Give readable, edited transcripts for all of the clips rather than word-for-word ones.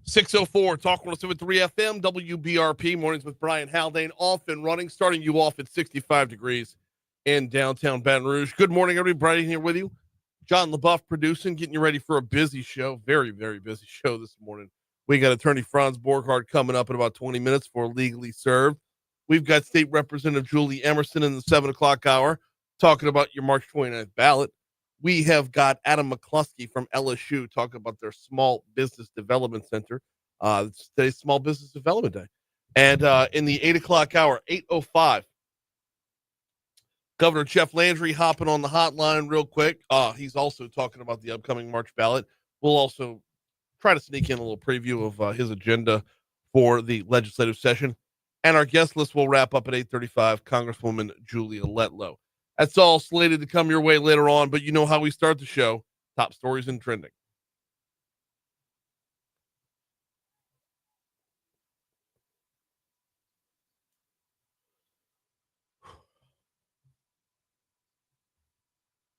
604 Talk 107.3 FM, WBRP, mornings with Brian Haldane, off and running, starting you off at 65 degrees in downtown Baton Rouge. Good morning, everybody. Brian here with you. John LaBeouf producing, getting you ready for a busy show. Very, very busy show this morning. We got attorney Franz Borghard coming up in about 20 minutes for Legally Served. We've got State Representative Julie Emerson in the 7 o'clock hour talking about your March 29th ballot. We have got Adam McCloskey from LSU talking about their Small Business Development Center. Today's Small Business Development Day. And in the 8 o'clock hour, 8:05, Governor Jeff Landry hopping on the hotline real quick. He's also talking about the upcoming March ballot. We'll also try to sneak in a little preview of his agenda for the legislative session. And our guest list will wrap up at 8:35, Congresswoman Julia Letlow. That's all slated to come your way later on, but you know how we start the show. Top stories and trending.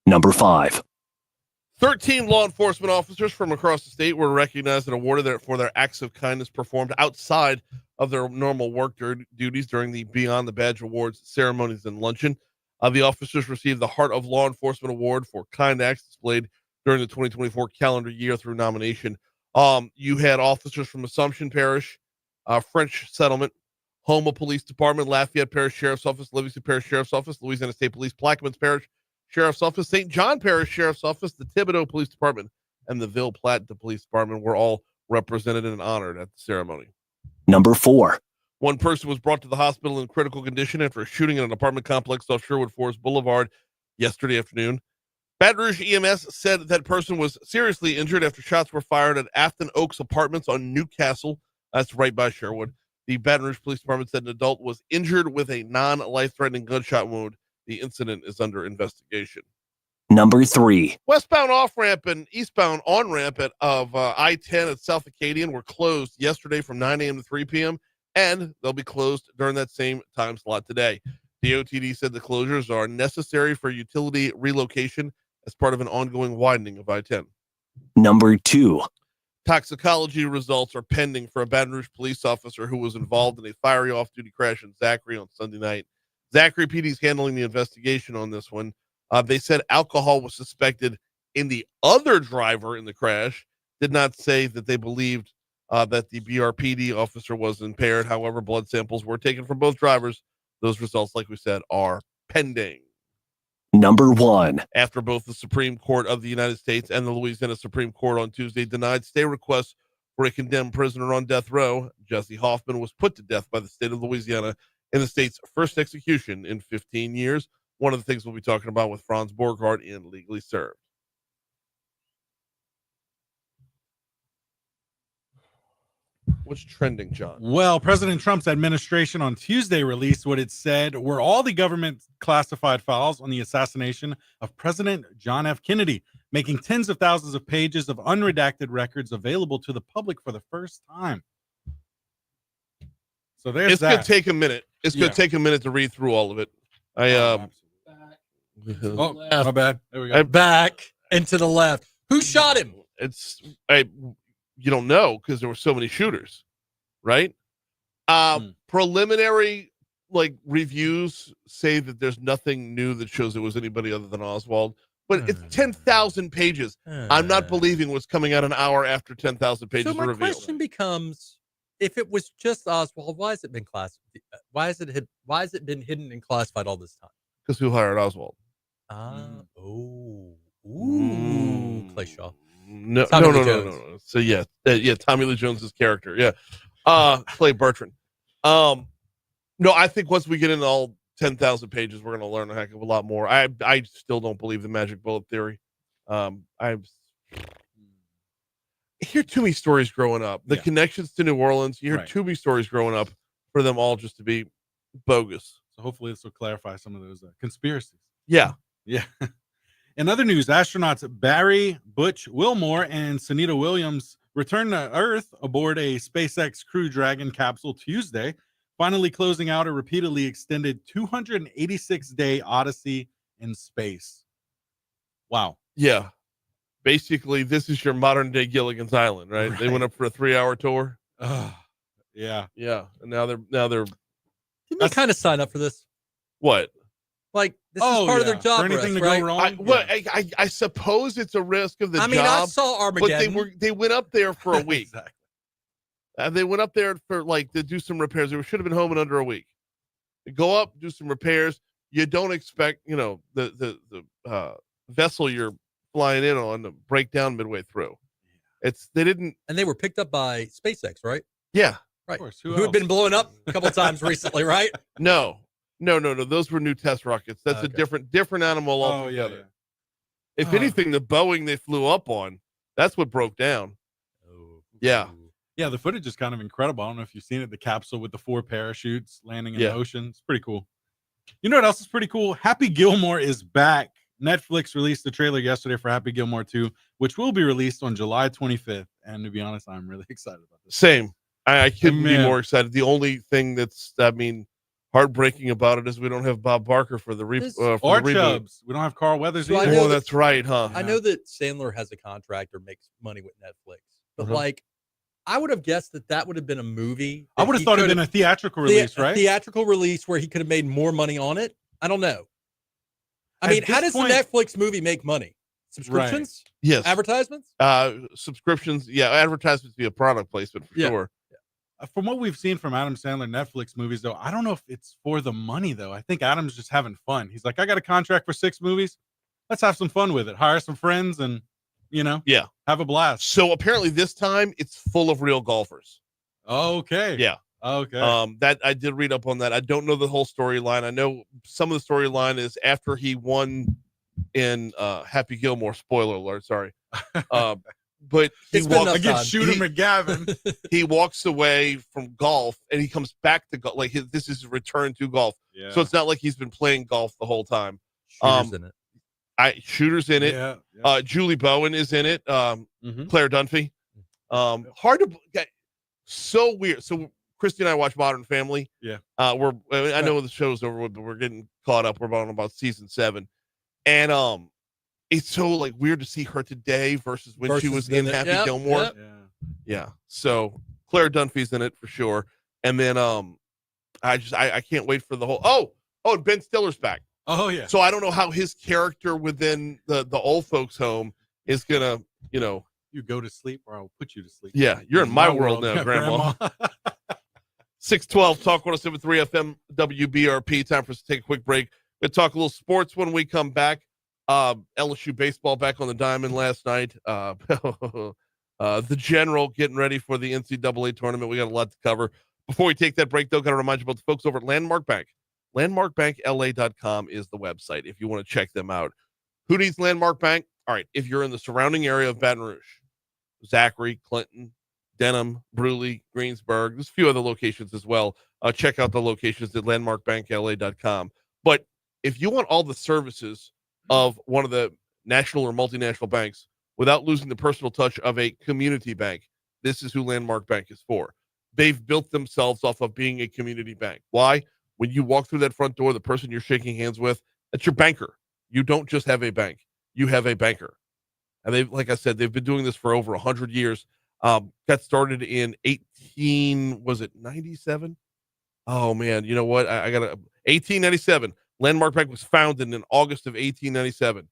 Number 5. 13 law enforcement officers from across the state were recognized and awarded for their acts of kindness performed outside of their normal work duties during the Beyond the Badge Awards ceremonies and luncheon. The officers received the Heart of Law Enforcement Award for kind acts displayed during the 2024 calendar year through nomination. You had officers from Assumption Parish, French Settlement, Houma Police Department, Lafayette Parish Sheriff's Office, Livingston Parish Sheriff's Office, Louisiana State Police, Plaquemines Parish Sheriff's Office, St. John Parish Sheriff's Office, the Thibodaux Police Department, and the Ville Platte Police Department were all represented and honored at the ceremony. Number 4. One person was brought to the hospital in critical condition after a shooting in an apartment complex off Sherwood Forest Boulevard yesterday afternoon. Baton Rouge EMS said that person was seriously injured after shots were fired at Afton Oaks Apartments on Newcastle. That's right by Sherwood. The Baton Rouge Police Department said an adult was injured with a non-life-threatening gunshot wound. The incident is under investigation. Number 3. Westbound off-ramp and eastbound on-ramp of I-10 at South Acadian were closed yesterday from 9 a.m. to 3 p.m., and they'll be closed during that same time slot today. The OTD said the closures are necessary for utility relocation as part of an ongoing widening of I-10. Number 2. Toxicology results are pending for a Baton Rouge police officer who was involved in a fiery off-duty crash in Zachary on Sunday night. Zachary PD is handling the investigation on this one. They said alcohol was suspected in the other driver in the crash. Did not say that they believed that the BRPD officer was impaired. However, blood samples were taken from both drivers. Those results, like we said, are pending. Number 1. After both the Supreme Court of the United States and the Louisiana Supreme Court on Tuesday denied stay requests for a condemned prisoner on death row, Jesse Hoffman was put to death by the state of Louisiana in the state's first execution in 15 years. One of the things we'll be talking about with Franz Borghard in Legally Served. What's trending, John? Well, President Trump's administration on Tuesday released what it said were all the government classified files on the assassination of President John F. Kennedy, making tens of thousands of pages of unredacted records available to the public for the first time. So there's that. It's going to take a minute. It's going to take a minute to read through all of it. My bad. There we go. Back and to the left. Who shot him? You don't know because there were so many shooters, right? Preliminary reviews say that there's nothing new that shows it was anybody other than Oswald, but it's 10,000 pages. I'm not believing what's coming out an hour after 10,000 pages. So my question becomes, if it was just Oswald, why has it been classified? Why has it been hidden and classified all this time? Because who hired Oswald? Clay Shaw. No. So Tommy Lee Jones's character. Yeah. Clay Bertrand. No, I think once we get into all 10,000 pages, we're going to learn a heck of a lot more. I still don't believe the magic bullet theory. I hear too many stories growing up. The connections to New Orleans, you hear too many stories growing up for them all just to be bogus. So hopefully this will clarify some of those conspiracies. Yeah. In other news, astronauts Barry Butch Wilmore and Sunita Williams returned to Earth aboard a SpaceX Crew Dragon capsule Tuesday, finally closing out a repeatedly extended 286-day odyssey in space. Wow. Yeah. Basically, this is your modern day Gilligan's Island, right? They went up for a 3-hour tour. Yeah. Yeah, and now they're Didn't they kind of sign up for this? what? Like this is part of their job. For anything risk, to right? go wrong. I suppose it's a risk of the I mean, I job, saw but Armageddon. they went up there for a week. Exactly. They went up there for to do some repairs. They should have been home in under a week. They go up, do some repairs. You don't expect, the vessel you're flying in on to break down midway through. They didn't. And they were picked up by SpaceX, right? Yeah. Right. Of course. Who had been blowing up a couple times recently, right? No. Those were new test rockets. That's a different animal altogether. Yeah. If anything, the Boeing they flew up on, that's what broke down. Oh. Yeah. Yeah, the footage is kind of incredible. I don't know if you've seen it. The capsule with the 4 parachutes landing in the ocean. It's pretty cool. You know what else is pretty cool? Happy Gilmore is back. Netflix released the trailer yesterday for Happy Gilmore 2, which will be released on July 25th. And to be honest, I'm really excited about this. Same. I couldn't be more excited. The only thing that's, heartbreaking about it is we don't have Bob Barker for the reboot. Chubbs. We don't have Carl Weathers So either. Oh, that's right, huh? I know that Sandler has a contract or makes money with Netflix, but I would have guessed that would have been a movie. I would have thought it would have been a theatrical release, right? A theatrical release where he could have made more money on it. I don't know. I mean, how does a Netflix movie make money? Subscriptions? Right. Yes. Advertisements? Subscriptions. Yeah. Advertisements be a product placement for sure. From what we've seen from Adam Sandler Netflix movies, though, I don't know if it's for the money, though. I think Adam's just having fun. He's like, I got a contract for 6 movies. Let's have some fun with it. Hire some friends and, have a blast. So apparently this time it's full of real golfers. Okay. Yeah. Okay. That I did read up on that. I don't know the whole storyline. I know some of the storyline is after he won in Happy Gilmore. Spoiler alert. Sorry. But he walks against Shooter McGavin. He walks away from golf and he comes back to golf. This is his return to golf. Yeah. So it's not like he's been playing golf the whole time. Shooter's in it. Shooter's in it. Yeah. Julie Bowen is in it. Claire Dunphy. Hard to get. So weird. So Christy and I watch Modern Family. Yeah. I know the show's over, but we're getting caught up. We're on about season 7, and it's so weird to see her today versus when she was in Happy Gilmore. Yeah. So Claire Dunphy's in it for sure, and then I can't wait for the whole. And Ben Stiller's back. Oh yeah. So I don't know how his character within the old folks home is gonna, You go to sleep or I'll put you to sleep. Yeah, you're in my world now, Grandma. 612 Talk 107.3 FM WBRP. Time for us to take a quick break. We'll talk a little sports when we come back. LSU baseball back on the diamond last night. The General getting ready for the NCAA tournament. We got a lot to cover. Before we take that break, though, got to remind you about the folks over at Landmark Bank. LandmarkBankLA.com is the website if you want to check them out. Who needs Landmark Bank? All right, if you're in the surrounding area of Baton Rouge, Zachary, Clinton, Denham, Brewley, Greensburg, there's a few other locations as well. Check out the locations at LandmarkBankLA.com. But if you want all the services of one of the national or multinational banks without losing the personal touch of a community bank, this is who Landmark Bank is for. They've built themselves off of being a community bank. Why? When you walk through that front door, the person you're shaking hands with, that's your banker. You don't just have a bank. You have a banker. And they've, like I said, they've been doing this for over 100 years. Got started in 97? Oh, man. You know what? I got 1897. Landmark Bank was founded in August of 1897.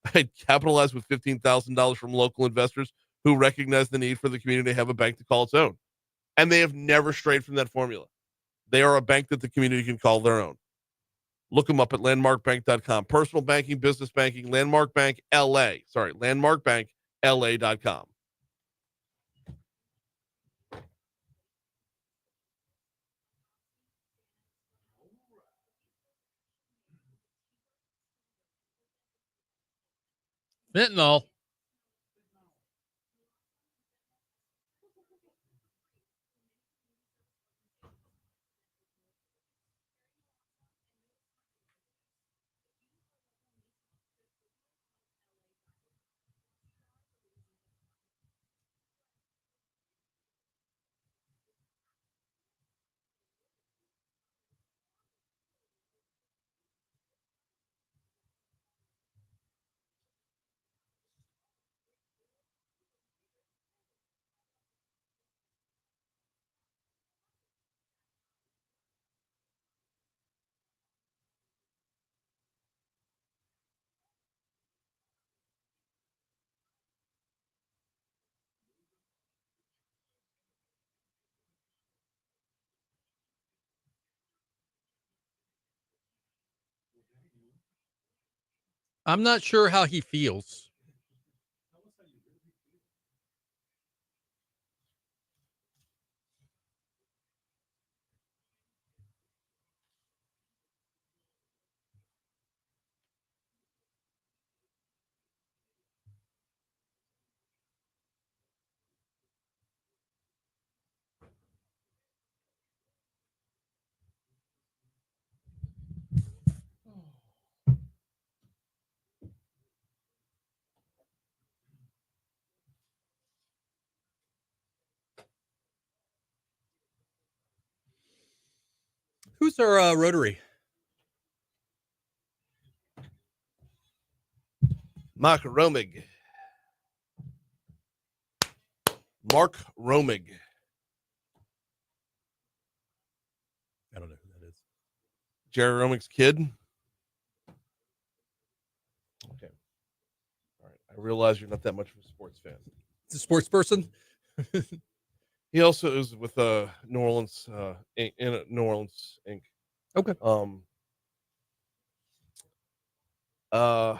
I had capitalized with $15,000 from local investors who recognized the need for the community to have a bank to call its own. And they have never strayed from that formula. They are a bank that the community can call their own. Look them up at landmarkbank.com. Personal banking, business banking, Landmark Bank LA. Sorry, landmarkbankla.com. Fentanyl. I'm not sure how he feels. Who's our Rotary? Mark Romig. Mark Romig. I don't know who that is. Jerry Romig's kid. Okay. All right. I realize you're not that much of a sports fan. It's a sports person. He also is with New Orleans in New Orleans Inc. Okay. I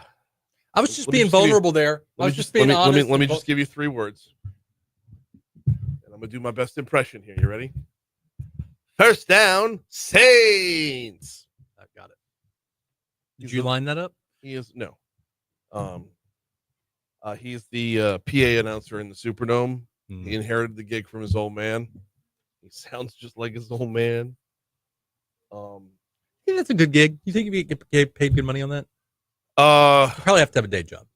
I was just being vulnerable there. I was just being honest. Let me just give you 3 words. And I'm gonna do my best impression here. You ready? First down, Saints. I got it. Did you line that up? He is no. He's the PA announcer in the Superdome. He inherited the gig from his old man. He sounds just like his old man. Yeah, that's a good gig. You think you get paid good money on that? You probably have to have a day job.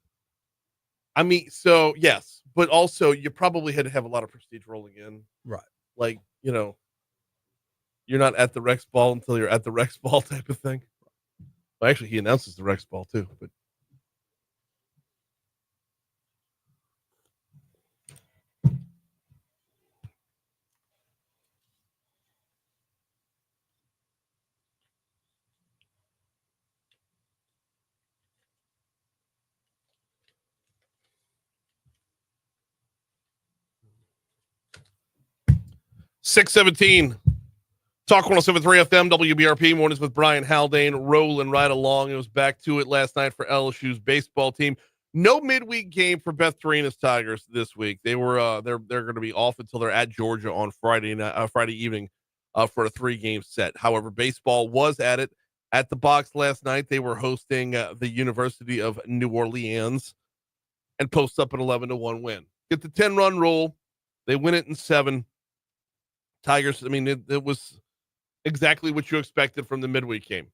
I mean, so yes, but also you probably had to have a lot of prestige rolling in. Right. Like, you're not at the Rex Ball until you're at the Rex Ball type of thing. Well, actually, he announces the Rex Ball too, but. .617 Talk 107.3 FM WBRP mornings with Brian Haldane rolling right along. It was back to it last night for LSU's baseball team. No midweek game for Beth Torina's Tigers this week. They were they're going to be off until they're at Georgia on Friday evening for a 3-game set. However, baseball was at it at the box last night. They were hosting the University of New Orleans and post up an 11-1 win. Get the 10-run rule. They win it in 7. Tigers, I mean, it was exactly what you expected from the midweek game.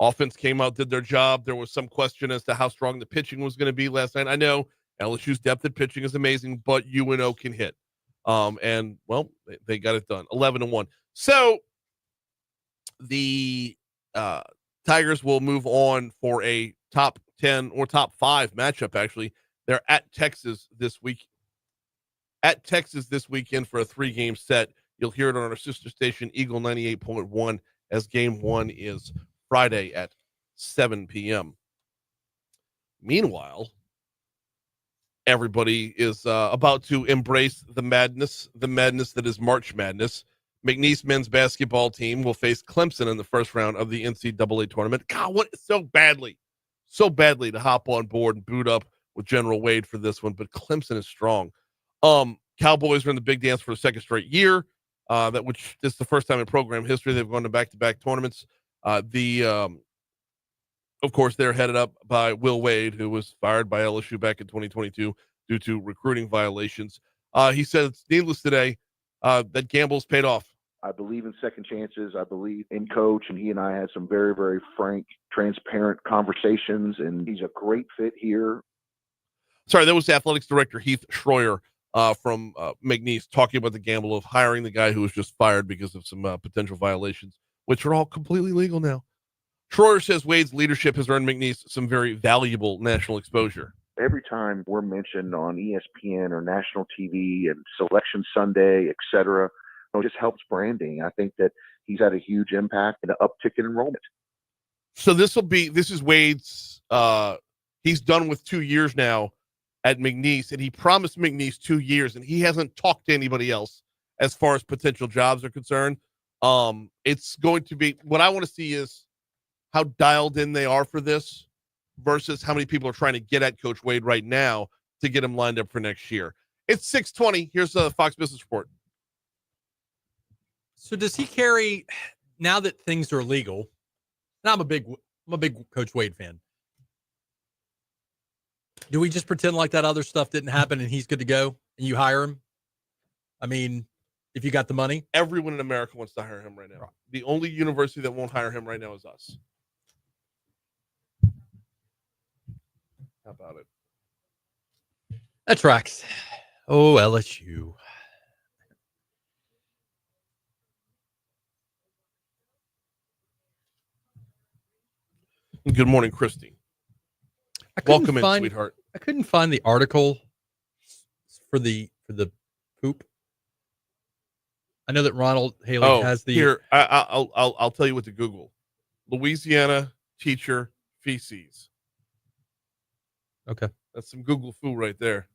Offense came out, did their job. There was some question as to how strong the pitching was going to be last night. I know LSU's depth at pitching is amazing, but UNO can hit. And, well, they got it done. 11-1. So the Tigers will move on for a top 10 or top 5 matchup, actually. They're at Texas this week. At Texas this weekend for a 3-game set. You'll hear it on our sister station, Eagle 98.1, as game 1 is Friday at 7 p.m. Meanwhile, everybody is about to embrace the madness that is March Madness. McNeese men's basketball team will face Clemson in the first round of the NCAA tournament. God, what so badly to hop on board and boot up with General Wade for this one, but Clemson is strong. Cowboys are in the big dance for the 2nd straight year. Which is the first time in program history they've gone to back-to-back tournaments. Of course, they're headed up by Will Wade, who was fired by LSU back in 2022 due to recruiting violations. He said it's needless today that Gamble's paid off. I believe in second chances. I believe in Coach, and he and I had some very, very frank, transparent conversations, and he's a great fit here. Sorry, that was the athletics director, Heath Schroyer, from McNeese, talking about the gamble of hiring the guy who was just fired because of some potential violations, which are all completely legal now. Schroyer says Wade's leadership has earned McNeese some very valuable national exposure. Every time we're mentioned on ESPN or national TV and Selection Sunday, et cetera, it just helps branding. I think that he's had a huge impact and an uptick in enrollment. So this is Wade's, he's done with 2 years now at McNeese, and he promised McNeese 2 years, and he hasn't talked to anybody else as far as potential jobs are concerned. It's going to be, what I want to see is how dialed in they are for this. versus how many people are trying to get at Coach Wade right now to get him lined up for next year. It's 6:20. Here's a Fox Business Report. So does he carry, now that things are legal? And I'm a big Coach Wade fan. Do we just pretend like that other stuff didn't happen and he's good to go and you hire him? I mean, if you got the money. Everyone in America wants to hire him right now. Right. The only university that won't hire him right now is us. How about it? That tracks. Oh, LSU. Good morning, Christy. Welcome in, sweetheart. I couldn't find the article for the poop. I know that Ronald Haley has the. Here, I'll tell you what to Google. Louisiana teacher feces. Okay, that's some Google foo right there.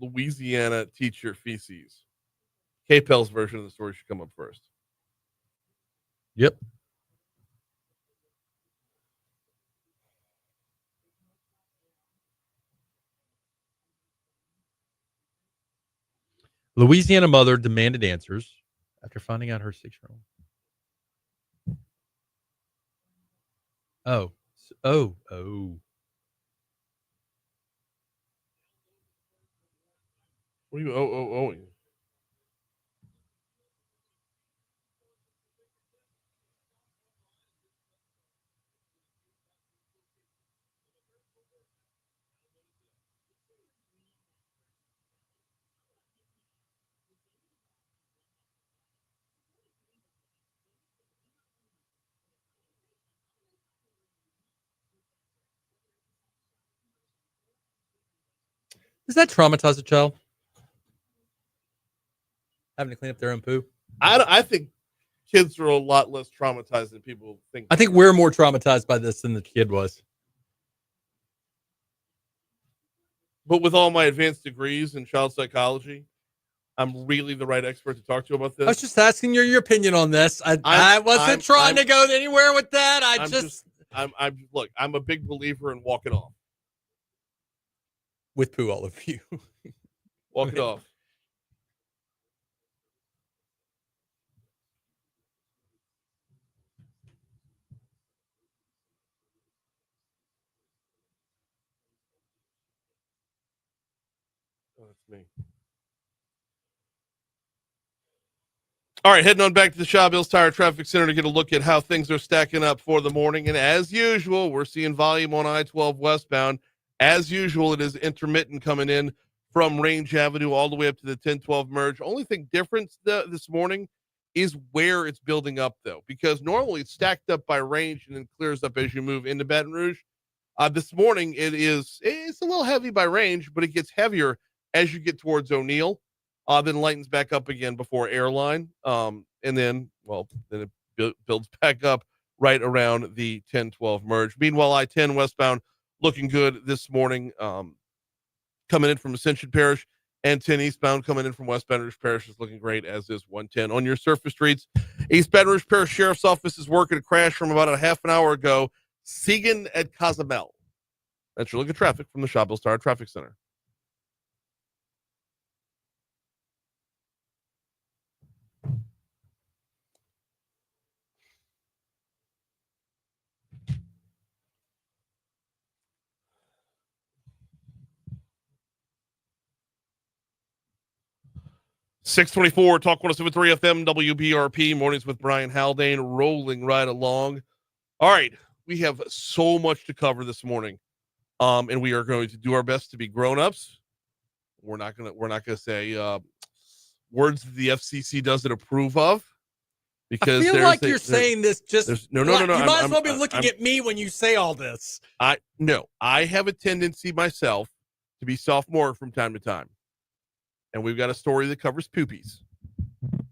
Louisiana teacher feces. K-Pell's version of the story should come up first. Yep. Louisiana mother demanded answers after finding out her 6-year-old. Oh. What are you ohing? Does that traumatize a child? Having to clean up their own poo? I think kids are a lot less traumatized than people think. I think we're more traumatized by this than the kid was. But with all my advanced degrees in child psychology, I'm really the right expert to talk to about this. I was just asking your opinion on this. I wasn't trying to go anywhere with that. I'm a big believer in walk it off. With poo all over you. Walk it off. Oh, that's me. All right, heading on back to the Shaw Bills Tire Traffic Center to get a look at how things are stacking up for the morning. And as usual, we're seeing volume on I-12 westbound. As usual, it is intermittent coming in from Range Avenue all the way up to the 1012 merge. Only thing different this morning is where it's building up, though, because normally it's stacked up by Range and then clears up as you move into Baton Rouge. This morning, it's a little heavy by Range, but it gets heavier as you get towards O'Neill. Then lightens back up again before Airline. And then it builds back up right around the 1012 merge. Meanwhile, I-10 westbound looking good this morning, coming in from Ascension Parish, and 10 eastbound coming in from West Baton Rouge Parish is looking great, as is 110. On your surface streets, East Baton Rouge Parish Sheriff's Office is working a crash from about a half an hour ago. Segan at Cozumel. That's your look at traffic from the Shaw Bills Tire Traffic Center. .624 Talk 107.3 FM WBRP mornings with Brian Haldane rolling right along. All right, we have so much to cover this morning, and we are going to do our best to be grown-ups. We're not gonna say words that the FCC doesn't approve of, because I feel like you're saying this just no. You might as well be looking at me when you say all this. I have a tendency myself to be sophomore from time to time. And we've got a story that covers poopies.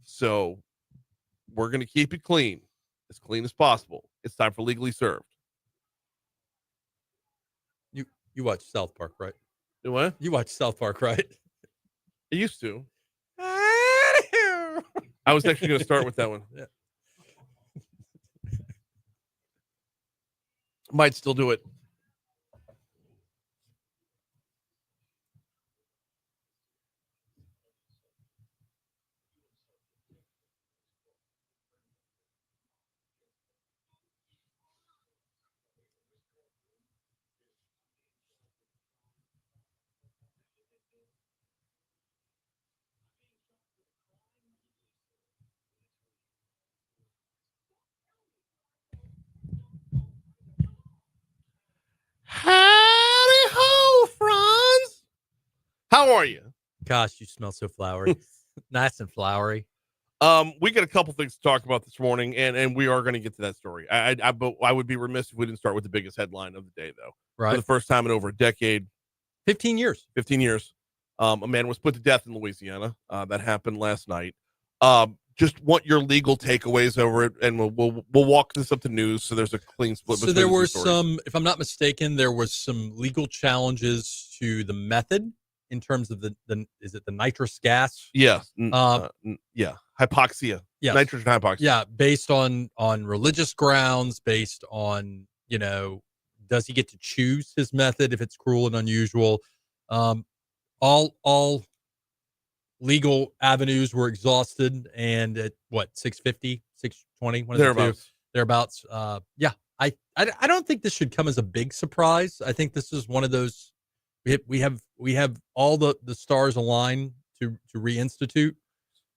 So we're going to keep it clean as possible. It's time for Legally Served. You watch South Park, right? Do what? You watch South Park, right? I used to. I was actually going to start with that one. Yeah. Might still do it. Howdy ho, Franz. How are you? Gosh, you smell so flowery. Nice and flowery. We got a couple things to talk about this morning, and we are going to get to that story. But I would be remiss if we didn't start with the biggest headline of the day, though. For Right. the first time in over a decade, 15 years. 15 years, a man was put to death in Louisiana. That happened last night. Just want your legal takeaways over it, and we'll walk this up to news so there's a clean split. So there were some, if I'm not mistaken, there was some legal challenges to the method in terms of the is it the nitrous gas? Yeah. Yeah. Hypoxia. Yes. Nitrogen hypoxia. Yeah, based on religious grounds, based on, does he get to choose his method if it's cruel and unusual? All legal avenues were exhausted, and at what, 650, 620, thereabouts. Yeah. I don't think this should come as a big surprise. I think this is one of those we have all the stars align to reinstitute.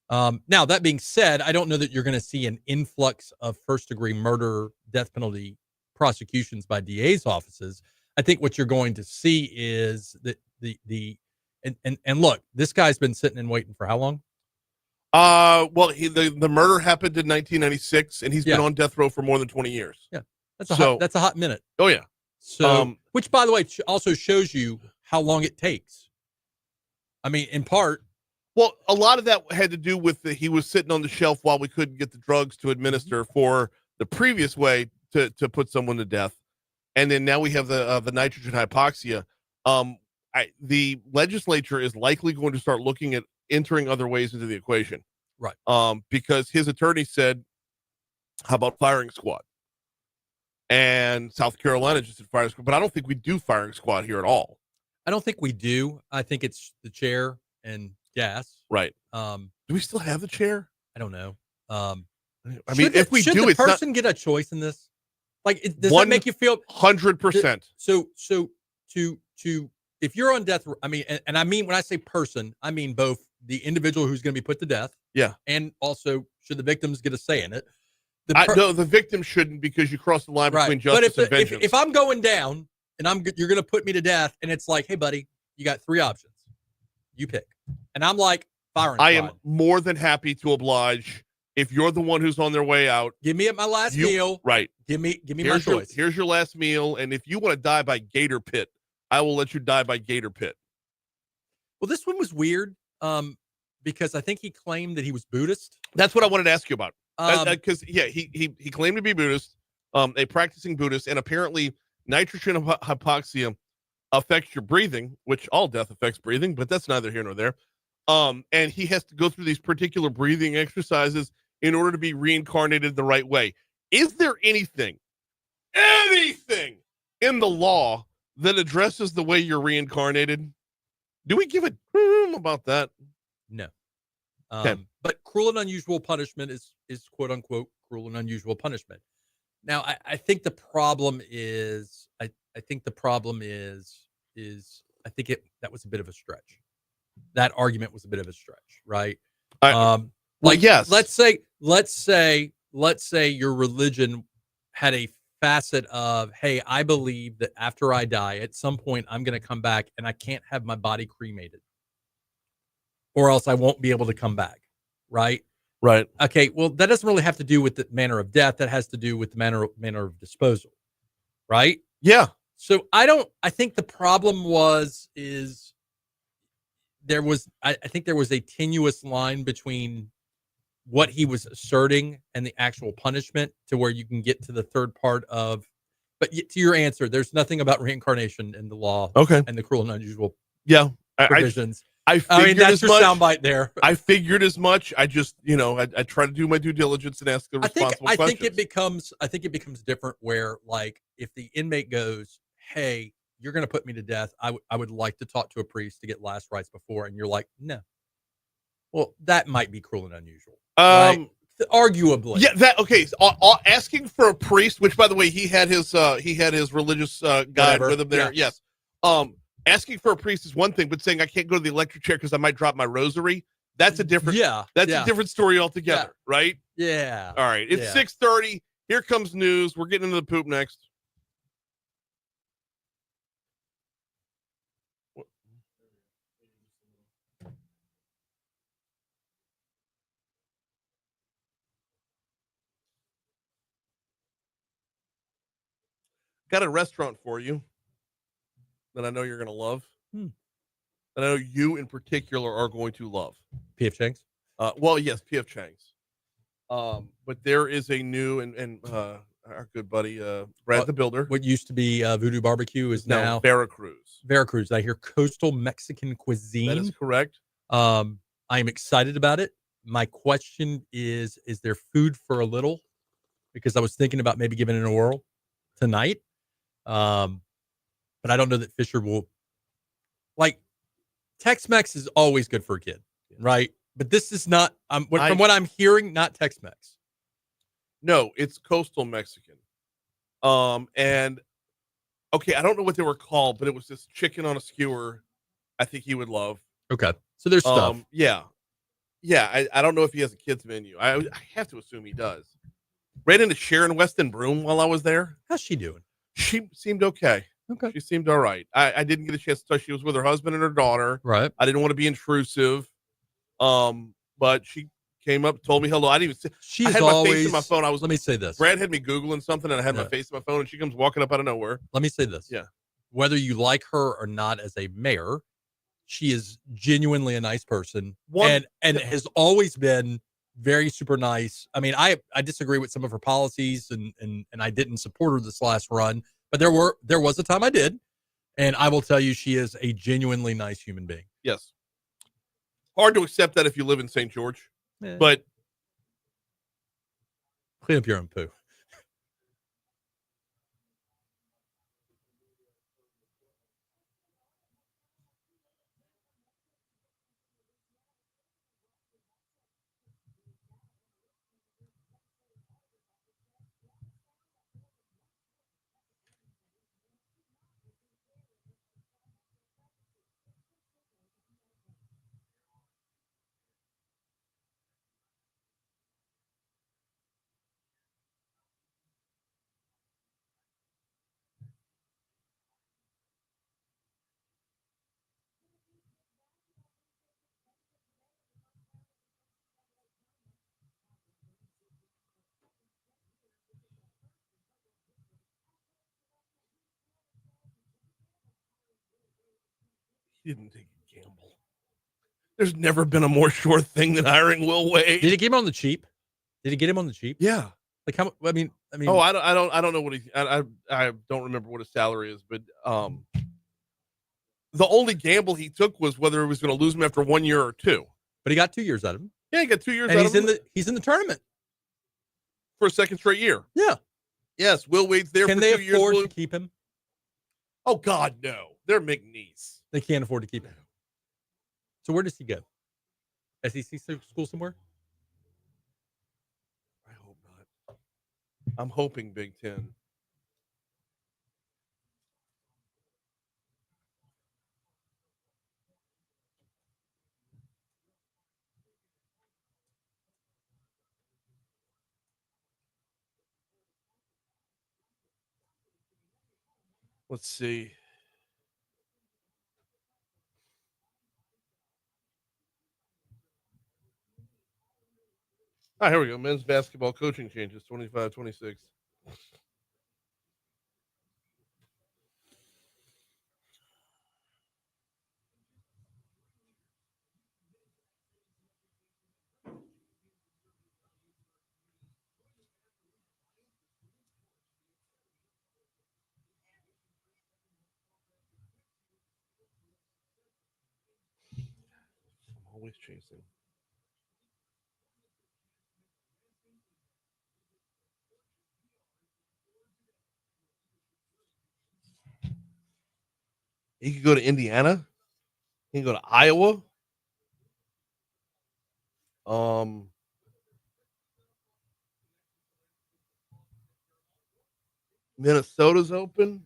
Now, that being said, I don't know that you're going to see an influx of first-degree murder, death penalty prosecutions by DA's offices. I think what you're going to see is that and look, this guy's been sitting and waiting for how long? Well, the murder happened in 1996, and he's been on death row for more than 20 years. Yeah, that's a hot minute. Oh yeah. So, which, by the way, also shows you how long it takes. I mean, in part. Well, a lot of that had to do with he was sitting on the shelf while we couldn't get the drugs to administer for the previous way to put someone to death, and then now we have the nitrogen hypoxia. The legislature is likely going to start looking at entering other ways into the equation, right? Because his attorney said, "How about firing squad?" And South Carolina just did firing squad, but I don't think we do firing squad here at all. I don't think we do. I think it's the chair and gas. Right. Do we still have the chair? I don't know. I mean, if we do, the it's person not, get a choice in this? Like, does that make you feel 100%? So to if you're on death, I mean, and I mean, when I say person, I mean both the individual who's going to be put to death, yeah, and also should the victims get a say in it? No, the victim shouldn't, because you cross the line between justice and vengeance. If I'm going down and you're going to put me to death, and it's like, hey, buddy, you got 3 options, you pick, and I'm like, firing. I am more than happy to oblige. If you're the one who's on their way out, give me my last meal. Right. Give me my choice. Here's your last meal, and if you want to die by gator pit, I will let you die by gator pit. Well, this one was weird, because I think he claimed that he was Buddhist. That's what I wanted to ask you about. Because he claimed to be Buddhist, a practicing Buddhist, and apparently nitrogen hypoxia affects your breathing, which all death affects breathing, but that's neither here nor there. And he has to go through these particular breathing exercises in order to be reincarnated the right way. Is there anything in the law that addresses the way you're reincarnated? Do we give a about that? No. Okay. But cruel and unusual punishment is quote unquote cruel and unusual punishment. Now, I think the problem is, I think that was a bit of a stretch. That argument was a bit of a stretch, right? Yes. Let's say your religion had a facet of, hey, I believe that after I die, at some point, I'm going to come back and I can't have my body cremated, or else I won't be able to come back. Right. Right. Okay. Well, that doesn't really have to do with the manner of death. That has to do with the manner of disposal. Right. Yeah. So I think the problem I think there was a tenuous line between what he was asserting and the actual punishment, to where you can get to the third part of, but to your answer, there's nothing about reincarnation in the law. Okay. And the cruel and unusual provisions. I figured that's as your much. soundbite there. I figured as much. I just, I try to do my due diligence and ask the responsible questions. I think it becomes different where, like, if the inmate goes, "Hey, you're going to put me to death. I would like to talk to a priest to get last rites before," and you're like, "No." Well, that might be cruel and unusual, right? Arguably. Yeah, okay. So, asking for a priest, which, by the way, he had his religious guide Whatever. with him there. Yeah. Yes. Asking for a priest is one thing, but saying I can't go to the electric chair because I might drop my rosary, that's a different. Yeah. That's a different story altogether, right? Yeah. All right. It's 6:30. Here comes news. We're getting into the poop next. Got a restaurant for you that I know you're going to love. That I know you in particular are going to love. P.F. Chang's? Well, yes, P.F. Chang's. But there is a new and our good buddy Brad the Builder. What used to be Voodoo Barbecue is now Veracruz. Veracruz. I hear coastal Mexican cuisine. That is correct. I am excited about it. My question is there food for a little? Because I was thinking about maybe giving it a whirl tonight. But I don't know that Fisher will. Like, Tex-Mex is always good for a kid, right? But this is not, from what I'm hearing, not Tex-Mex. No, it's coastal Mexican. And okay, I don't know what they were called, but it was this chicken on a skewer. I think he would love. Okay, so there's stuff. Yeah. I don't know if he has a kids menu. I have to assume he does. Ran into Sharon Weston Broom while I was there. How's she doing? She seemed okay. Okay. She seemed all right. I didn't get a chance to tell. She was with her husband and her daughter. Right. I didn't want to be intrusive. But she came up, told me hello. I didn't even say. I had my face in my phone. Let me say this. Brad had me Googling something, and I had my face in my phone, and she comes walking up out of nowhere. Let me say this. Yeah. Whether you like her or not as a mayor, she is genuinely a nice person and has always been very super nice. I mean, I disagree with some of her policies and I didn't support her this last run, but there was a time I did, and I will tell you she is a genuinely nice human being. Yes. Hard to accept that if you live in St. George, but clean up your own poo. he didn't take a gamble. There's never been a more sure thing than hiring Will Wade. Did he get him on the cheap? Yeah. Like how? I mean. Oh, I don't know what I don't remember what his salary is, but the only gamble he took was whether he was going to lose him after 1 year or two. But he got 2 years out of him. Yeah, he got 2 years and out of him. He's in the tournament for a second straight year. Yeah. Yes, Will Wade's there. Can for they 2 years. afford to keep him? Oh God, no. They're McNeese. They can't afford to keep him. So where does he go? SEC school somewhere? I hope not. I'm hoping Big Ten. Let's see. Ah, here we go. Men's basketball coaching changes 25-26. Always chasing. He could go to Indiana. He can go to Iowa. Minnesota's open.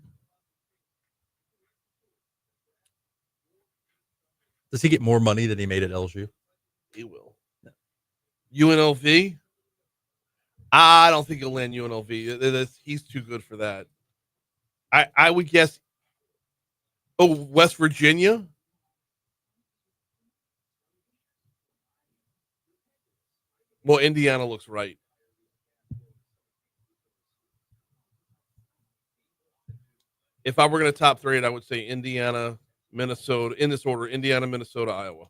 Does he get more money than he made at LSU? He will. UNLV. I don't think he'll land UNLV. He's too good for that. I would guess. Oh, West Virginia. Well, Indiana looks right. If I were going to top three it, I would say Indiana, Minnesota, in this order: Indiana, Minnesota, Iowa.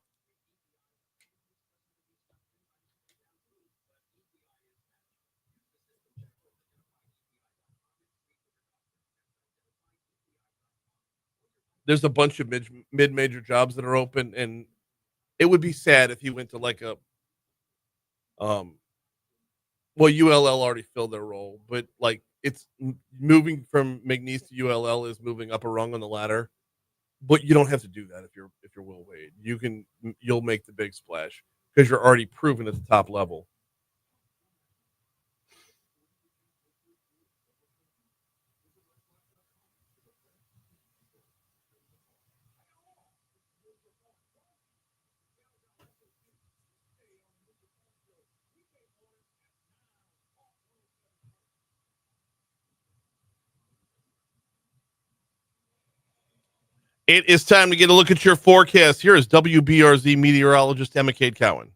There's a bunch of mid-major jobs that are open, and it would be sad if he went to like a well, ULL already filled their role, but like it's moving from McNeese to ULL is moving up a rung on the ladder. But you don't have to do that if you're Will Wade. You'll make the big splash because you're already proven at the top level. It is time to get a look at your forecast. Here is WBRZ meteorologist Emma Kate Cowan.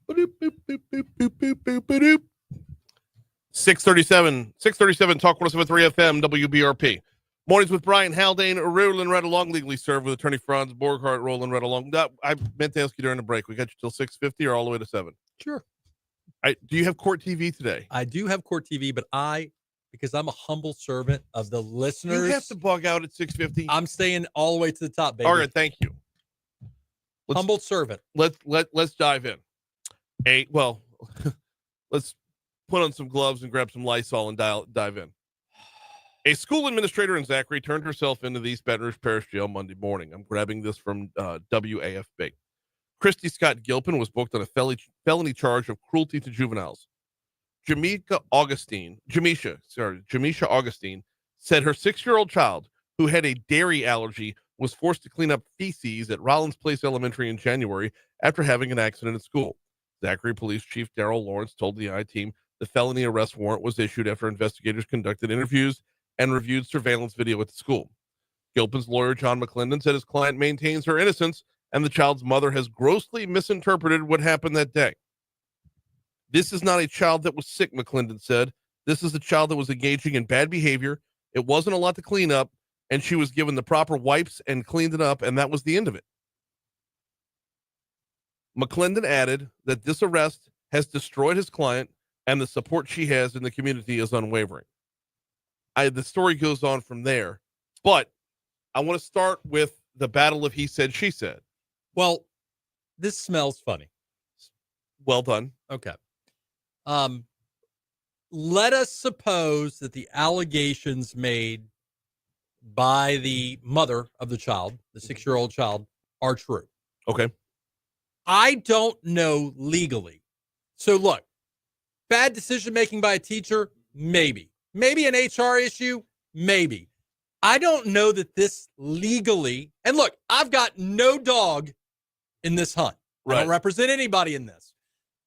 Boop, boop, boop, boop, boop, boop, boop, boop. 637 Talk 107.3 FM WBRP. Mornings with Brian Haldane, rolling right along, legally served with attorney Franz Borghard, rolling right along. I meant to ask you during the break. We got you till 6:50 or all the way to 7? Sure. Do you have Court TV today? I do have Court TV, but because I'm a humble servant of the listeners. You have to bug out at 6:50. I'm staying all the way to the top, baby. All right, thank you. Humble servant. Let's dive in. Let's put on some gloves and grab some Lysol and dive in. A school administrator in Zachary turned herself into the East Baton Rouge Parish Jail Monday morning. I'm grabbing this from WAFB. Christy Scott Gilpin was booked on a felony charge of cruelty to juveniles. Jamisha Augustine said her 6-year-old child, who had a dairy allergy, was forced to clean up feces at Rollins Place Elementary in January after having an accident at school. Zachary Police Chief Darrell Lawrence told the I-Team the felony arrest warrant was issued after investigators conducted interviews and reviewed surveillance video at the school. Gilpin's lawyer, John McClendon, said his client maintains her innocence and the child's mother has grossly misinterpreted what happened that day. This is not a child that was sick, McClendon said. This is a child that was engaging in bad behavior. It wasn't a lot to clean up, and she was given the proper wipes and cleaned it up, and that was the end of it. McClendon added that this arrest has destroyed his client, and the support she has in the community is unwavering. The story goes on from there, but I want to start with the battle of he said, she said. Well, this smells funny. Well done. Okay. Let us suppose that the allegations made by the mother of the child, the 6-year-old child, are true. Okay. I don't know legally So look, bad decision making by a teacher, maybe. Maybe an HR issue, maybe. I don't know that this legally, and look, I've got no dog in this hunt. Right. I don't represent anybody in this.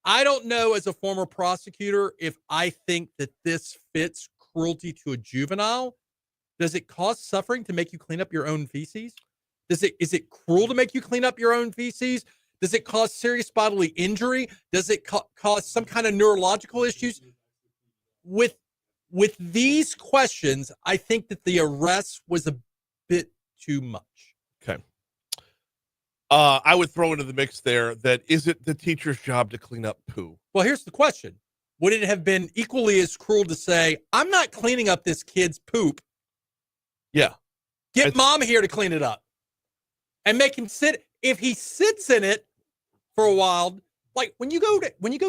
I don't know as a former prosecutor if I think that this fits cruelty to a juvenile. Does it cause suffering to make you clean up your own feces? Is it cruel to make you clean up your own feces? Does it cause serious bodily injury? Does it cause some kind of neurological issues? With these questions, I think that the arrest was a bit too much. Okay. I would throw into the mix there that is it the teacher's job to clean up poo? Well, here's the question. Would it have been equally as cruel to say, I'm not cleaning up this kid's poop. Yeah. Get mom here to clean it up. And make him sit. If he sits in it for a while, like when you go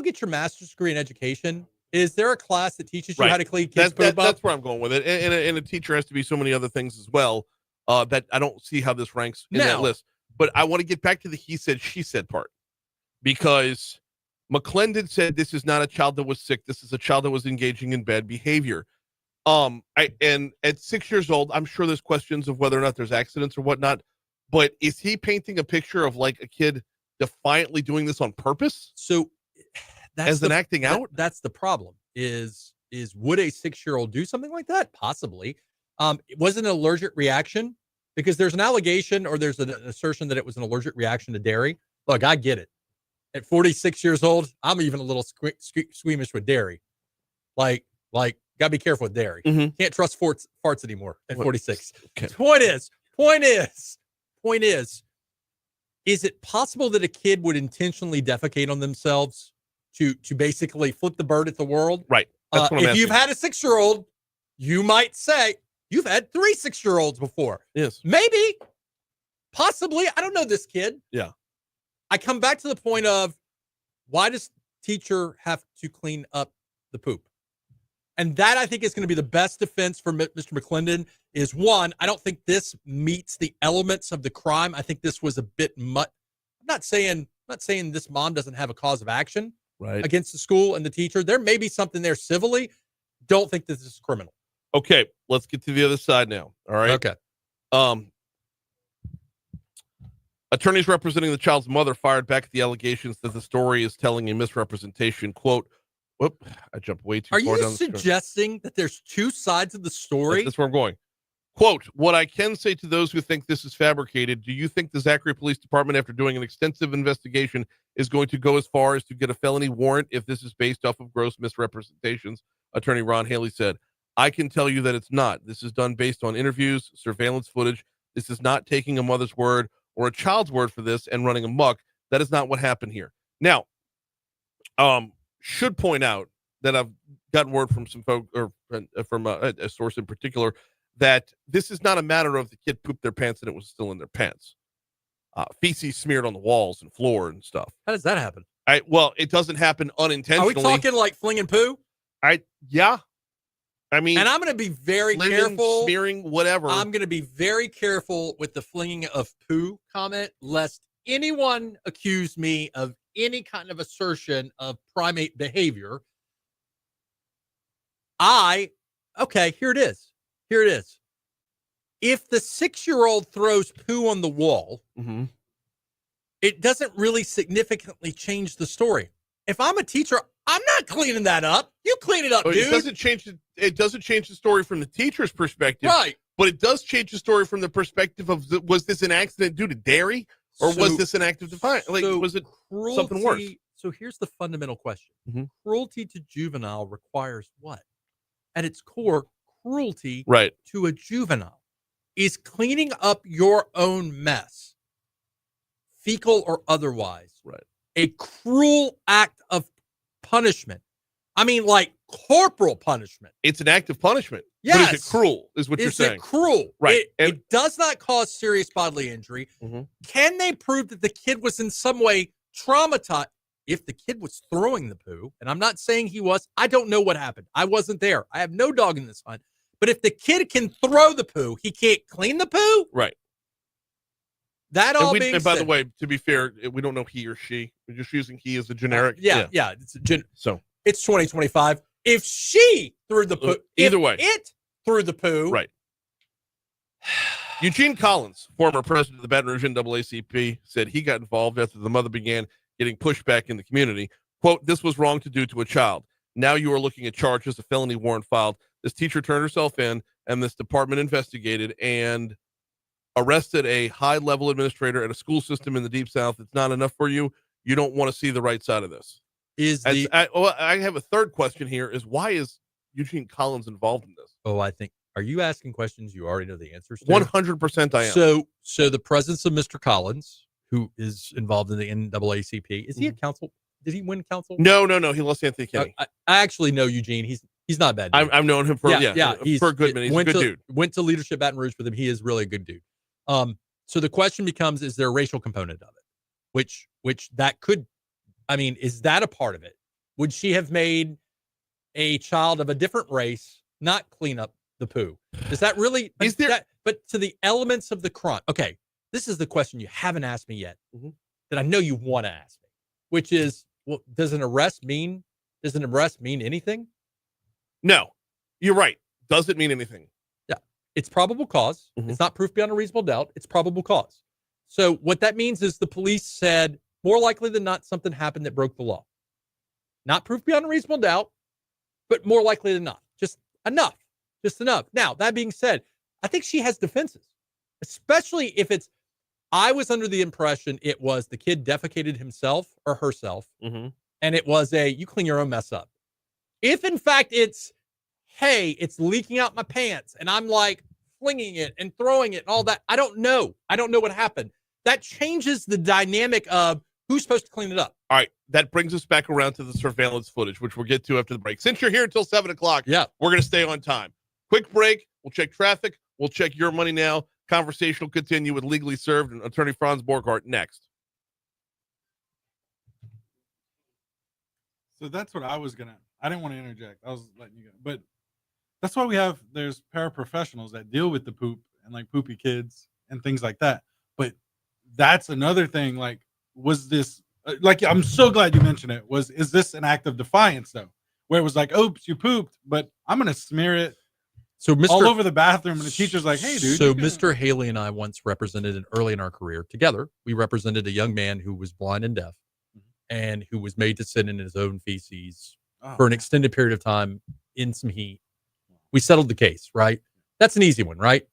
get your master's degree in education, is there a class that teaches you how to clean kids' poop up? That's where I'm going with it. And a teacher has to be so many other things as well that I don't see how this ranks in that list. But I want to get back to the he said, she said part. Because McClendon said this is not a child that was sick. This is a child that was engaging in bad behavior. And at 6 years old, I'm sure there's questions of whether or not there's accidents or whatnot. But is he painting a picture of like a kid defiantly doing this on purpose? So that's acting out? That's the problem. Is would a 6-year-old do something like that? Possibly. It wasn't an allergic reaction because there's an allegation or there's an assertion that it was an allergic reaction to dairy. Look, I get it. At 46 years old, I'm even a little squeamish with dairy. Like, gotta be careful with dairy. Mm-hmm. Can't trust farts anymore at 46. Okay. Point is it possible that a kid would intentionally defecate on themselves to basically flip the bird at the world? Right. That's what I'm if asking. you've had a 6-year-old, you might say you've had 3 6-year-olds before. Yes. Maybe, possibly. I don't know this kid. Yeah. I come back to the point of why does teacher have to clean up the poop? And that I think is going to be the best defense for Mr. McClendon is one, I don't think this meets the elements of the crime. I think this was a bit much. I'm not saying this mom doesn't have a cause of action against the school and the teacher. There may be something there civilly. Don't think this is criminal. Okay, let's get to the other side now. All right. Okay. Attorneys representing the child's mother fired back at the allegations that the story is telling a misrepresentation. Quote, whoop, I jumped way too far down the Are you suggesting that there's two sides of the story? That's where I'm going. Quote, what I can say to those who think this is fabricated, do you think the Zachary Police Department, after doing an extensive investigation, is going to go as far as to get a felony warrant if this is based off of gross misrepresentations? Attorney Ron Haley said, I can tell you that it's not. This is done based on interviews, surveillance footage. This is not taking a mother's word or a child's word for this and running amok. That is not what happened here. Now, should point out that I've gotten word from some folk or from a source in particular that this is not a matter of the kid pooped their pants and it was still in their pants. Feces smeared on the walls and floor and stuff. How does that happen? Well, it doesn't happen unintentionally. Are we talking like flinging poo? Yeah. I mean, and I'm going to be very careful. Smearing, whatever. I'm going to be very careful with the flinging of poo comment, lest anyone accuse me of any kind of assertion of primate behavior. Okay, here it is. If the 6-year-old throws poo on the wall, it doesn't really significantly change the story. If I'm a teacher, I'm not cleaning that up. You clean it up, dude. It doesn't change the story from the teacher's perspective. Right. But it does change the story from the perspective of, was this an accident due to dairy? Or was this an act of defiance? Like, was it cruelty, something worse? So here's the fundamental question. Cruelty to juvenile requires what? At its core, cruelty to a juvenile is cleaning up your own mess, fecal or otherwise. Right. A cruel act of punishment. I mean, like corporal punishment. It's an act of punishment. Yes. But is it cruel, is what you're saying? Is it cruel? Right. It does not cause serious bodily injury. Can they prove that the kid was in some way traumatized? If the kid was throwing the poo, and I'm not saying he was, I don't know what happened. I wasn't there. I have no dog in this hunt. But if the kid can throw the poo, he can't clean the poo? Right. That all being and by said, the way, to be fair, we don't know he or she. We're just using he as a generic. yeah. So it's 2025. If she threw the poo, either way, it threw the poo. Right. Eugene Collins, former president of the Baton Rouge NAACP, said he got involved after the mother began getting pushback in the community. Quote, "This was wrong to do to a child. Now you are looking at charges, a felony warrant filed. This teacher turned herself in, and this department investigated and arrested a high-level administrator at a school system in the Deep South. It's not enough for you. You don't want to see the right side of this." I have a third question here: is why is Eugene Collins involved in this? Are you asking questions you already know the answers to? 100% I am. So the presence of Mr. Collins, who is involved in the NAACP, is he a council? Did he win council? No. He lost Anthony Kennedy. I actually know Eugene. He's not a bad dude. I've known him for he's a good minute. He's a good dude. Went to leadership Baton Rouge with him. He is really a good dude. So the question becomes: is there a racial component of it? Which that could, is that a part of it? Would she have made a child of a different race not clean up the poo? Is that really? But to the elements of the crime. Okay, this is the question you haven't asked me yet, that I know you want to ask me, which is, well, does an arrest mean anything? No, you're right. Does it mean anything? Yeah, it's probable cause. It's not proof beyond a reasonable doubt. It's probable cause. So what that means is the police said more likely than not something happened that broke the law. Not proof beyond a reasonable doubt, but more likely than not. Just enough. Now, that being said, I think she has defenses, especially if I was under the impression it was the kid defecated himself or herself, and it was you clean your own mess up. If in fact it's, hey, it's leaking out my pants and I'm like flinging it and throwing it and all that, I don't know what happened. That changes the dynamic of who's supposed to clean it up. All right. That brings us back around to the surveillance footage, which we'll get to after the break. Since you're here until 7 o'clock, we're going to stay on time. Quick break. We'll check traffic. We'll check your money now. Conversation will continue with Legally Served and attorney Franz Borghard next. So that's what I didn't want to interject. I was letting you go. But that's why there's paraprofessionals that deal with the poop and like poopy kids and things like that. But that's another thing. Like, was this, I'm so glad you mentioned it. Is this an act of defiance though? Where it was like, oops, you pooped, but I'm going to smear it all over the bathroom. And the teacher's like, hey, dude. So Mr. Haley and I once represented early in our career together. We represented a young man who was blind and deaf and who was made to sit in his own feces for an extended period of time in some heat. We settled the case, right? That's an easy one, right?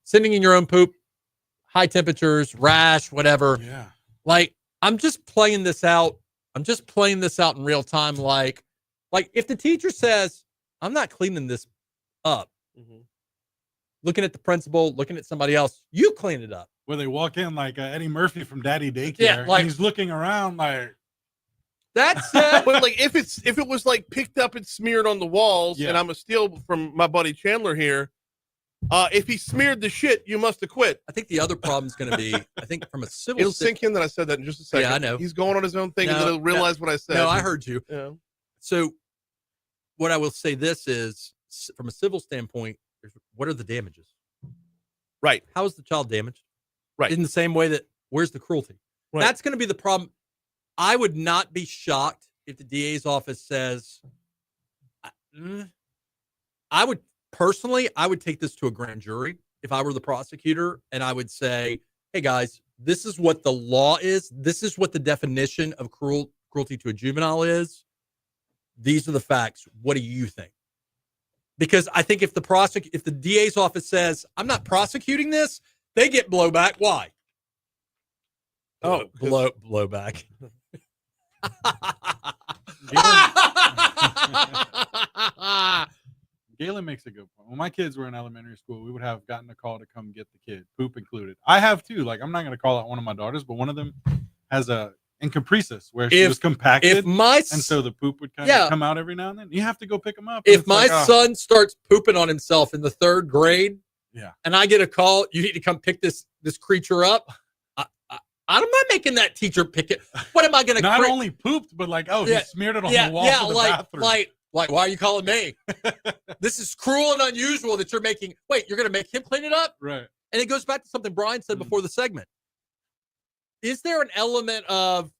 Sitting in your own poop, high temperatures, rash, whatever. Yeah. Like, I'm just playing this out. In real time. Like if the teacher says, I'm not cleaning this up, looking at the principal, looking at somebody else, you clean it up. Where they walk in like Eddie Murphy from Daddy Daycare, and he's looking around like, that's but like if it was like picked up and smeared on the walls, and I'm gonna steal from my buddy Chandler here. If he smeared the shit, you must have quit. I think the other problem is going to be, I think from a civil, it'll sink in that I said that in just a second. Yeah, I know. He's going on his own thing, and then he'll realize what I said. No, I heard you. Yeah. So, what I will say this is, from a civil standpoint, what are the damages? Right. How is the child damaged? Right. In the same way that, where's the cruelty? Right. That's going to be the problem. I would not be shocked if the DA's office says, I would take this to a grand jury if I were the prosecutor, and I would say, hey guys, this is what the law is. This is what the definition of cruelty to a juvenile is. These are the facts. What do you think? Because I think if the DA's office says, I'm not prosecuting this, they get blowback. Why? Blowback. Galen makes a good point. When my kids were in elementary school, we would have gotten a call to come get the kid, poop included. I have too. Like, I'm not going to call out one of my daughters, but one of them has in Caprices where she was compacted, and so the poop would kind of come out every now and then. You have to go pick them up. If my son starts pooping on himself in the 3rd grade, and I get a call, you need to come pick this creature up. I'm not making that teacher pick it. What am I going to? Not only pooped, but like, he smeared it on the wall of the bathroom. Like, why are you calling me? This is cruel and unusual that you're making. Wait, you're going to make him clean it up? Right. And it goes back to something Brian said before the segment. is there an element of,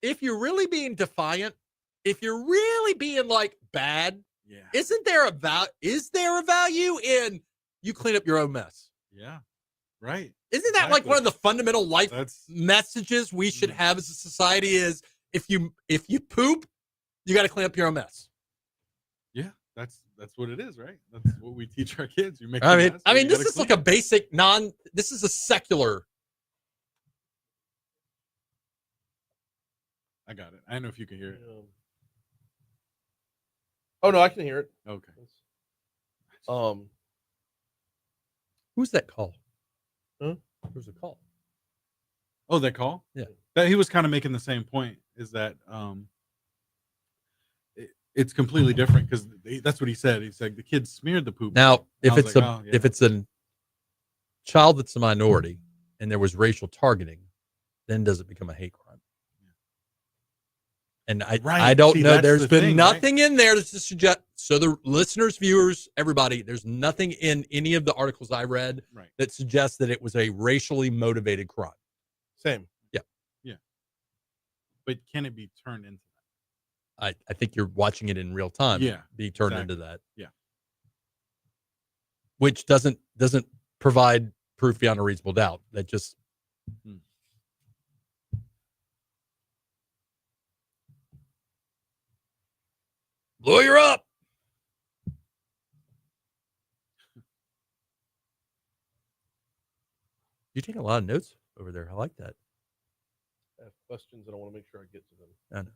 if you're really being defiant, if you're really being like bad, Yeah. isn't there a value in you clean up your own mess? Yeah. Right. Isn't that like one of the fundamental life That's messages we should have as a society is if you poop, you got to clean up your own mess. yeah. That's what it is, right? That's what we teach our kids. You make. I a mean, mess, I you mean, this gotta is like clean a basic this is a secular. I got it. I don't know if you can hear it. Oh no, I can hear it. Okay. Who's that call? Huh? Who's the call? Oh, that call? Yeah. That he was kind of making the same point. Is that it's completely different because that's what he said. He said the kids smeared the poop. Now, if I was it's like, a oh, yeah. if it's a child that's a minority and there was racial targeting, then does it become a hate crime? And I don't know. That's There's the been thing, nothing in there to suggest. So the listeners, viewers, everybody, there's nothing in any of the articles I read that suggests that it was a racially motivated crime. Same. Yeah. But can it be turned into that? I think you're watching it in real time. Yeah, be turned exactly. into that. Yeah. Which doesn't provide proof beyond a reasonable doubt. That just. Lawyer up. You take a lot of notes over there. I like that. I have questions and I want to make sure I get to them. I know.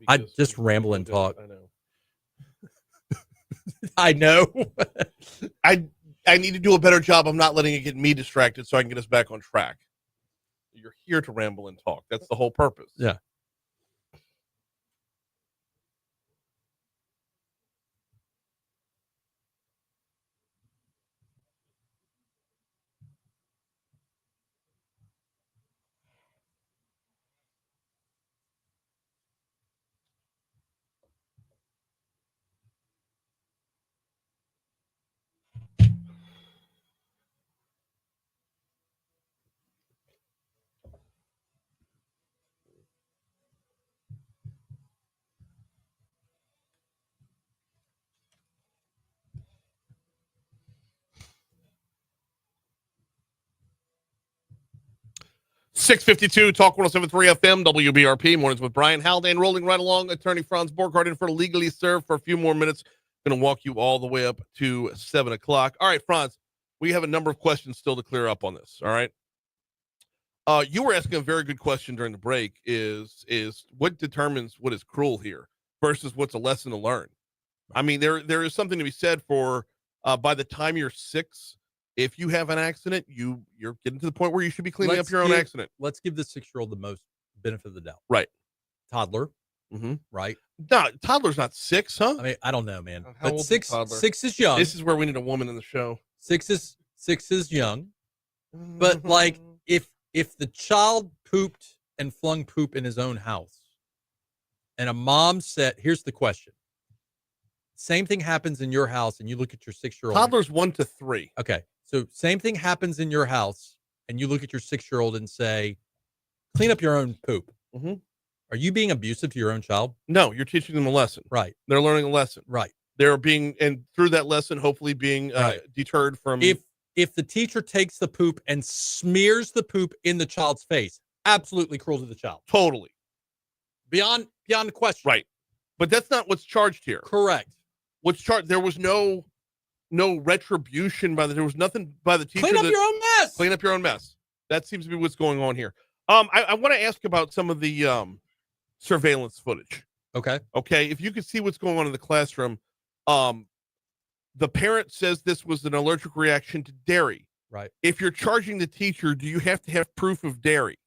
I just ramble and talk. I know. I know. I need to do a better job of not letting it get me distracted so I can get us back on track. You're here to ramble and talk. That's the whole purpose. Yeah. .652 Talk 107.3 FM WBRP mornings with Brian Haldane rolling right along. Attorney Franz Borghard in for Legally Served for a few more minutes. Going to walk you all the way up to 7 o'clock. All right, Franz, we have a number of questions still to clear up on this. All right. You were asking a very good question during the break is what determines what is cruel here versus what's a lesson to learn. I mean, there is something to be said for by the time you're 6, if you have an accident, you're getting to the point where you should be cleaning up your own accident. Let's give the 6-year-old the most benefit of the doubt. Right. Toddler. Mm-hmm. Right. No, toddler's not 6, huh? I mean, I don't know, man. How But old is 6 toddler? 6 is young. This is where we need a woman in the show. 6 is young. But like if the child pooped and flung poop in his own house and a mom said, here's the question. Same thing happens in your house and you look at your 6-year-old. Toddler's 1 to 3. Okay. So same thing happens in your house and you look at your 6-year-old and say, clean up your own poop. Mm-hmm. Are you being abusive to your own child? No, you're teaching them a lesson. Right. They're learning a lesson. Right. They're being, and through that lesson, hopefully being deterred from. If the teacher takes the poop and smears the poop in the child's face, absolutely cruel to the child. Totally. Beyond question. Right. But that's not what's charged here. Correct. What's charged, there was no retribution there was nothing by the teacher. Clean up your own mess. Clean up your own mess. That seems to be what's going on here. I want to ask about some of the surveillance footage. Okay. If you could see what's going on in the classroom, the parent says this was an allergic reaction to dairy. Right. If you're charging the teacher, do you have to have proof of dairy?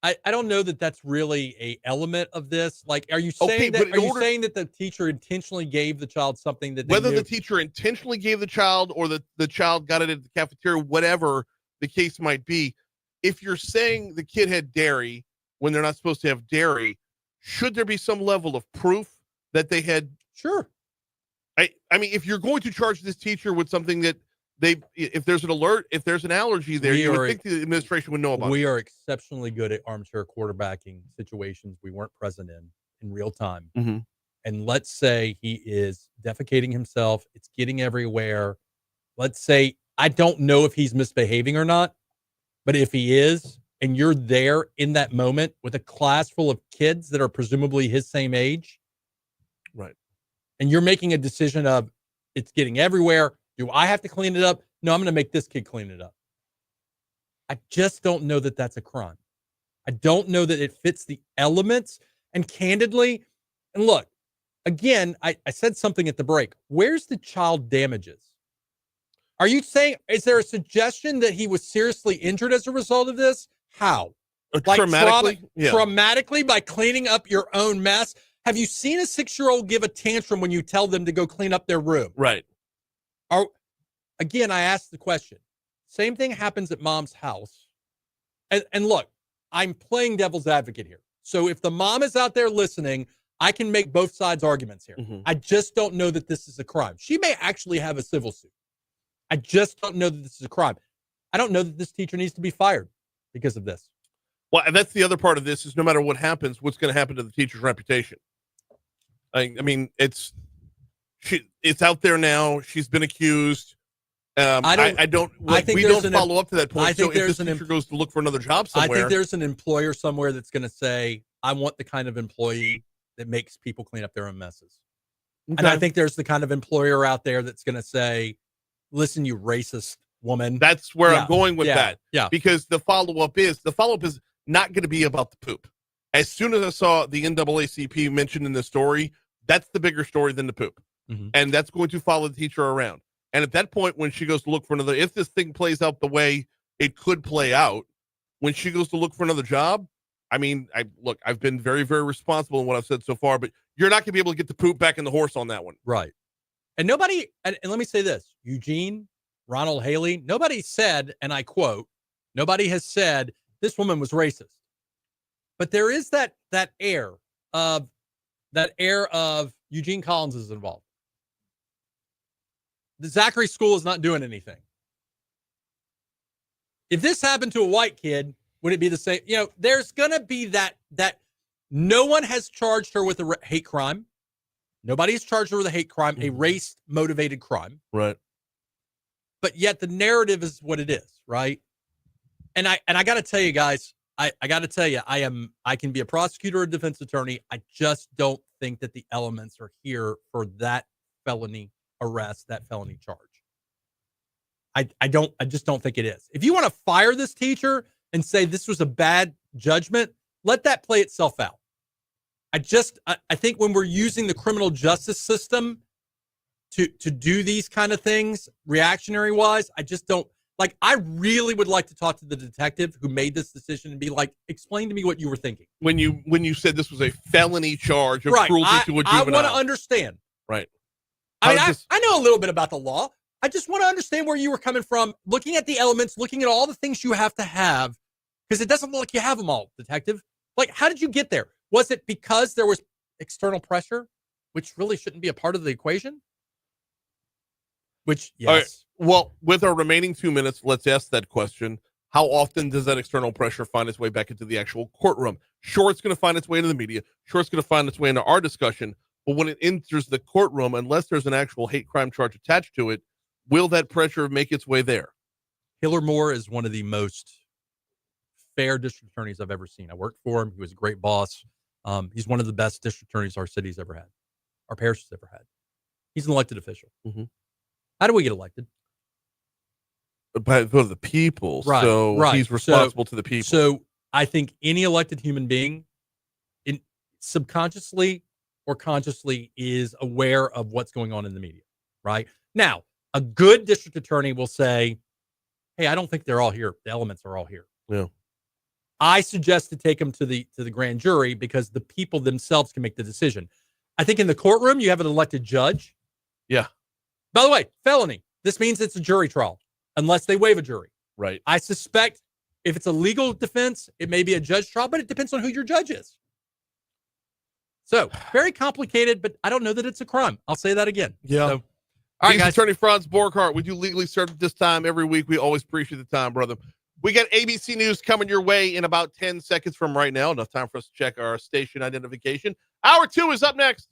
I don't know that that's really a element of this. Like, are you saying saying that the teacher intentionally gave the child something that whether the teacher intentionally gave the child or the child got it at the cafeteria, whatever the case might be, if you're saying the kid had dairy when they're not supposed to have dairy, should there be some level of proof that they had? Sure. I mean, if you're going to charge this teacher with something that if there's an alert, if there's an allergy there, you would think the administration would know about it. We are exceptionally good at armchair quarterbacking situations we weren't present in real time. Mm-hmm. And let's say he is defecating himself. It's getting everywhere. Let's say, I don't know if he's misbehaving or not, but if he is, and you're there in that moment with a class full of kids that are presumably his same age, right? And you're making a decision of, it's getting everywhere. Do I have to clean it up? No, I'm going to make this kid clean it up. I just don't know that that's a crime. I don't know that it fits the elements. And candidly, and look, again, I said something at the break. Where's the child damages? Are you saying, is there a suggestion that he was seriously injured as a result of this? How? Like traumatically? Traumatically by cleaning up your own mess? Have you seen a 6-year-old give a tantrum when you tell them to go clean up their room? Right. Again, I asked the question. Same thing happens at mom's house. And look, I'm playing devil's advocate here. So if the mom is out there listening, I can make both sides' arguments here. Mm-hmm. I just don't know that this is a crime. She may actually have a civil suit. I just don't know that this is a crime. I don't know that this teacher needs to be fired because of this. Well, and that's the other part of this is no matter what happens, what's going to happen to the teacher's reputation? I mean, it's out there now. She's been accused. I don't. We don't follow up to that point. So if the teacher goes to look for another job somewhere, I think there's an employer somewhere that's going to say, "I want the kind of employee that makes people clean up their own messes." Okay. And I think there's the kind of employer out there that's going to say, "Listen, you racist woman." That's where I'm going with that. Yeah. Because the follow up is not going to be about the poop. As soon as I saw the NAACP mentioned in the story, that's the bigger story than the poop. Mm-hmm. And that's going to follow the teacher around. And at that point, when she goes to look for another, if this thing plays out the way it could play out, when she goes to look for another job, I mean, I've been very, very responsible in what I've said so far, but you're not going to be able to get the poop back in the horse on that one. Right. And nobody, and let me say this, Eugene, Ronald Haley, nobody said, and I quote, nobody has said this woman was racist. But there is that air of Eugene Collins is involved. The Zachary School is not doing anything. If this happened to a white kid, would it be the same? You know, there's going to be that no one has charged her with a hate crime. Nobody has charged her with a hate crime, a race-motivated crime. Right. But yet the narrative is what it is, right? And I got to tell you guys, I got to tell you, I can be a prosecutor or a defense attorney. I just don't think that the elements are here for that felony arrest, that felony charge. I just don't think it is. If you want to fire this teacher and say this was a bad judgment, let that play itself out. I think when we're using the criminal justice system to do these kind of things reactionary wise, I just don't like. I really would like to talk to the detective who made this decision and be like, explain to me what you were thinking when you said this was a felony charge of cruelty to a juvenile. I want to understand. Right. I know a little bit about the law. I just want to understand where you were coming from, looking at the elements, looking at all the things you have to have, because it doesn't look like you have them all, detective. Like, how did you get there? Was it because there was external pressure, which really shouldn't be a part of the equation? Which, yes. All right. Well, with our remaining 2 minutes, let's ask that question. How often does that external pressure find its way back into the actual courtroom? Sure, it's going to find its way into the media. Sure, it's going to find its way into our discussion. But when it enters the courtroom, unless there's an actual hate crime charge attached to it, will that pressure make its way there? Hiller Moore is one of the most fair district attorneys I've ever seen. I worked for him. He was a great boss. He's one of the best district attorneys our city's ever had, our parish has ever had. He's an elected official. Mm-hmm. How do we get elected? By vote of the people. Right, so right. He's responsible to the people. So I think any elected human being subconsciously or consciously is aware of what's going on in the media, right? Now, a good district attorney will say, hey, I don't think they're all here. The elements are all here. Yeah. I suggest to take them to the grand jury because the people themselves can make the decision. I think in the courtroom, you have an elected judge. Yeah. By the way, felony. This means it's a jury trial unless they waive a jury. Right. I suspect if it's a legal defense, it may be a judge trial, but it depends on who your judge is. So very complicated, but I don't know that it's a crime. I'll say that again. Yeah. So, All right, He's guys. Attorney Franz Borghard. We do legally serve at this time every week. We always appreciate the time, brother. We got ABC News coming your way in about 10 seconds from right now. Enough time for us to check our station identification. Hour 2 is up next.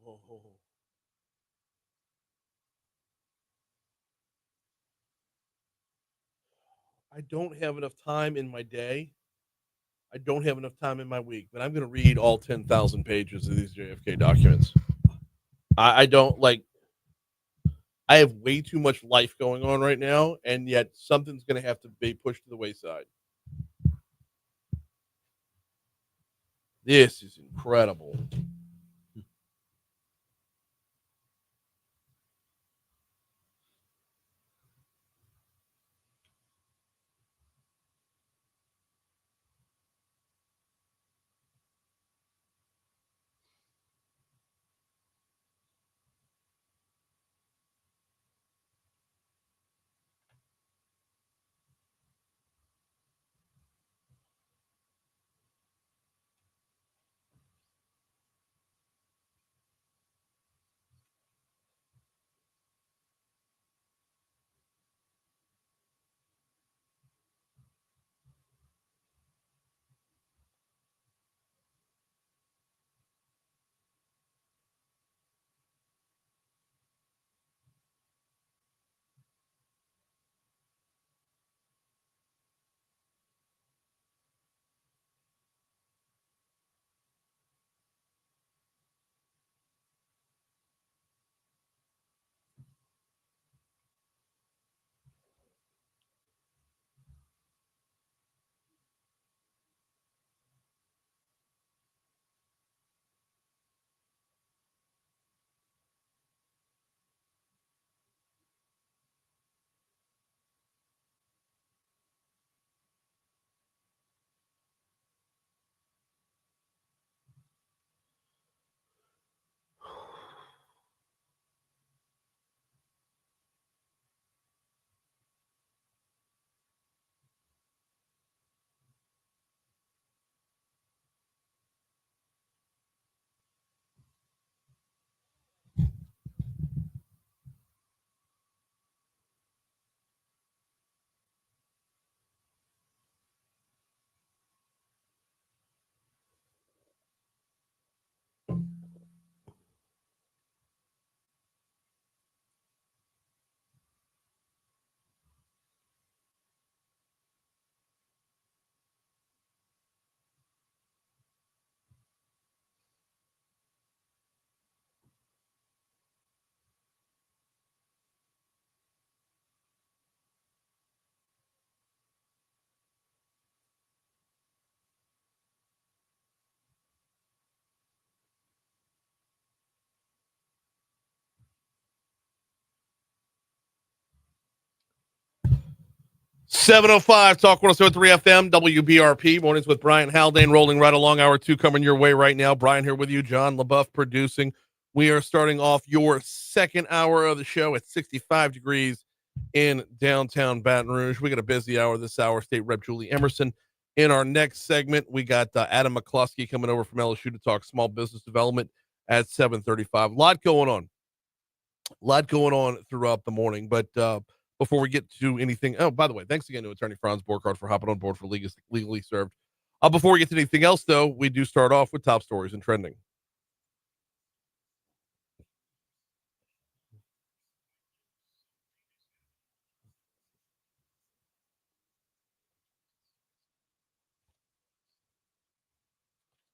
Whoa. I don't have enough time in my day. I don't have enough time in my week, but I'm going to read all 10,000 pages of these JFK documents. I don't like, I have way too much life going on right now, and yet something's going to have to be pushed to the wayside. This is incredible. 7:05 Talk 107.3 FM WBRP. Mornings with Brian Haldane rolling right along. Hour 2 coming your way right now. Brian here with you. John LaBeouf producing. We are starting off your second hour of the show at 65 degrees in downtown Baton Rouge. We got a busy hour this hour. State Rep Julie Emerson. In our next segment, we got Adam McCloskey coming over from LSU to talk small business development at 7:35. A lot going on throughout the morning, but before we get to anything, oh, by the way, thanks again to attorney Franz Borghard for hopping on board for Legally Served. Before we get to anything else, though, we do start off with top stories and trending.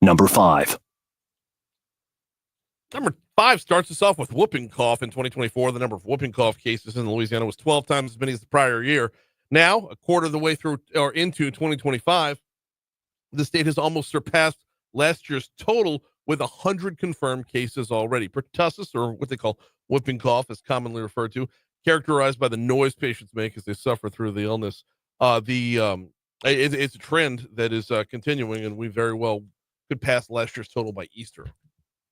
Number 5. Number 5 starts us off with whooping cough in 2024. The number of whooping cough cases in Louisiana was 12 times as many as the prior year. Now, a quarter of the way through or into 2025, the state has almost surpassed last year's total with 100 confirmed cases already. Pertussis, or what they call whooping cough, is commonly referred to, characterized by the noise patients make as they suffer through the illness. It's a trend that is continuing, and we very well could pass last year's total by Easter.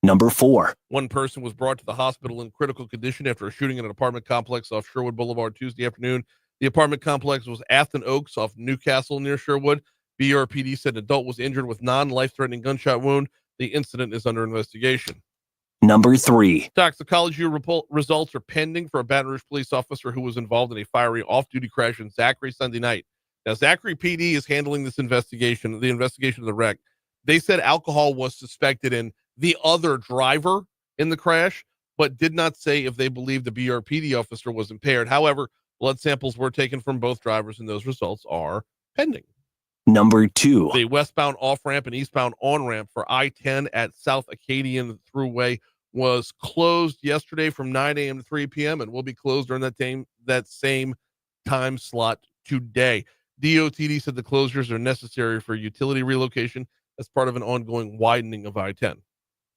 Number 4. One person was brought to the hospital in critical condition after a shooting in an apartment complex off Sherwood Boulevard Tuesday afternoon. The apartment complex was Afton Oaks off Newcastle near Sherwood. BRPD said an adult was injured with non-life-threatening gunshot wound. The incident is under investigation. Number 3. Toxicology results are pending for a Baton Rouge police officer who was involved in a fiery off-duty crash in Zachary Sunday night. Now, Zachary PD is handling this investigation, the investigation of the wreck. They said alcohol was suspected in the other driver in the crash, but did not say if they believe the BRPD officer was impaired. However, blood samples were taken from both drivers, and those results are pending. Number 2. The westbound off-ramp and eastbound on-ramp for I-10 at South Acadian Thruway was closed yesterday from 9 a.m. to 3 p.m. and will be closed during that same time slot today. DOTD said the closures are necessary for utility relocation as part of an ongoing widening of I-10.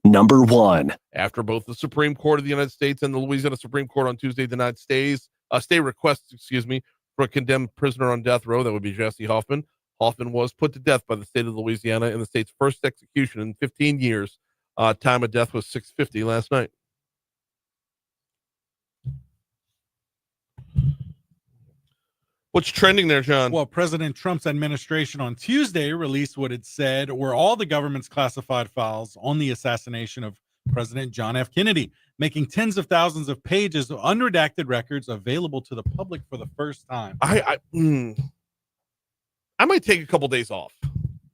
Number 1. After both the Supreme Court of the United States and the Louisiana Supreme Court on Tuesday denied state requests, for a condemned prisoner on death row, that would be Jesse Hoffman. Hoffman was put to death by the state of Louisiana in the state's first execution in 15 years. Time of death was 6:50 last night. What's trending there, John? Well, President Trump's administration on Tuesday released what it said were all the government's classified files on the assassination of President John F. Kennedy, making tens of thousands of pages of unredacted records available to the public for the first time. I might take a couple days off.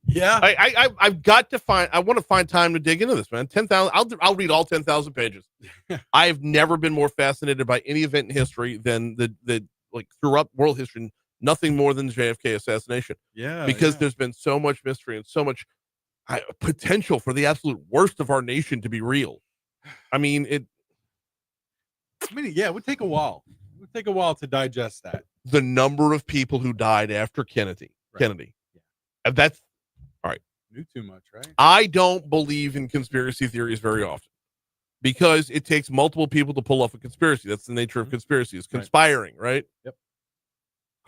Yeah, I've got to find. I want to find time to dig into this, man. 10,000. I'll read all 10,000 pages. I have never been more fascinated by any event in history than the like throughout world history. Nothing more than the JFK assassination. Yeah, because there's been so much mystery and so much potential for the absolute worst of our nation to be real. I mean, it would take a while. It would take a while to digest that. The number of people who died after Kennedy. Yeah. That's all right. Knew too much, right? I don't believe in conspiracy theories very often because it takes multiple people to pull off a conspiracy. That's the nature of conspiracy, is conspiring, right? Yep.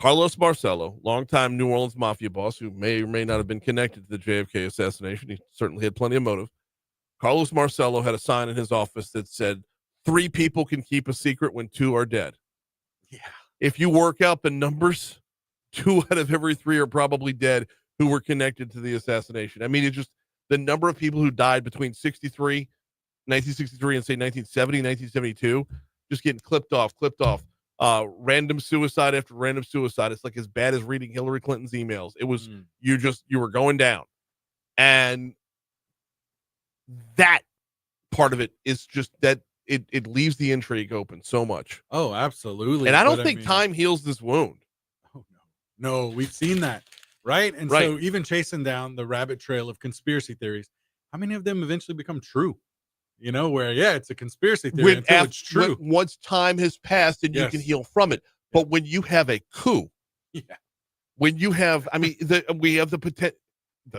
Carlos Marcello, longtime New Orleans mafia boss, who may or may not have been connected to the JFK assassination. He certainly had plenty of motive. Carlos Marcello had a sign in his office that said, 3 people can keep a secret when 2 are dead. Yeah. If you work out the numbers, 2 out of every 3 are probably dead who were connected to the assassination. I mean, it's just the number of people who died between 1963 and say 1970, 1972, just getting clipped off. Random suicide after random suicide. It's like as bad as reading Hillary Clinton's emails. It was, you were going down. And that part of it is just that it leaves the intrigue open so much. Oh, absolutely. And I don't think time heals this wound. Oh, no, we've seen that. Right. And so even chasing down the rabbit trail of conspiracy theories, how many of them eventually become true? You know, where, it's a conspiracy theory until it's true. Once time has passed and you can heal from it. But when you have a coup, when you have, I mean, we have the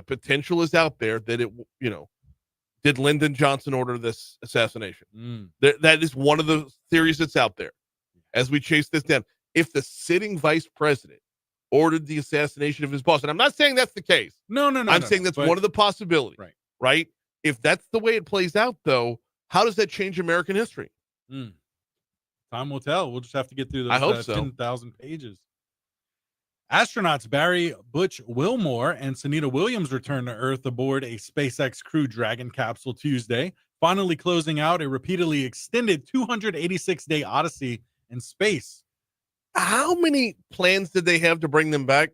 potential is out there that it, did Lyndon Johnson order this assassination? That is one of the theories that's out there as we chase this down. If the sitting vice president ordered the assassination of his boss. And I'm not saying that's the case. No. I'm saying that's one of the possibilities. Right? If that's the way it plays out, though, how does that change American history? Time will tell. We'll just have to get through those I hope so. 10,000 pages. Astronauts Barry Butch Wilmore and Sunita Williams returned to Earth aboard a SpaceX Crew Dragon capsule Tuesday, finally closing out a repeatedly extended 286-day odyssey in space. How many plans did they have to bring them back?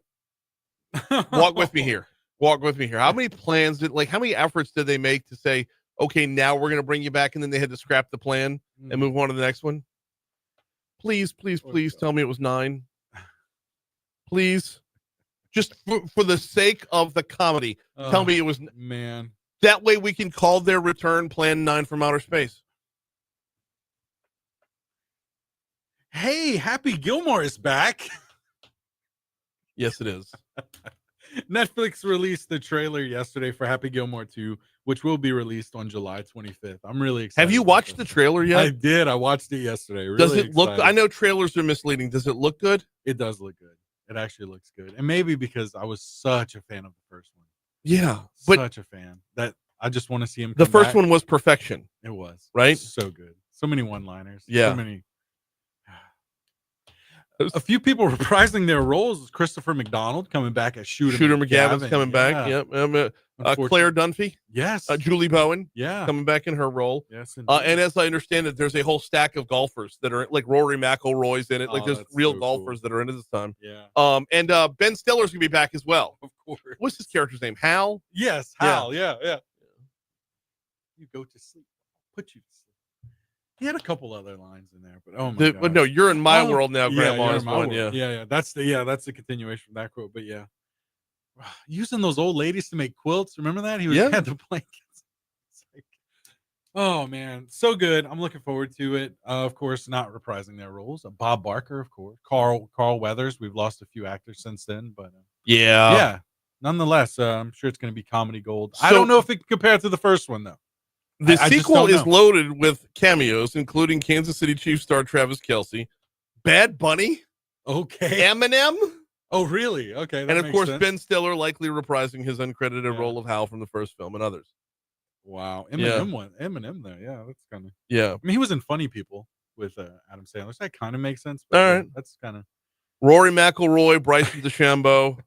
Walk with me here. How many plans how many efforts did they make to say, okay, now we're going to bring you back, and then they had to scrap the plan and move on to the next one? Please tell me it was 9. Please, just for the sake of the comedy, tell me it was. Man, that way we can call their return Plan 9 from outer space. Hey, Happy Gilmore is back. Yes, it is. Netflix released the trailer yesterday for Happy Gilmore 2, which will be released on July 25th. I'm really excited. Have you watched the trailer yet? I did. I watched it yesterday. Really does it look? excited. I know trailers are misleading. Does it look good? It does look good. It actually looks good. And maybe because I was such a fan of the first one. Yeah. But such a fan that I just want to see him. The first one was perfection. It was. Right? So good. So many one-liners. Yeah. So many. A few people reprising their roles. Christopher McDonald coming back as Shooter McGavin's coming back. Yep. Claire Dunphy. Yes. Julie Bowen. Yeah. Coming back in her role. Yes. And as I understand it, there's a whole stack of golfers that are like Rory McIlroy's in it. Like there's real golfers that are in it this time. Yeah. And Ben Stiller's gonna be back as well. Of course. What's his character's name? Hal? Yes. Hal. Yeah. You go to sleep. Put you to sleep. He had a couple other lines in there, but oh my god! But no, you're in my world now, Grandma. Is one, yeah. That's the continuation from that quote. But yeah, using those old ladies to make quilts. Remember that he had the blankets. Like, oh man, so good! I'm looking forward to it. Of course, not reprising their roles. Bob Barker, of course. Carl Weathers. We've lost a few actors since then, but yeah. Nonetheless, I'm sure it's going to be comedy gold. I don't know if it can compare to the first one though. The sequel is loaded with cameos, including Kansas City Chiefs star Travis Kelce, Bad Bunny, Eminem. Oh, really? Okay. And of course, Ben Stiller likely reprising his uncredited role of Hal from the first film and others. Wow. Eminem there. Yeah, that's kind of. Yeah. I mean, he was in Funny People with Adam Sandler. So that kind of makes sense. All right. That's kind of. Rory McIlroy, Bryson DeChambeau,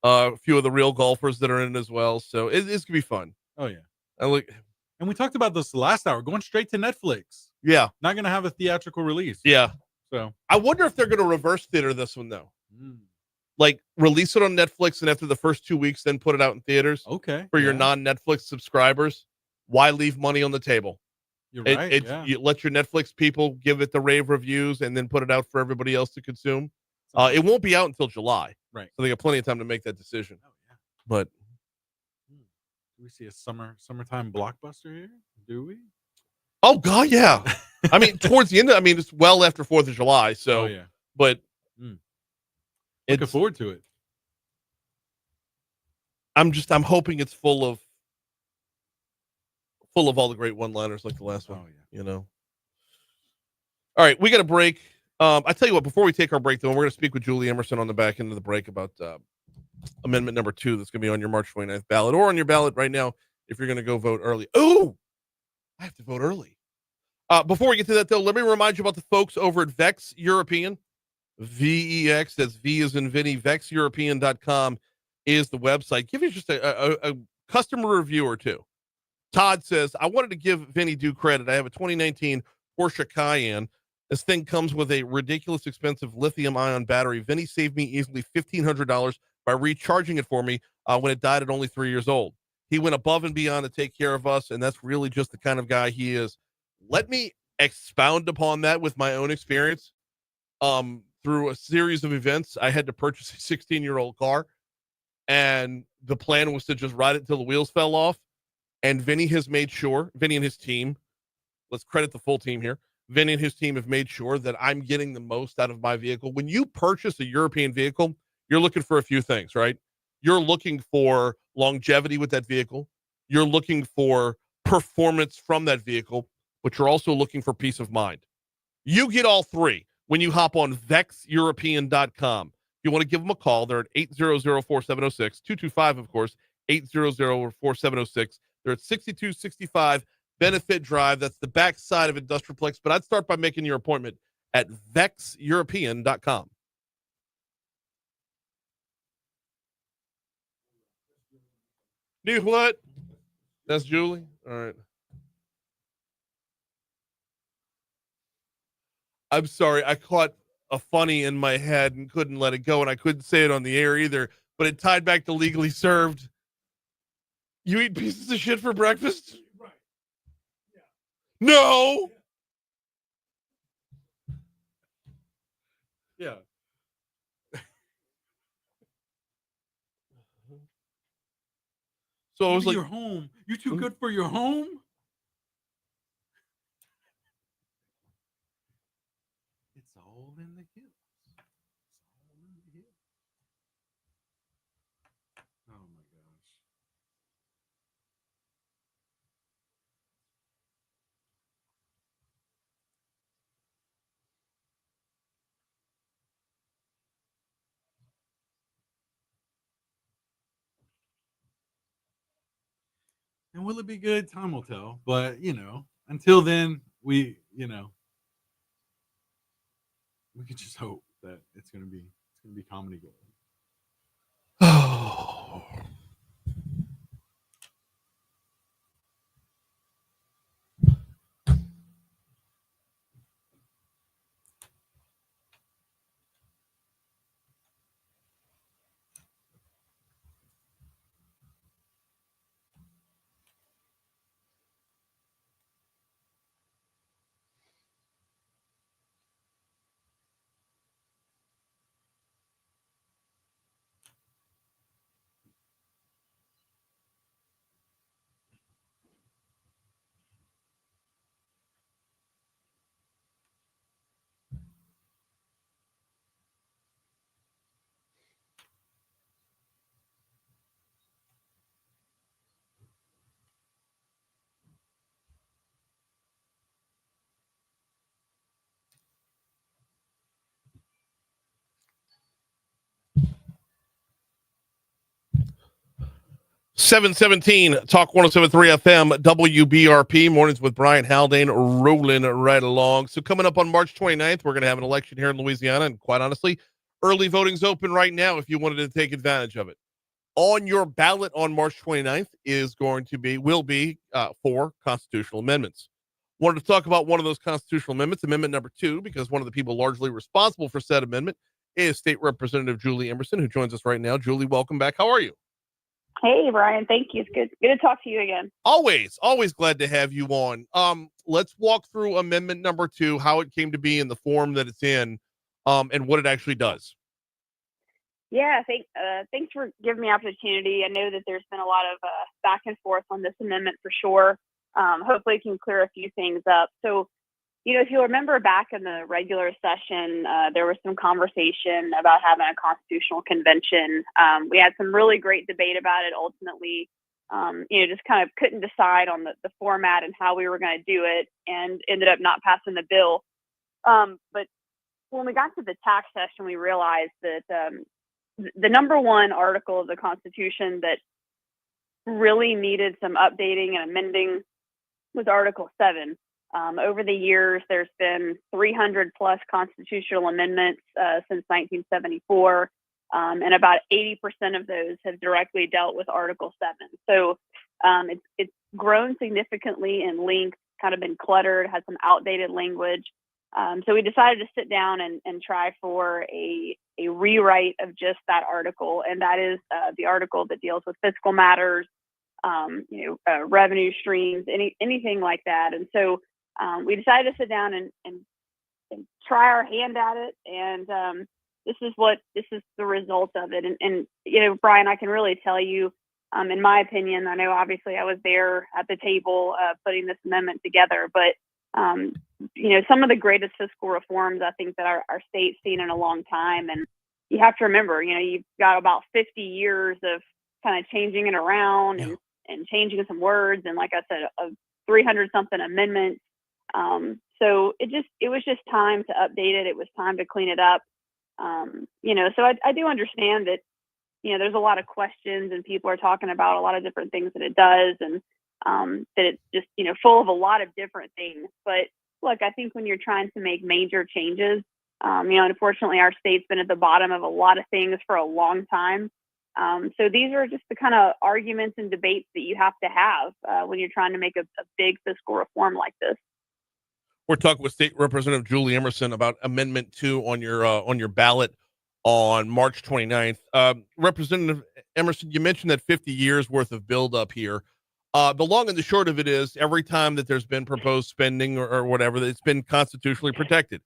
a few of the real golfers that are in it as well. So it's going to be fun. Oh, yeah. And we talked about this last hour, going straight to Netflix. Yeah. Not going to have a theatrical release. Yeah. So I wonder if they're going to reverse theater this one, though. Like, release it on Netflix, and after the first 2 weeks, then put it out in theaters. Okay. For your non-Netflix subscribers. Why leave money on the table? You're right. You let your Netflix people give it the rave reviews and then put it out for everybody else to consume. It won't be out until July. Right. So they got plenty of time to make that decision. Oh, yeah. But do we see a summertime blockbuster here? Do we? Oh God, yeah. I mean, towards the end, it's well after 4th of July. So, but looking forward to it. I'm hoping it's full of all the great one-liners like the last one. You know. All right, we got a break. I tell you what, before we take our break, though, we're going to speak with Julie Emerson on the back end of the break about amendment number 2 that's going to be on your March 29th ballot or on your ballot right now if you're going to go vote early. Oh, I have to vote early. Before we get to that, though, let me remind you about the folks over at Vex European. VEX, that's V as in Vinny. VexEuropean.com is the website. Give you just a customer review or two. Todd says, I wanted to give Vinny due credit. I have a 2019 Porsche Cayenne. This thing comes with a ridiculous expensive lithium-ion battery. Vinny saved me easily $1,500 by recharging it for me when it died at only 3 years old. He went above and beyond to take care of us, and that's really just the kind of guy he is. Let me expound upon that with my own experience. Through a series of events, I had to purchase a 16-year-old car, and the plan was to just ride it until the wheels fell off. And Vinny has made sure, Vinny and his team, let's credit the full team here, Vinny and his team have made sure that I'm getting the most out of my vehicle. When you purchase a European vehicle, you're looking for a few things, right? You're looking for longevity with that vehicle. You're looking for performance from that vehicle, but you're also looking for peace of mind. You get all three when you hop on VexEuropean.com. you want to give them a call, they're at 800-4706, 225, of course, 800-4706. They're at 6265 Benefit Drive. That's the backside of Industrialplex. But I'd start by making your appointment at vexeuropean.com. Do what? That's Julie? All right. I'm sorry. I caught a funny in my head and couldn't let it go, and I couldn't say it on the air either, but it tied back to Legally Served. You eat pieces of shit for breakfast? Right. Yeah. No. Yeah. So I was like, your home. You're too good for your home? It's all in the hills. It's all in the hills. Oh my gosh. And will it be good? Time will tell. But, until then, we could just hope that it's gonna be comedy gold. oh. 717 Talk 107.3 FM WBRP mornings with Brian Haldane rolling right along. So coming up on March 29th, we're going to have an election here in Louisiana, and quite honestly, early voting's open right now if you wanted to take advantage of it. On your ballot on March 29th will be 4 constitutional amendments. Wanted to talk about one of those constitutional amendments, Amendment number 2, because one of the people largely responsible for said amendment is State Representative Julie Emerson, who joins us right now. Julie, welcome back. How are you? Hey, Brian. Thank you. It's good to talk to you again. Always glad to have you on. Let's walk through amendment number 2, how it came to be in the form that it's in, and what it actually does. Yeah, thanks for giving me the opportunity. I know that there's been a lot of back and forth on this amendment for sure. Hopefully it can clear a few things up. So, if you'll remember back in the regular session, there was some conversation about having a constitutional convention. We had some really great debate about it. Ultimately, just kind of couldn't decide on the format and how we were going to do it, and ended up not passing the bill. But when we got to the tax session, we realized that the number one article of the Constitution that really needed some updating and amending was Article 7. Over the years, there's been 300 plus constitutional amendments since 1974, and about 80% of those have directly dealt with Article 7. So it's grown significantly in length, kind of been cluttered, has some outdated language. So we decided to sit down and try for a rewrite of just that article, and that is the article that deals with fiscal matters, revenue streams, anything like that. And so we decided to sit down and try our hand at it, and this is the result of it. And Brian, I can really tell you, in my opinion, I know obviously I was there at the table putting this amendment together, but some of the greatest fiscal reforms I think that our state's seen in a long time. And you have to remember, you've got about 50 years of kind of changing it around and changing some words, and like I said, 300 something amendments. So it was just time to update it. It was time to clean it up. So I do understand that, there's a lot of questions and people are talking about a lot of different things that it does, and that it's just, full of a lot of different things. But look, I think when you're trying to make major changes, unfortunately our state's been at the bottom of a lot of things for a long time. So these are just the kind of arguments and debates that you have to have when you're trying to make a big fiscal reform like this. We're talking with State Representative Julie Emerson about Amendment 2 on your ballot on March 29th. Representative Emerson, you mentioned that 50 years worth of buildup here. The long and the short of it is, every time that there's been proposed spending or whatever, it's been constitutionally protected.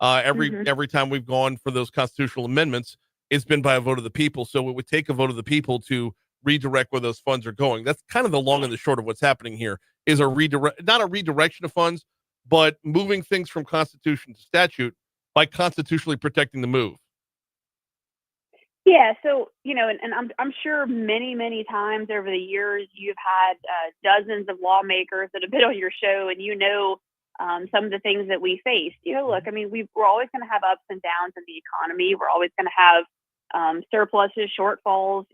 Every time we've gone for those constitutional amendments, it's been by a vote of the people. So it would take a vote of the people to redirect where those funds are going. That's kind of the long and the short of what's happening here, is not a redirection of funds, but moving things from constitution to statute by constitutionally protecting the move. Yeah, so and I'm sure many times over the years you've had dozens of lawmakers that have been on your show, and some of the things that we faced. Look, I mean, we're always going to have ups and downs in the economy. We're always going to have surpluses, shortfalls.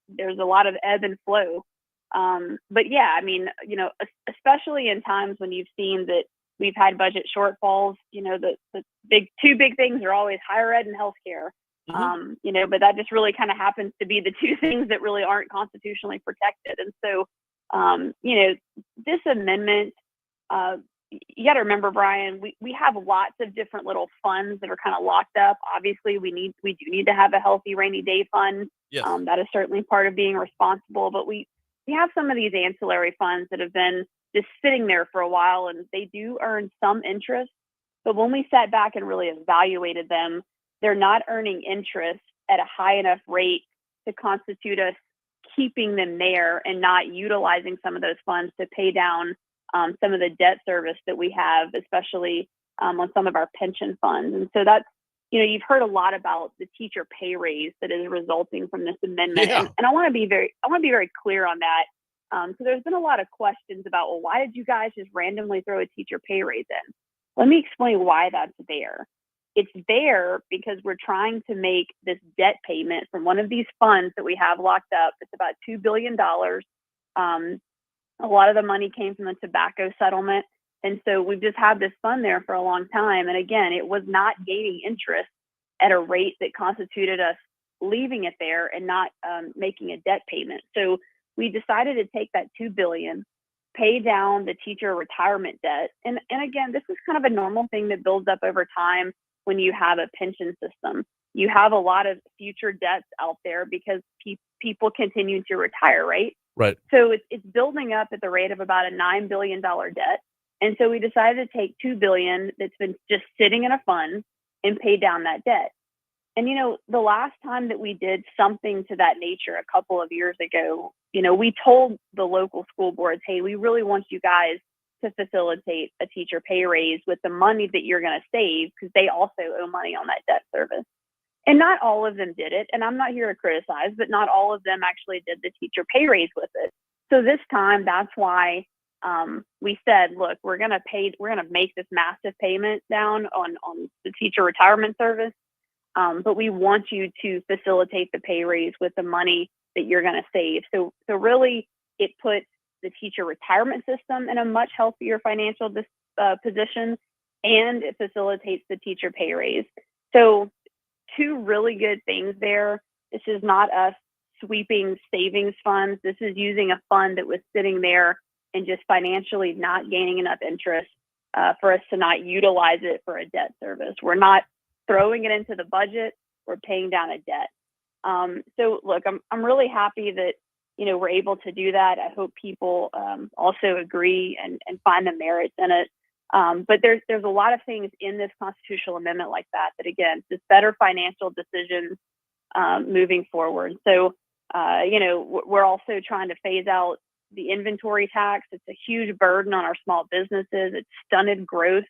There's a lot of ebb and flow. But yeah, I mean, especially in times when you've seen that we've had budget shortfalls, the two big things are always higher ed and healthcare. But that just really kind of happens to be the two things that really aren't constitutionally protected. And so, this amendment, you got to remember, Brian, we have lots of different little funds that are kind of locked up. Obviously, we do need to have a healthy rainy day fund. Yes. That is certainly part of being responsible. But we have some of these ancillary funds that have been just sitting there for a while, and they do earn some interest. But when we sat back and really evaluated them, they're not earning interest at a high enough rate to constitute us keeping them there and not utilizing some of those funds to pay down some of the debt service that we have, especially on some of our pension funds. And so that's, you've heard a lot about the teacher pay raise that is resulting from this amendment. Yeah. And I want to be very clear on that. So there's been a lot of questions about, well, why did you guys just randomly throw a teacher pay raise in? Let me explain why that's there. It's there because we're trying to make this debt payment from one of these funds that we have locked up. It's about $2 billion. A lot of the money came from the tobacco settlement. And so we've just had this fund there for a long time. And again, it was not gaining interest at a rate that constituted us leaving it there and not making a debt payment. So we decided to take that $2 billion, pay down the teacher retirement debt. And again, this is kind of a normal thing that builds up over time. When you have a pension system, you have a lot of future debts out there because people continue to retire, right? Right. So it's building up at the rate of about a $9 billion debt. And so we decided to take $2 billion that's been just sitting in a fund and pay down that debt. And, the last time that we did something to that nature a couple of years ago, we told the local school boards, hey, we really want you guys to facilitate a teacher pay raise with the money that you're going to save, because they also owe money on that debt service. And not all of them did it. And I'm not here to criticize, but not all of them actually did the teacher pay raise with it. So this time, that's why we said, look, we're going to make this massive payment down on the teacher retirement service. But we want you to facilitate the pay raise with the money that you're going to save. So really, it puts the teacher retirement system in a much healthier financial position, and it facilitates the teacher pay raise. So two really good things there. This is not us sweeping savings funds. This is using a fund that was sitting there and just financially not gaining enough interest for us to not utilize it for a debt service. We're not throwing it into the budget. We're paying down a debt. So look, I'm really happy that we're able to do that. I hope people also agree and find the merits in it. But there's a lot of things in this constitutional amendment like that again, just better financial decisions moving forward. So, we're also trying to phase out the inventory tax. It's a huge burden on our small businesses. It's stunted growth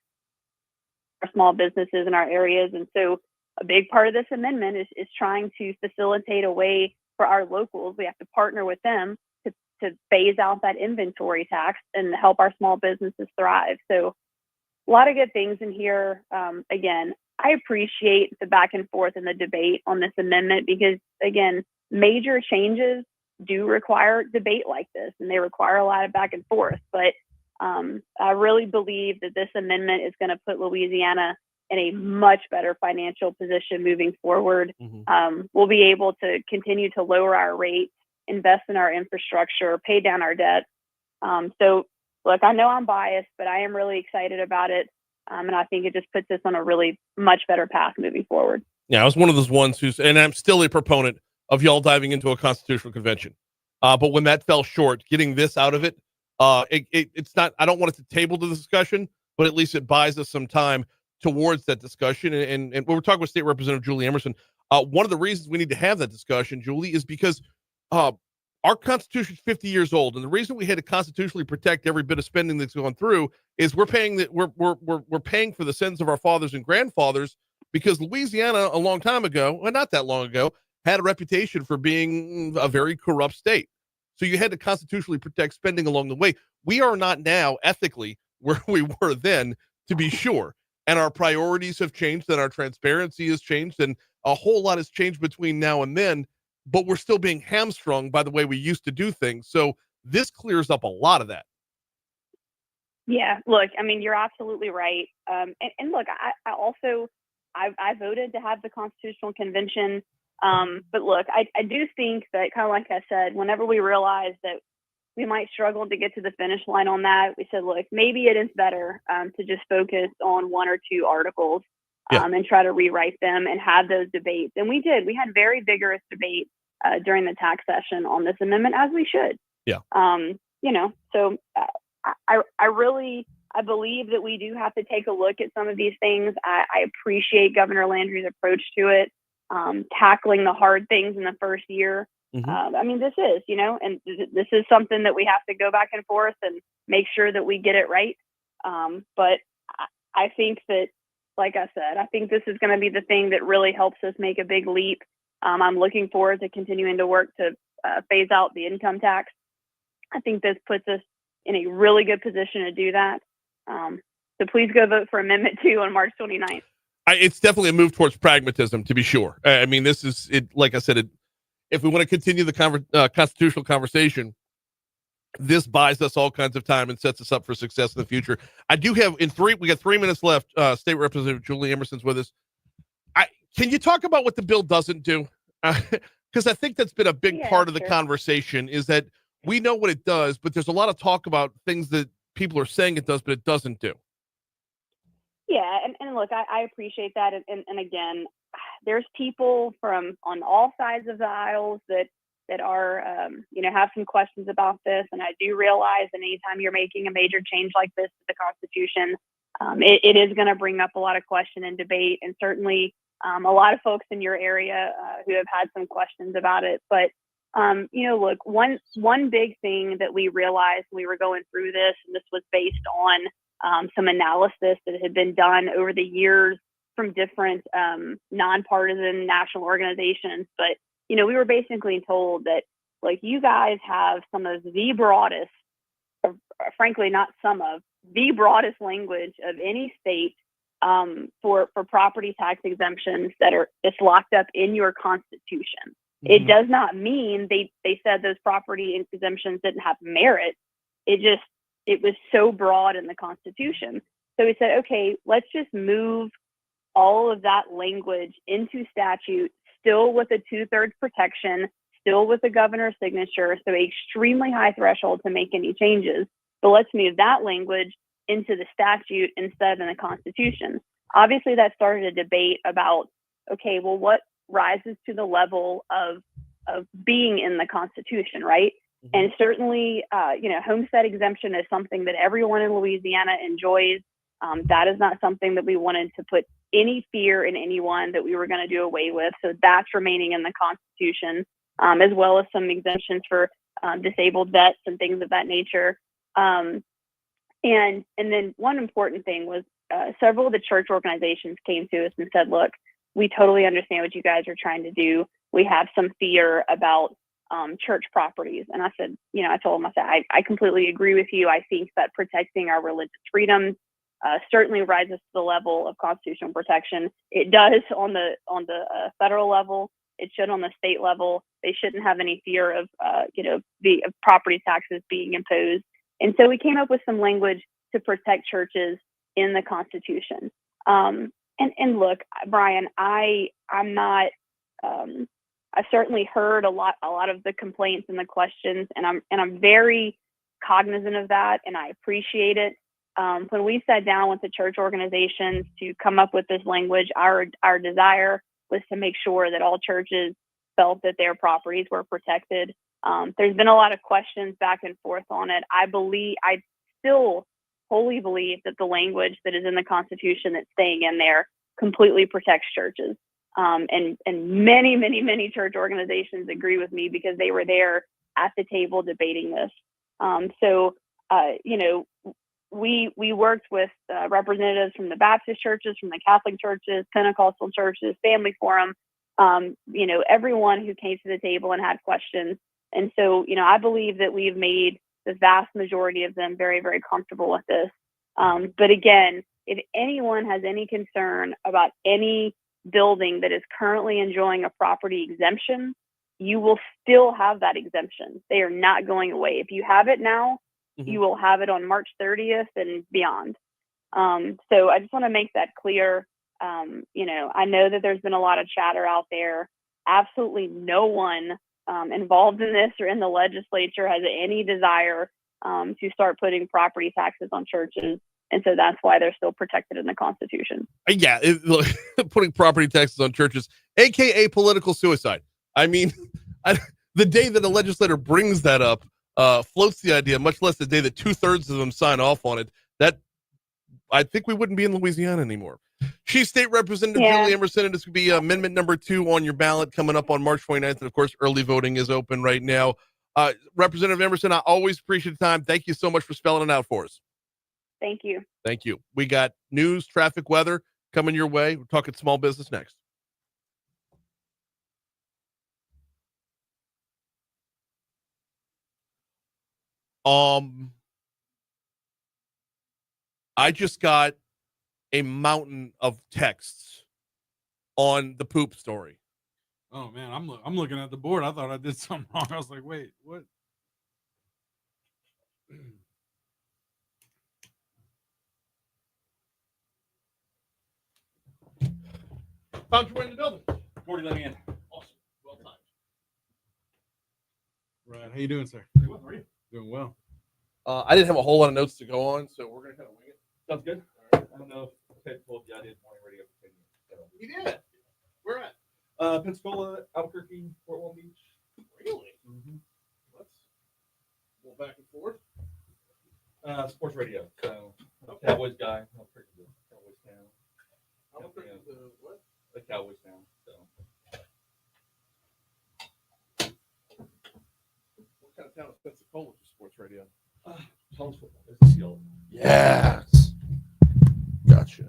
for small businesses in our areas. And so a big part of this amendment is trying to facilitate a way for our locals. We have to partner with them to phase out that inventory tax and help our small businesses thrive. So a lot of good things in here. Again, I appreciate the back and forth and the debate on this amendment because, again, major changes do require debate like this, and they require a lot of back and forth. But I really believe that this amendment is going to put Louisiana in a much better financial position moving forward. We'll be able to continue to lower our rates, invest in our infrastructure, pay down our debt. So, look, I know I'm biased, but I am really excited about it. And I think it just puts us on a really much better path moving forward. Yeah, I was one of those ones and I'm still a proponent of y'all diving into a constitutional convention. But when that fell short, getting this out of it, it's not, I don't want it to table the discussion, but at least it buys us some time towards that discussion. And when we're talking with State Representative Julie Emerson, one of the reasons we need to have that discussion, Julie, is because our Constitution is 50 years old, and the reason we had to constitutionally protect every bit of spending that's gone through is we're paying for the sins of our fathers and grandfathers, because Louisiana a long time ago, well, not that long ago, had a reputation for being a very corrupt state. So you had to constitutionally protect spending along the way. We are not now ethically where we were then, to be sure. And our priorities have changed, and our transparency has changed, and a whole lot has changed between now and then, but we're still being hamstrung by the way we used to do things. So this clears up a lot of that. Yeah, look, I mean, you're absolutely right. And look, I voted to have the Constitutional Convention. But look, I do think that, kind of like I said, whenever we realized that we might struggle to get to the finish line on that, we said, look, maybe it is better to just focus on one or two articles and try to rewrite them and have those debates. And we did. We had very vigorous debate during the tax session on this amendment, as we should. Yeah. So I believe that we do have to take a look at some of these things. I appreciate Governor Landry's approach to it, tackling the hard things in the first year. I mean, this is, and this is something that we have to go back and forth and make sure that we get it right. But I think that, like I said, I think this is going to be the thing that really helps us make a big leap. I'm looking forward to continuing to work to phase out the income tax. I think this puts us in a really good position to do that. So please go vote for Amendment 2 on March 29th. It's definitely a move towards pragmatism, to be sure. I mean, this is it. Like I said, if we want to continue the constitutional conversation, this buys us all kinds of time and sets us up for success in the future. I do have we got 3 minutes left. State Representative Julie Emerson's with us. Can you talk about what the bill doesn't do? Because I think that's been a big part of the conversation, is that we know what it does, but there's a lot of talk about things that people are saying it does, but it doesn't do. Yeah, and look, I appreciate that. And again, there's people from on all sides of the aisles that are, have some questions about this. And I do realize that anytime you're making a major change like this to the Constitution, it is going to bring up a lot of question and debate, and certainly a lot of folks in your area who have had some questions about it. But, look, one big thing that we realized when we were going through this, and this was based on some analysis that had been done over the years from different nonpartisan national organizations. But, we were basically told that, like, you guys have some of the broadest, or frankly, not some of the broadest language of any state for property tax exemptions it's locked up in your Constitution. It does not mean they said those property exemptions didn't have merit. It was so broad in the Constitution. So we said, okay, let's just move all of that language into statute, still with a 2/3 protection, still with the governor's signature, so extremely high threshold to make any changes. But let's move that language into the statute instead of in the Constitution. Obviously, that started a debate about, okay, well, what rises to the level of being in the Constitution, right? And certainly, homestead exemption is something that everyone in Louisiana enjoys. That is not something that we wanted to put any fear in anyone that we were going to do away with. So that's remaining in the Constitution, as well as some exemptions for disabled vets and things of that nature. And then one important thing was several of the church organizations came to us and said, look, we totally understand what you guys are trying to do. We have some fear about church properties. And I said, I told them, I completely agree with you. I think that protecting our religious freedoms certainly rises to the level of constitutional protection. It does on the federal level. It should on the state level. They shouldn't have any fear of the property taxes being imposed. And so we came up with some language to protect churches in the Constitution. And look, Brian, I'm not. I certainly heard a lot of the complaints and the questions, and I'm very cognizant of that, and I appreciate it. When we sat down with the church organizations to come up with this language, our desire was to make sure that all churches felt that their properties were protected. There's been a lot of questions back and forth on it. I still wholly believe that the language that is in the Constitution that's staying in there completely protects churches. And many church organizations agree with me because they were there at the table debating this. We worked with representatives from the Baptist churches, from the Catholic churches, Pentecostal churches, Family Forum, everyone who came to the table and had questions. And so, I believe that we've made the vast majority of them very, very comfortable with this. But again, if anyone has any concern about any building that is currently enjoying a property exemption, you will still have that exemption. They are not going away. If you have it now, you will have it on March 30th and beyond. So I just want to make that clear. I know that there's been a lot of chatter out there. Absolutely no one involved in this or in the legislature has any desire to start putting property taxes on churches. And so that's why they're still protected in the Constitution. Yeah, putting property taxes on churches, aka political suicide. I mean, the day that a legislator brings that up, floats the idea, much less the day that 2/3 of them sign off on it, that I think we wouldn't be in Louisiana anymore. Chief State Representative Julie Emerson, and this could be amendment number 2 on your ballot coming up on March 29th. And of course, early voting is open right now. Representative Emerson, I always appreciate the time. Thank you so much for spelling it out for us. Thank you. Thank you. We got news, traffic, weather coming your way. We're talking small business next. I just got a mountain of texts on the poop story. Oh man, I'm looking at the board. I thought I did something wrong. I was like, wait, what? Found your way in the building. Morty, let me in. Awesome. Well timed. Right. How you doing, sir? Pretty well, how are you? Doing well. I didn't have a whole lot of notes to go on, so we're gonna kind of wing it. Sounds good. All right. I don't know if Ted told you I did morning radio for 10 years. So. You did. Where at? Pensacola, Albuquerque, Fort Walton Beach. Really? Mm-hmm. Let's go back and forth. Sports radio. So Okay. Cowboys guy. Albuquerque, Cowboys town. What? The Cowboys town. So What kind of town is Pensacola for sports radio? college football. There's the seal. Yes. Gotcha.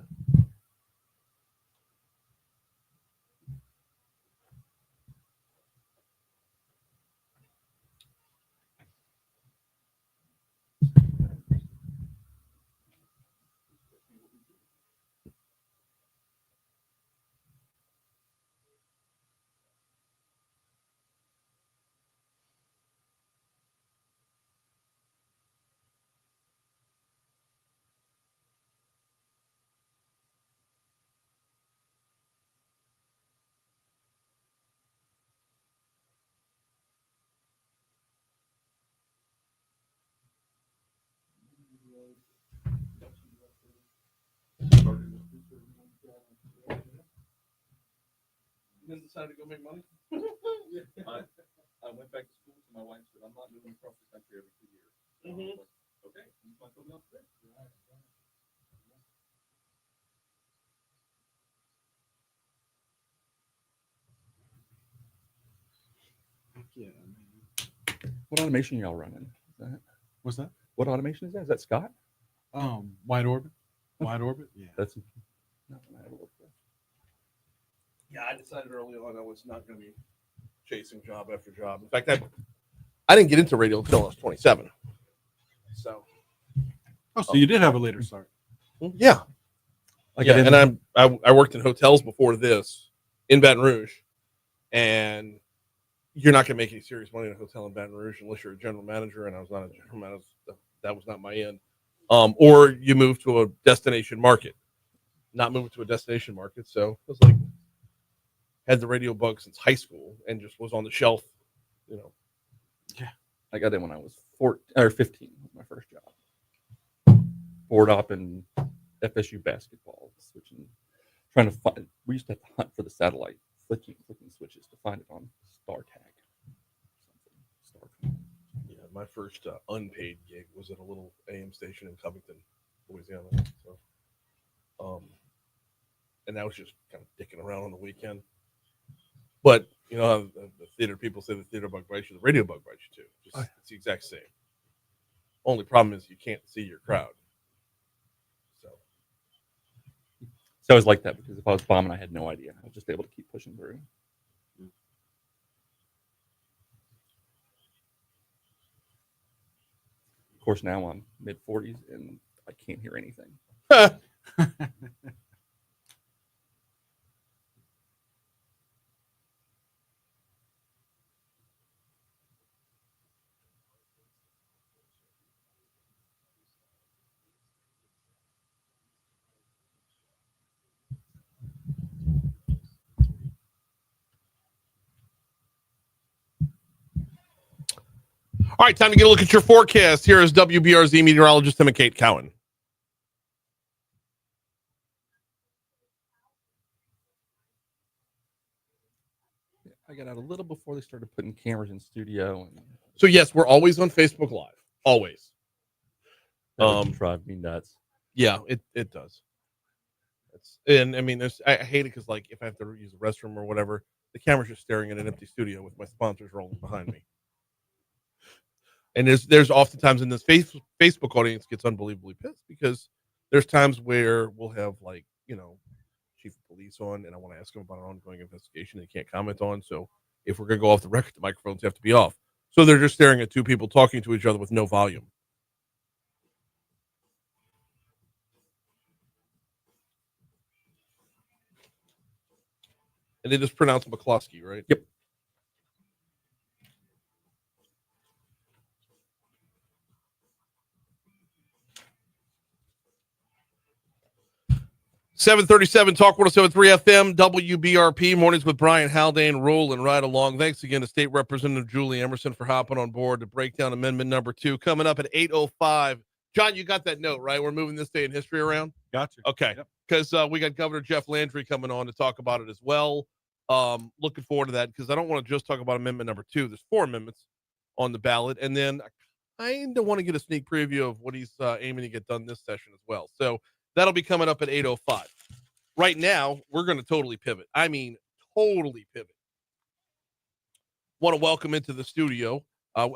You guys decided to go make money? I went back to school, so my wife said, I'm not moving across the country every 2 years. So I was like, okay, you might put me on today. Yeah. What automation y'all running? Is that, What's that? what automation is that? Is that Scott? Wide orbit. Wide orbit. Yeah. That's not what I work with. Yeah, I decided early on I was not going to be chasing job after job. In fact, I didn't get into radio until I was 27. So, Oh, so you did have a later start. Yeah. Like Yeah, and I worked in hotels before this in Baton Rouge, and you're not going to make any serious money in a hotel in Baton Rouge unless you're a general manager, and I was not a general manager. That was not my end. Or you move to a destination market. Not moving to a destination market, so it was like had the radio bug since high school and just was on the shelf, you know. Yeah, I got in when I was 14 or 15. Was my first job. Board op and FSU basketball, switching, trying to find. We used to have to hunt for the satellite, flicking switches to find it on StarTag. Yeah, my first unpaid gig was at a little AM station in Covington, Louisiana. So, and that was just kind of dicking around on the weekend. But you know, the theater people say the theater bug bites you, the radio bug bites you too. It's the exact same. Only problem is you can't see your crowd. So I was like that because if I was bombing, I had no idea. I was just able to keep pushing through. Of course, now I'm mid-40s and I can't hear anything. all right, time to get a look at your forecast. Here is WBRZ meteorologist Emma Kate Cowan. I got out a little before they started putting cameras in studio. So yes, we're always on Facebook Live. Always. That drive me nuts. Yeah, it does. And I mean, I hate it because like if I have to use the restroom or whatever, the camera's just staring at an empty studio with my sponsors rolling behind me. And there's oftentimes in this Facebook audience gets unbelievably pissed because there's times where we'll have like, you know, chief of police on and I want to ask them about an ongoing investigation they can't comment on. So if we're going to go off the record, the microphones have to be off. So they're just staring at two people talking to each other with no volume. And it is pronounced McCloskey, right? Yep. .737 Talk 107.3 FM, WBRP, mornings with Brian Haldane, roll and ride along. Thanks again to State Representative Julie Emerson for hopping on board to break down amendment number 2. Coming up at 8:05. John, you got that note, right? We're moving this day in history around? Gotcha. Okay. Because we got Governor Jeff Landry coming on to talk about it as well. Looking forward to that because I don't want to just talk about amendment number 2. There's 4 amendments on the ballot. And then I kind of want to get a sneak preview of what he's aiming to get done this session as well. So that'll be coming up at 8:05. Right now, we're going to totally pivot. I mean, totally pivot. Want to welcome into the studio. I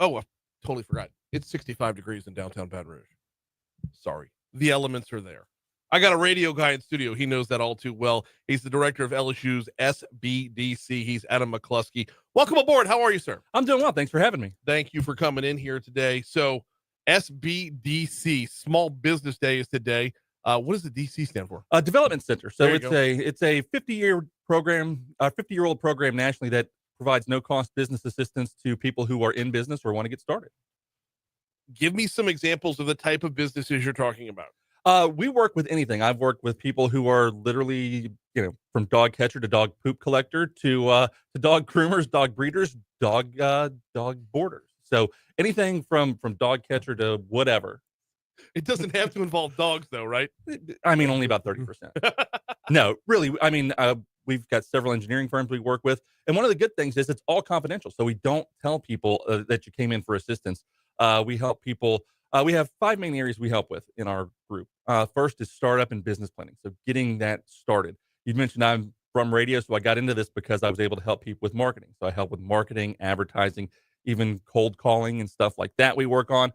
totally forgot. It's 65 degrees in downtown Baton Rouge. Sorry. The elements are there. I got a radio guy in studio. He knows that all too well. He's the director of LSU's SBDC. He's Adam McCloskey. Welcome aboard. How are you, sir? I'm doing well. Thanks for having me. Thank you for coming in here today. So SBDC, Small Business Day, is today. What does the DC stand for? Development Center. So it's a 50-year program, 50-year-old program nationally that provides no-cost business assistance to people who are in business or want to get started. Give me some examples of the type of businesses you're talking about. We work with anything. I've worked with people who are literally, from dog catcher to dog poop collector to dog groomers, dog breeders, dog boarders. So anything from dog catcher to whatever. It doesn't have to involve dogs, though, right? I mean, only about 30%. No, really. I mean, we've got several engineering firms we work with. And one of the good things is it's all confidential. So we don't tell people that you came in for assistance. We help people. We have 5 main areas we help with in our group. First is startup and business planning. So getting that started. You mentioned I'm from radio, so I got into this because I was able to help people with marketing. So I help with marketing, advertising, even cold calling and stuff like that we work on.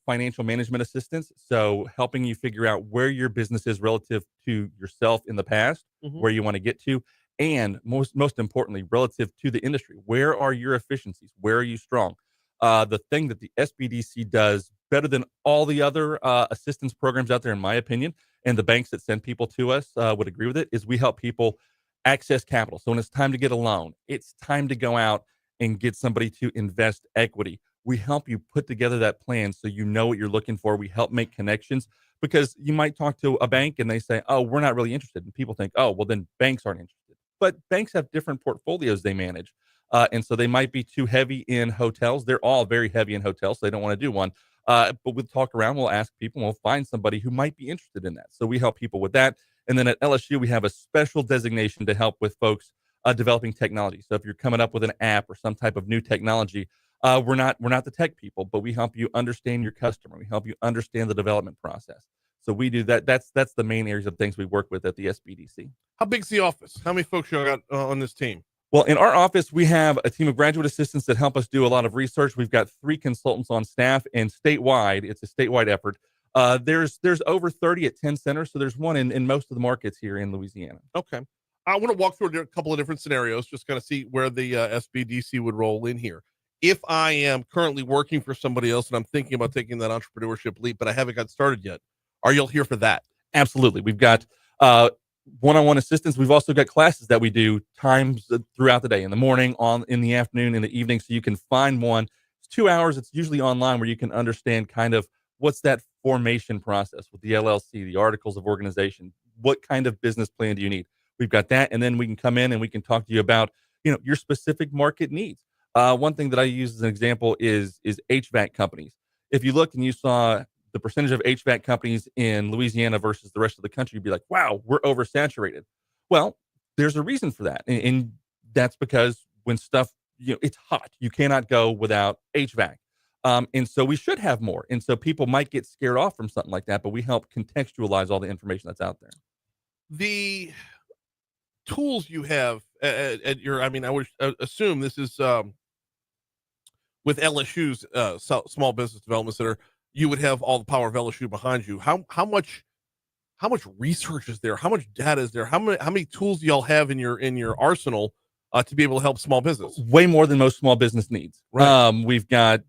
Financial management assistance. So helping you figure out where your business is relative to yourself in the past, where you want to get to, and most importantly, relative to the industry. Where are your efficiencies? Where are you strong? The thing that the SBDC does better than all the other assistance programs out there, in my opinion, and the banks that send people to us would agree with it, is we help people access capital. So when it's time to get a loan, it's time to go out and get somebody to invest equity. We help you put together that plan so you know what you're looking for. We help make connections, because you might talk to a bank and they say, oh, we're not really interested. And people think, oh, well, then banks aren't interested. But banks have different portfolios they manage. And so they might be too heavy in hotels. They're all very heavy in hotels, so they don't want to do one. But we'll talk around, we'll ask people, and we'll find somebody who might be interested in that. So we help people with that. And then at LSU, we have a special designation to help with folks developing technology. So if you're coming up with an app or some type of new technology, we're not the tech people, but we help you understand your customer. We help you understand the development process. So we do that. That's the main areas of things we work with at the SBDC. How big's the office? How many folks you got on this team? Well, in our office, we have a team of graduate assistants that help us do a lot of research. We've got 3 consultants on staff, and statewide, it's a statewide effort. There's over 30 at 10 centers, so there's one in most of the markets here in Louisiana. Okay. I want to walk through a couple of different scenarios, just kind of see where the SBDC would roll in here. If I am currently working for somebody else and I'm thinking about taking that entrepreneurship leap, but I haven't got started yet, are you here for that? Absolutely. We've got one-on-one assistance. We've also got classes that we do times throughout the day, in the morning, in the afternoon, in the evening. So you can find one. It's 2 hours. It's usually online, where you can understand kind of what's that formation process with the LLC, the articles of organization. What kind of business plan do you need? We've got that. And then we can come in and we can talk to you about, your specific market needs. One thing that I use as an example is HVAC companies. If you looked and you saw the percentage of HVAC companies in Louisiana versus the rest of the country, you'd be like, wow, we're oversaturated. Well, there's a reason for that. And that's because when stuff, it's hot, you cannot go without HVAC. And so we should have more. And so people might get scared off from something like that, but we help contextualize all the information that's out there. The tools you have at your, I would assume this is with LSU's Small Business Development Center, you would have all the power of LSU behind you. How much research is there? How much data is there? How many tools do y'all have in your arsenal to be able to help small business? Way more than most small business needs. Right. We've got,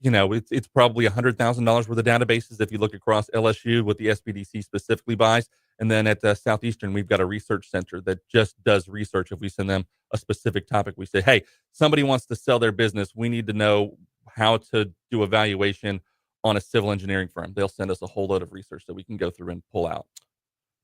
it's probably $100,000 worth of databases if you look across LSU, what the SBDC specifically buys. And then at Southeastern, we've got a research center that just does research. If we send them a specific topic, we say, hey, somebody wants to sell their business. We need to know how to do evaluation on a civil engineering firm. They'll send us a whole load of research that we can go through and pull out.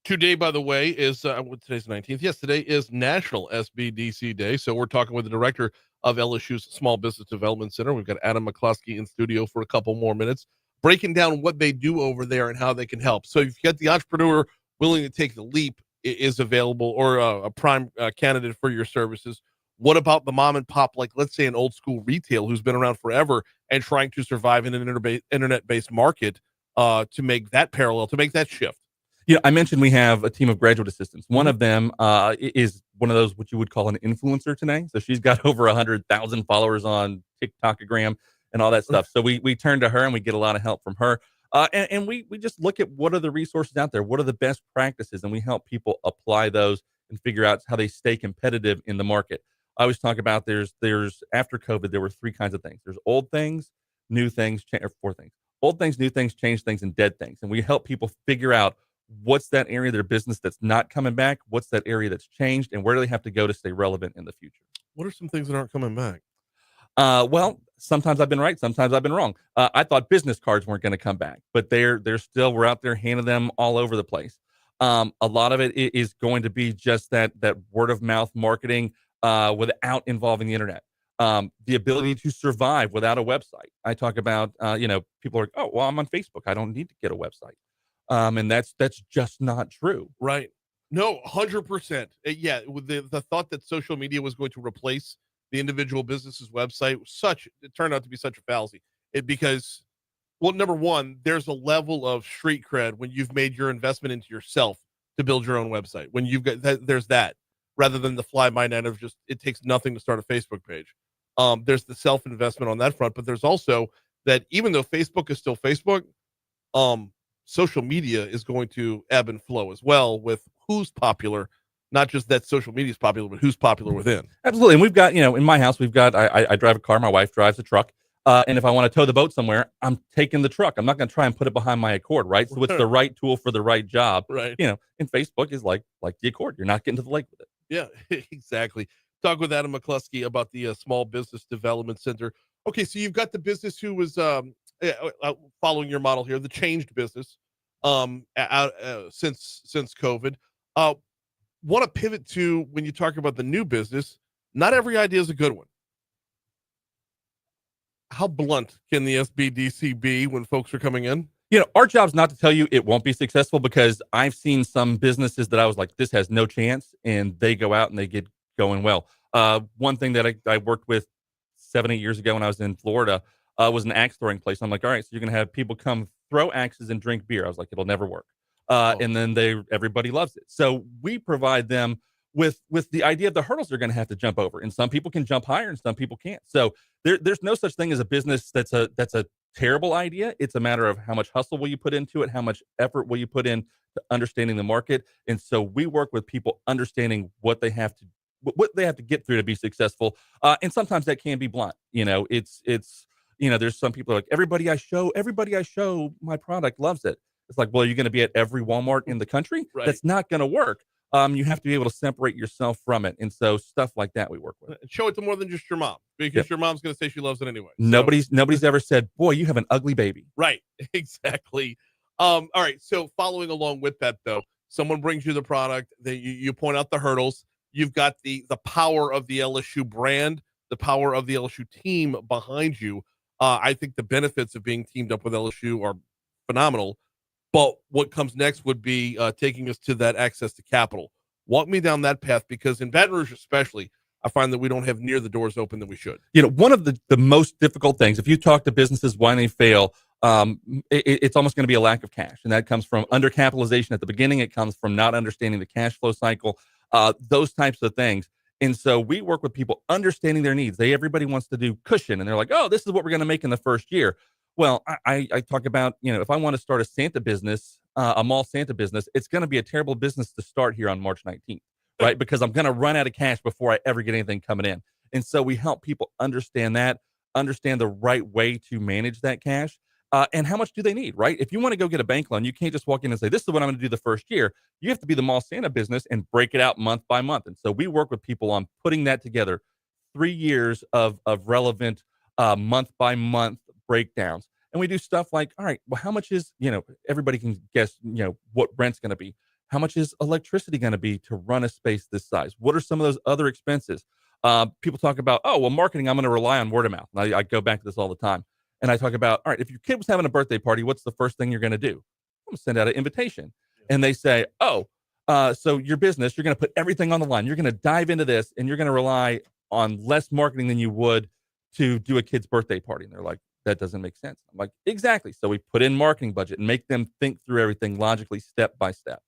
Today, by the way, is today's 19th. Yes, today is National SBDC Day. So we're talking with the director of LSU's Small Business Development Center. We've got Adam McCloskey in studio for a couple more minutes, breaking down what they do over there and how they can help. So if you got the entrepreneur willing to take the leap, is available, or a prime candidate for your services. What about the mom and pop, like let's say an old school retail who's been around forever and trying to survive in an internet-based market to make that parallel, to make that shift? I mentioned we have a team of graduate assistants. One of them is one of those what you would call an influencer today. So she's got over 100,000 followers on TikTokagram and all that stuff. So we turn to her and we get a lot of help from her. And we just look at what are the resources out there, what are the best practices, and we help people apply those and figure out how they stay competitive in the market. I always talk about there's after COVID, there were 3 kinds of things. There's old things, new things, or 4 things. Old things, new things, change things, and dead things. And we help people figure out what's that area of their business that's not coming back, what's that area that's changed, and where do they have to go to stay relevant in the future. What are some things that aren't coming back? Well, sometimes I've been right, sometimes I've been wrong. I thought business cards weren't going to come back, but they're still, we're out there handing them all over the place. A lot of it is going to be just that word of mouth marketing without involving the internet. The ability to survive without a website. I talk about, people are like, oh, well, I'm on Facebook, I don't need to get a website. And that's just not true. Right. No, 100%. Yeah. With the thought that social media was going to replace the individual business's website, it turned out to be such a fallacy. Because, well, number one, there's a level of street cred when you've made your investment into yourself to build your own website. When you've got that, there's that, rather than the fly by night of just, it takes nothing to start a Facebook page. There's the self-investment on that front, but there's also that even though Facebook is still Facebook, social media is going to ebb and flow as well with who's popular. Not just that social media is popular, but who's popular within. Absolutely. And we've got, in my house, we've got, I drive a car. My wife drives a truck. And if I want to tow the boat somewhere, I'm taking the truck. I'm not going to try and put it behind my Accord, right? So it's the right tool for the right job. Right. You know, and Facebook is like the Accord. You're not getting to the lake with it. Yeah, exactly. Talk with Adam McCloskey about the Small Business Development Center. Okay, so you've got the business who was following your model here, the changed business since COVID. Want to pivot to when you talk about the new business, not every idea is a good one. How blunt can the SBDC be when folks are coming in? You know, our job's not to tell you it won't be successful, because I've seen some businesses that I was like, this has no chance, and they go out and they get going well. One thing that I worked with 7-8 years ago when I was in Florida was an axe throwing place. I'm like, all right, so you're going to have people come throw axes and drink beer. I was like, it'll never work. And then everybody loves it. So we provide them with the idea of the hurdles they're going to have to jump over. And some people can jump higher and some people can't. So there's no such thing as a business that's a terrible idea. It's a matter of how much hustle will you put into it, how much effort will you put in to understanding the market. And so we work with people understanding what they have to get through to be successful. And sometimes that can be blunt. You know, it's there's some people like, everybody I show my product loves it. It's like, well, you're going to be at every Walmart in the country. Right. That's not going to work. You have to be able to separate yourself from it. And so stuff like that we work with. Show it to more than just your mom, because your mom's going to say she loves it anyway. Nobody's ever said, boy, you have an ugly baby. Right. Exactly. All right. So following along with that, though, someone brings you the product, you point out the hurdles. You've got the power of the LSU brand, the power of the LSU team behind you. I think the benefits of being teamed up with LSU are phenomenal. But what comes next would be taking us to that access to capital. Walk me down that path, because in Baton Rouge especially, I find that we don't have near the doors open that we should. You know, one of the most difficult things, if you talk to businesses why they fail, it's almost going to be a lack of cash. And that comes from undercapitalization at the beginning. It comes from not understanding the cash flow cycle, those types of things. And so we work with people understanding their needs. Everybody wants to do cushion, and they're like, oh, this is what we're going to make in the first year. Well, I talk about, if I want to start a Santa business, a mall Santa business, it's going to be a terrible business to start here on March 19th, right? Because I'm going to run out of cash before I ever get anything coming in. And so we help people understand the right way to manage that cash, and how much do they need, right? If you want to go get a bank loan, you can't just walk in and say, this is what I'm going to do the first year. You have to be the mall Santa business and break it out month by month. And so we work with people on putting that together, 3 years of relevant month by month breakdowns. And we do stuff like, all right, well, how much is, everybody can guess, what rent's going to be. How much is electricity going to be to run a space this size? What are some of those other expenses? People talk about, oh, well, marketing, I'm going to rely on word of mouth. And I go back to this all the time. And I talk about, all right, if your kid was having a birthday party, what's the first thing you're going to do? I'm going to send out an invitation. And they say, oh, so your business, you're going to put everything on the line. You're going to dive into this, and you're going to rely on less marketing than you would to do a kid's birthday party. And they're like, that doesn't make sense. I'm like, exactly. So we put in marketing budget and make them think through everything logically, step by step.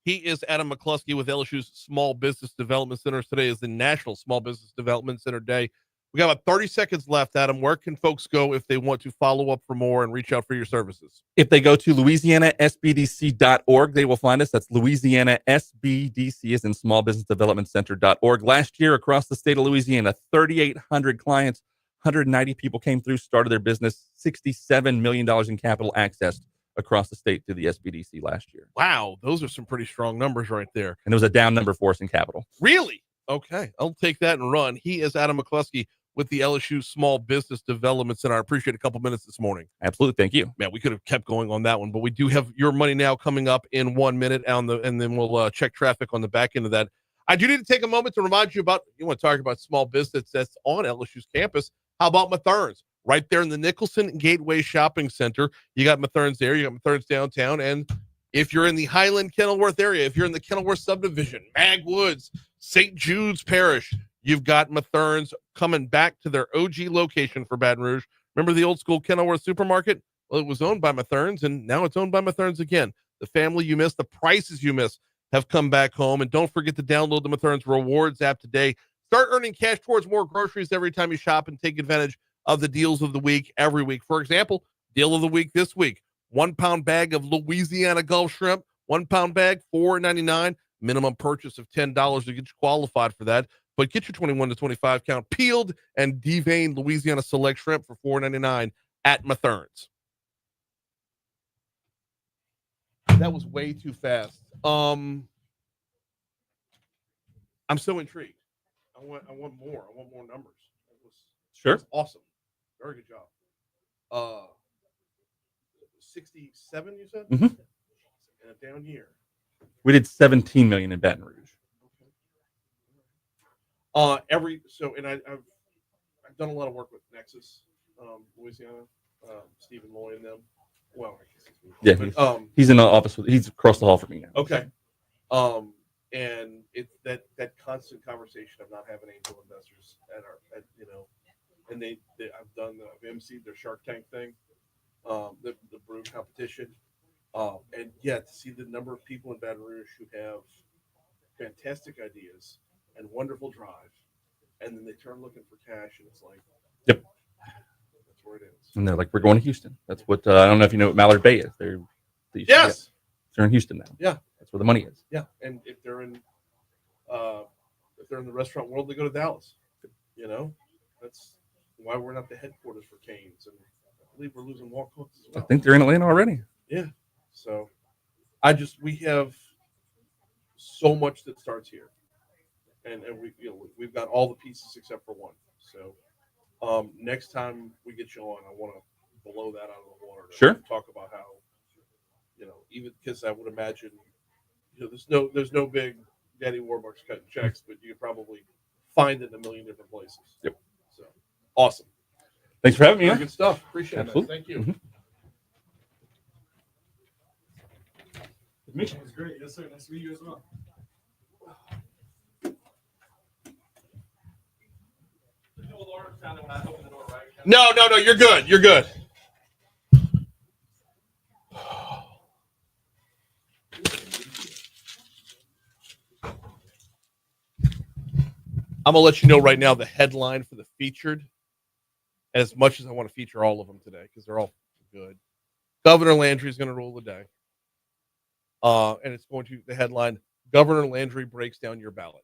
He is Adam McCloskey with LSU's Small Business Development Center. Today is the National Small Business Development Center Day. We got about 30 seconds left, Adam. Where can folks go if they want to follow up for more and reach out for your services? If they go to LouisianaSBDC.org, they will find us. That's Louisiana SBDC is in Small Business Development Center.org. Last year, across the state of Louisiana, 3,800 clients, 190 people came through, started their business, $67 million in capital accessed across the state through the SBDC last year. Wow, those are some pretty strong numbers right there. And it was a down number for us in capital. Really? Okay, I'll take that and run. He is Adam McCloskey with the LSU Small Business Development Center. I appreciate a couple minutes this morning. Absolutely, thank you. Man, we could have kept going on that one, but we do have your money now coming up in 1 minute, and then we'll check traffic on the back end of that. I do need to take a moment to remind you about, you want to talk about small business that's on LSU's campus. How about Mathern's? Right there in the Nicholson Gateway Shopping Center. You got Mathern's there. You got Mathern's downtown. And if you're in the Highland Kenilworth area, if you're in the Kenilworth subdivision, Magwoods, St. Jude's Parish, you've got Mathern's coming back to their OG location for Baton Rouge. Remember the old school Kenilworth supermarket? Well, it was owned by Mathern's, and now it's owned by Mathern's again. The family you miss, the prices you miss have come back home. And don't forget to download the Mathern's Rewards app today. Start earning cash towards more groceries every time you shop, and take advantage of the deals of the week every week. For example, deal of the week this week, 1 pound bag of Louisiana Gulf shrimp, 1 pound bag, $4.99, minimum purchase of $10 to get you qualified for that. But get your 21 to 25 count peeled and deveined Louisiana Select shrimp for $4.99 at Mathern's. That was way too fast. I'm so intrigued. I want more. I want more numbers. That was awesome. Very good job. 67, you said? Mm-hmm. And down here. We did 17 million in Baton Rouge. I've done a lot of work with Nexus, Louisiana, Stephen Loy and them. Well, I guess he's in the office. He's across the hall from me now. Okay. And it's that constant conversation of not having angel investors and I've done I've emceed their Shark Tank thing, the brew competition, and to see the number of people in Baton Rouge who have fantastic ideas and wonderful drive, and then they turn looking for cash, and it's like, yep, that's where it is. And they're like, we're going to Houston. That's what I don't know if you know what Mallard Bay is. They're in Houston now. Yeah, that's where the money is. Yeah, and if they're in the restaurant world, they go to Dallas. That's why we're not the headquarters for Cane's, and I believe we're losing walk-ons as well. I think they're in Atlanta already. Yeah, so we have so much that starts here, and we've got all the pieces except for one. So next time we get you on, I want to blow that out of the water. Sure. Talk about how even because I would imagine there's no big Daddy Warbucks cutting checks, but you could probably find it in a million different places. Yep. So awesome. Thanks for having me. Very good stuff. Appreciate it. Thank you. Mm-hmm. That was great. Yes, sir. Nice to meet you as well. No, you're good. You're good. I'm going to let you know right now the headline for the featured, as much as I want to feature all of them today because they're all good. Governor Landry is going to rule the day. And it's going to the headline, Governor Landry breaks down your ballot.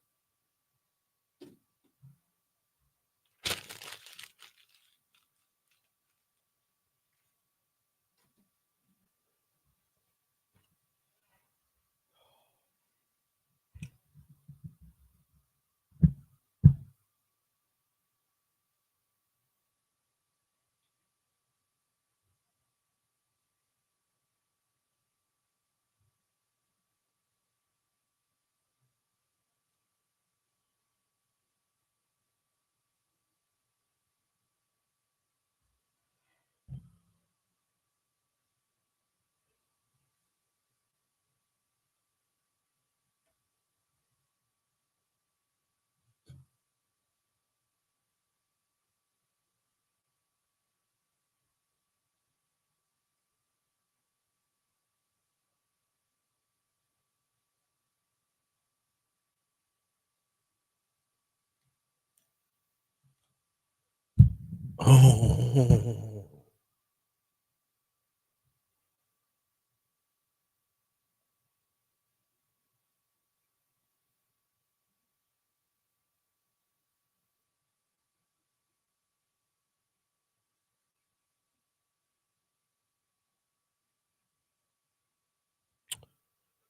Oh.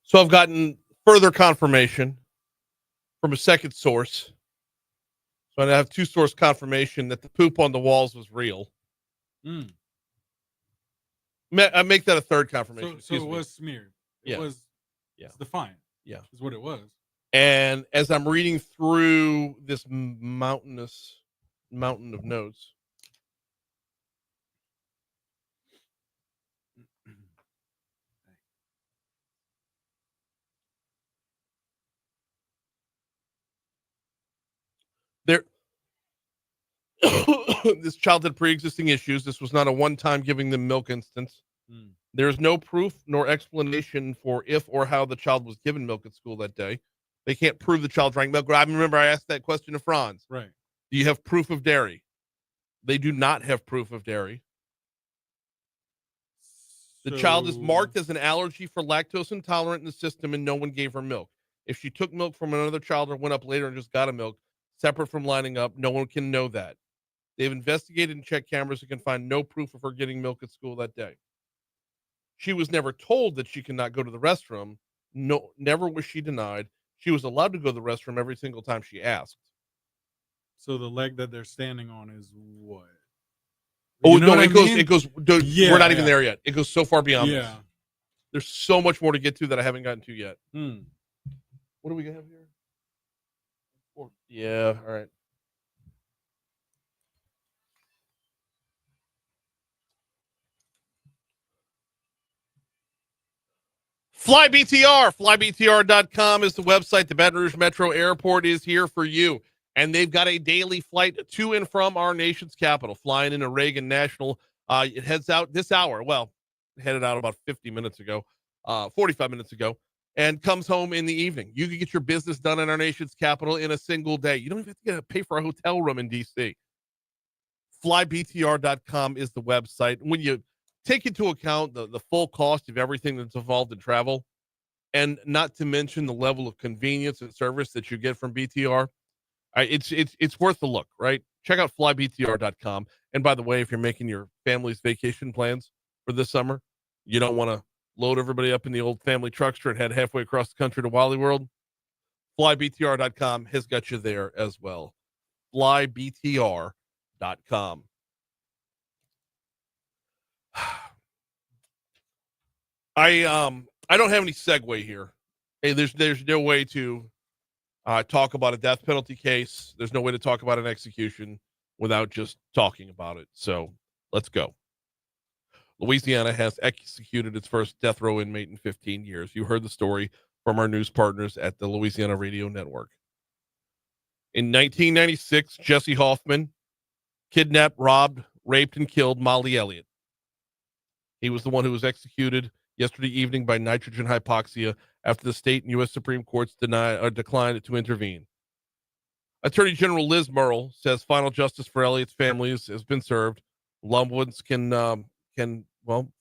So I've gotten further confirmation from a second source. So I have two source confirmation that the poop on the walls was real. I make that a third confirmation. So it was smeared. It Yeah. was it's defiant. Yeah. Is what it was. And as I'm reading through this mountain of notes, this child had pre-existing issues. This was not a one-time giving them milk instance. There is no proof nor explanation for if or how the child was given milk at school that day. They can't prove the child drank milk. I remember I asked that question to Franz. Right. Do you have proof of dairy? They do not have proof of dairy. The child is marked as an allergy for lactose intolerant in the system, and no one gave her milk. If she took milk from another child or went up later and just got a milk, separate from lining up. No one can know that. They've investigated and checked cameras and can find no proof of her getting milk at school that day. She was never told that she cannot go to the restroom. No, never was she denied. She was allowed to go to the restroom every single time she asked. So the leg that they're standing on is what? Oh, You know no, what I mean? it goes, Yeah, we're not even there yet. It goes so far beyond this. Yeah. There's so much more to get to that I haven't gotten to yet. What do we have here? Yeah, all right. FlyBTR.com is the website. The Baton Rouge Metro Airport is here for you. And they've got a daily flight to and from our nation's capital, flying into Reagan National. It heads out this hour. Well, headed out about 45 minutes ago, and comes home in the evening. You can get your business done in our nation's capital in a single day. You don't even have to pay for a hotel room in D.C. FlyBTR.com is the website. When you take into account the full cost of everything that's involved in travel, and not to mention the level of convenience and service that you get from BTR, it's worth the look, right? Check out flybtr.com. And by the way, if you're making your family's vacation plans for this summer, you don't want to load everybody up in the old family truckster and head halfway across the country to Wally World. FlyBTR.com has got you there as well. FlyBTR.com. I don't have any segue here. Hey, there's no way to talk about a death penalty case. There's no way to talk about an execution without just talking about it. So let's go. Louisiana has executed its first death row inmate in 15 years. You heard the story from our news partners at the Louisiana Radio Network. In 1996, Jesse Hoffman kidnapped, robbed, raped, and killed Molly Elliott. He was the one who was executed yesterday evening by nitrogen hypoxia after the state and U.S. Supreme Courts declined to intervene. Attorney General Liz Murrill says final justice for Elliott's family has been served. Loved ones can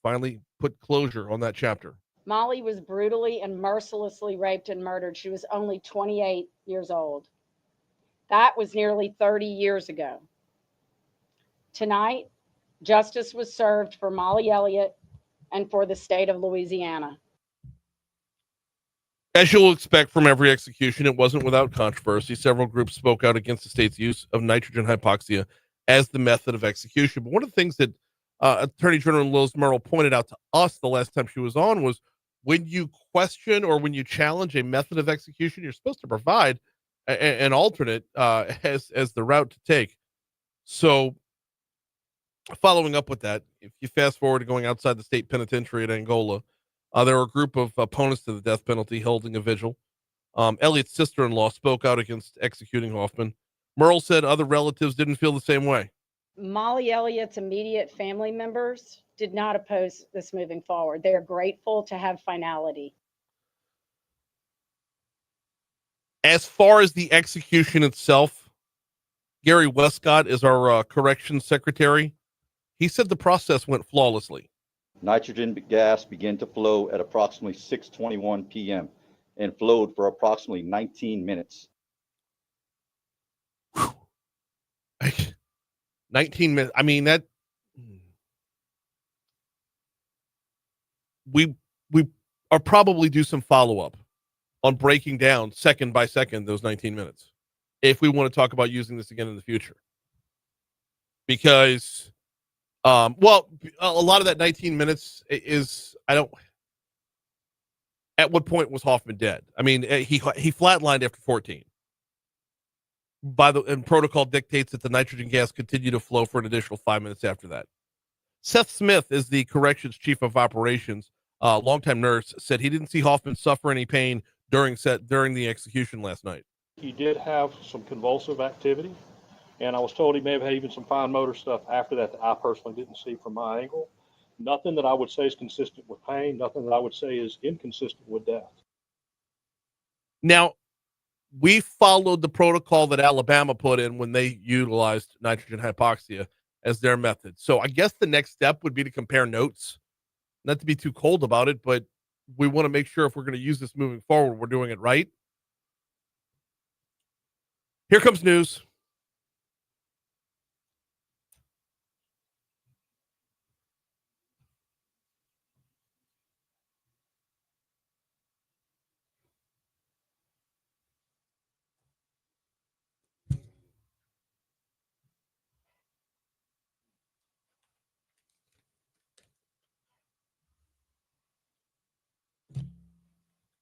finally put closure on that chapter. Molly was brutally and mercilessly raped and murdered. She was only 28 years old. That was nearly 30 years ago. Tonight, justice was served for Molly Elliott and for the state of Louisiana. As you'll expect from every execution, it wasn't without controversy. Several groups spoke out against the state's use of nitrogen hypoxia as the method of execution. But one of the things that Attorney General Liz Murrill pointed out to us the last time she was on was when you question or when you challenge a method of execution, you're supposed to provide an alternate as the route to take. So following up with that, if you fast forward to going outside the state penitentiary at Angola, there were a group of opponents to the death penalty holding a vigil. Elliott's sister-in-law spoke out against executing Hoffman. Murrill said other relatives didn't feel the same way. Molly Elliott's immediate family members did not oppose this moving forward. They are grateful to have finality. As far as the execution itself, Gary Westcott is our corrections secretary. He said the process went flawlessly. Nitrogen gas began to flow at approximately 6:21 p.m. and flowed for approximately 19 minutes. 19 minutes. I mean, that we are probably do some follow-up on breaking down second by second those 19 minutes if we want to talk about using this again in the future. Because a lot of that 19 minutes is at what point was Hoffman dead? I mean, he flatlined after 14. And protocol dictates that the nitrogen gas continue to flow for an additional 5 minutes after that. Seth Smith is the corrections chief of operations, longtime nurse, said he didn't see Hoffman suffer any pain during the execution last night. He did have some convulsive activity, and I was told he may have had even some fine motor stuff after that I personally didn't see from my angle. Nothing that I would say is consistent with pain, nothing that I would say is inconsistent with death. Now, we followed the protocol that Alabama put in when they utilized nitrogen hypoxia as their method. So I guess the next step would be to compare notes. Not to be too cold about it, but we want to make sure if we're going to use this moving forward, we're doing it right. Here comes news.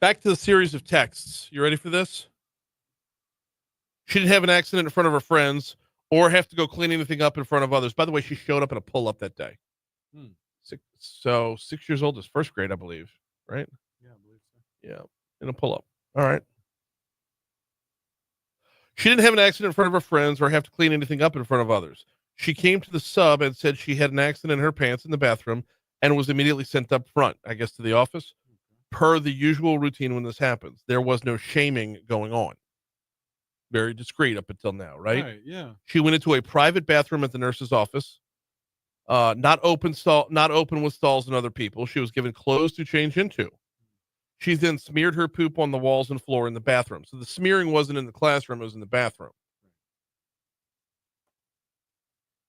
Back to the series of texts. You ready for this? She didn't have an accident in front of her friends or have to go clean anything up in front of others. By the way, she showed up in a pull-up that day. 6 years old is first grade, I believe, right? Yeah, I believe so. Yeah, in a pull-up. All right. She didn't have an accident in front of her friends or have to clean anything up in front of others. She came to the sub and said she had an accident in her pants in the bathroom and was immediately sent up front, I guess, to the office. Per the usual routine when this happens. There was no shaming going on. Very discreet up until now, right? Yeah. She went into a private bathroom at the nurse's office. Not open with stalls and other people. She was given clothes to change into. She then smeared her poop on the walls and floor in the bathroom. So the smearing wasn't in the classroom, it was in the bathroom.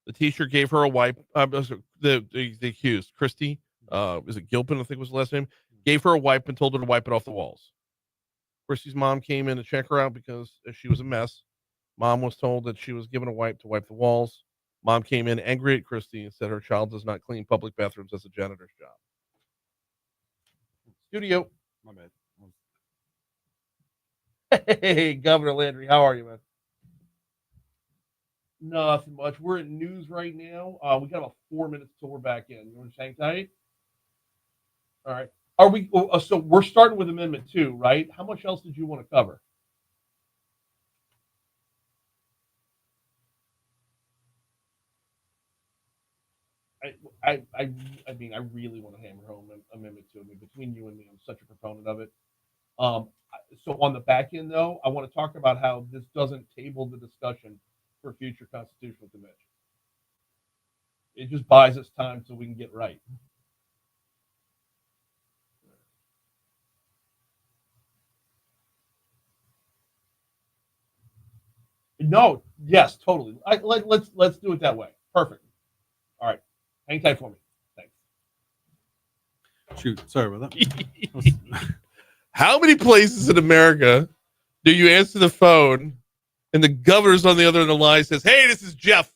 The teacher gave her a wipe. The accused, Christy, is it Gilpin, I think was the last name, gave her a wipe and told her to wipe it off the walls. Christy's mom came in to check her out because she was a mess. Mom was told that she was given a wipe to wipe the walls. Mom came in angry at Christy and said her child does not clean public bathrooms as a janitor's job. Studio. My bad. Hey, Governor Landry, how are you, man? Nothing much. We're in news right now. We got about 4 minutes till we're back in. You want to hang tight? All right. Are we? So we're starting with Amendment 2, right? How much else did you want to cover? I mean, I really want to hammer home Amendment 2. I mean, between you and me, I'm such a proponent of it. So on the back end, though, I want to talk about how this doesn't table the discussion for future constitutional convention. It just buys us time so we can get right. No, yes, totally. Let's do it that way. Perfect. All right, hang tight for me. Thanks. Shoot, sorry about that. How many places in America do you answer the phone and the governor's on the other end of the line says, "Hey, this is Jeff.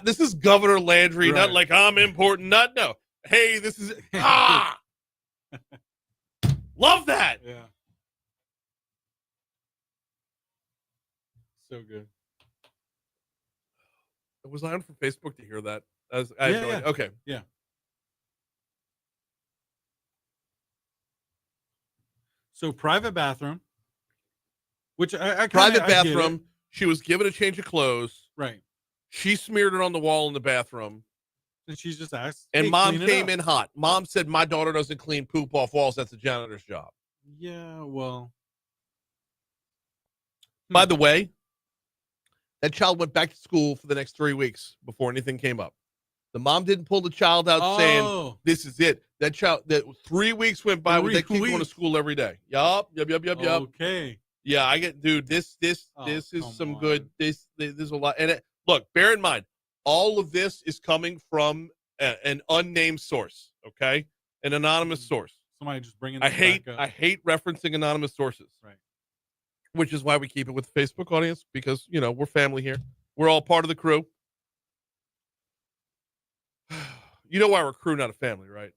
This is Governor Landry. Right. Not like I'm important. No. Hey, this is love that. Yeah. So good. Was I on for Facebook to hear that? Yeah. Okay. Yeah. So private bathroom, which I private bathroom. She was given a change of clothes. Right. She smeared it on the wall in the bathroom. And she's just asked. And mom came in hot. Mom said, "My daughter doesn't clean poop off walls. That's a janitor's job." Yeah. Well. By the way, that child went back to school for the next 3 weeks before anything came up. The mom didn't pull the child out saying, "This is it." That 3 weeks went by with that kid going to school every day. Yup. Okay. Yeah, I get, dude. This is some good. This is a lot. And look, bear in mind, all of this is coming from an unnamed source. Okay, an anonymous source. Somebody just bringing. I hate referencing anonymous sources. Right. Which is why we keep it with the Facebook audience, because, we're family here. We're all part of the crew. You know why we're a crew, not a family, right?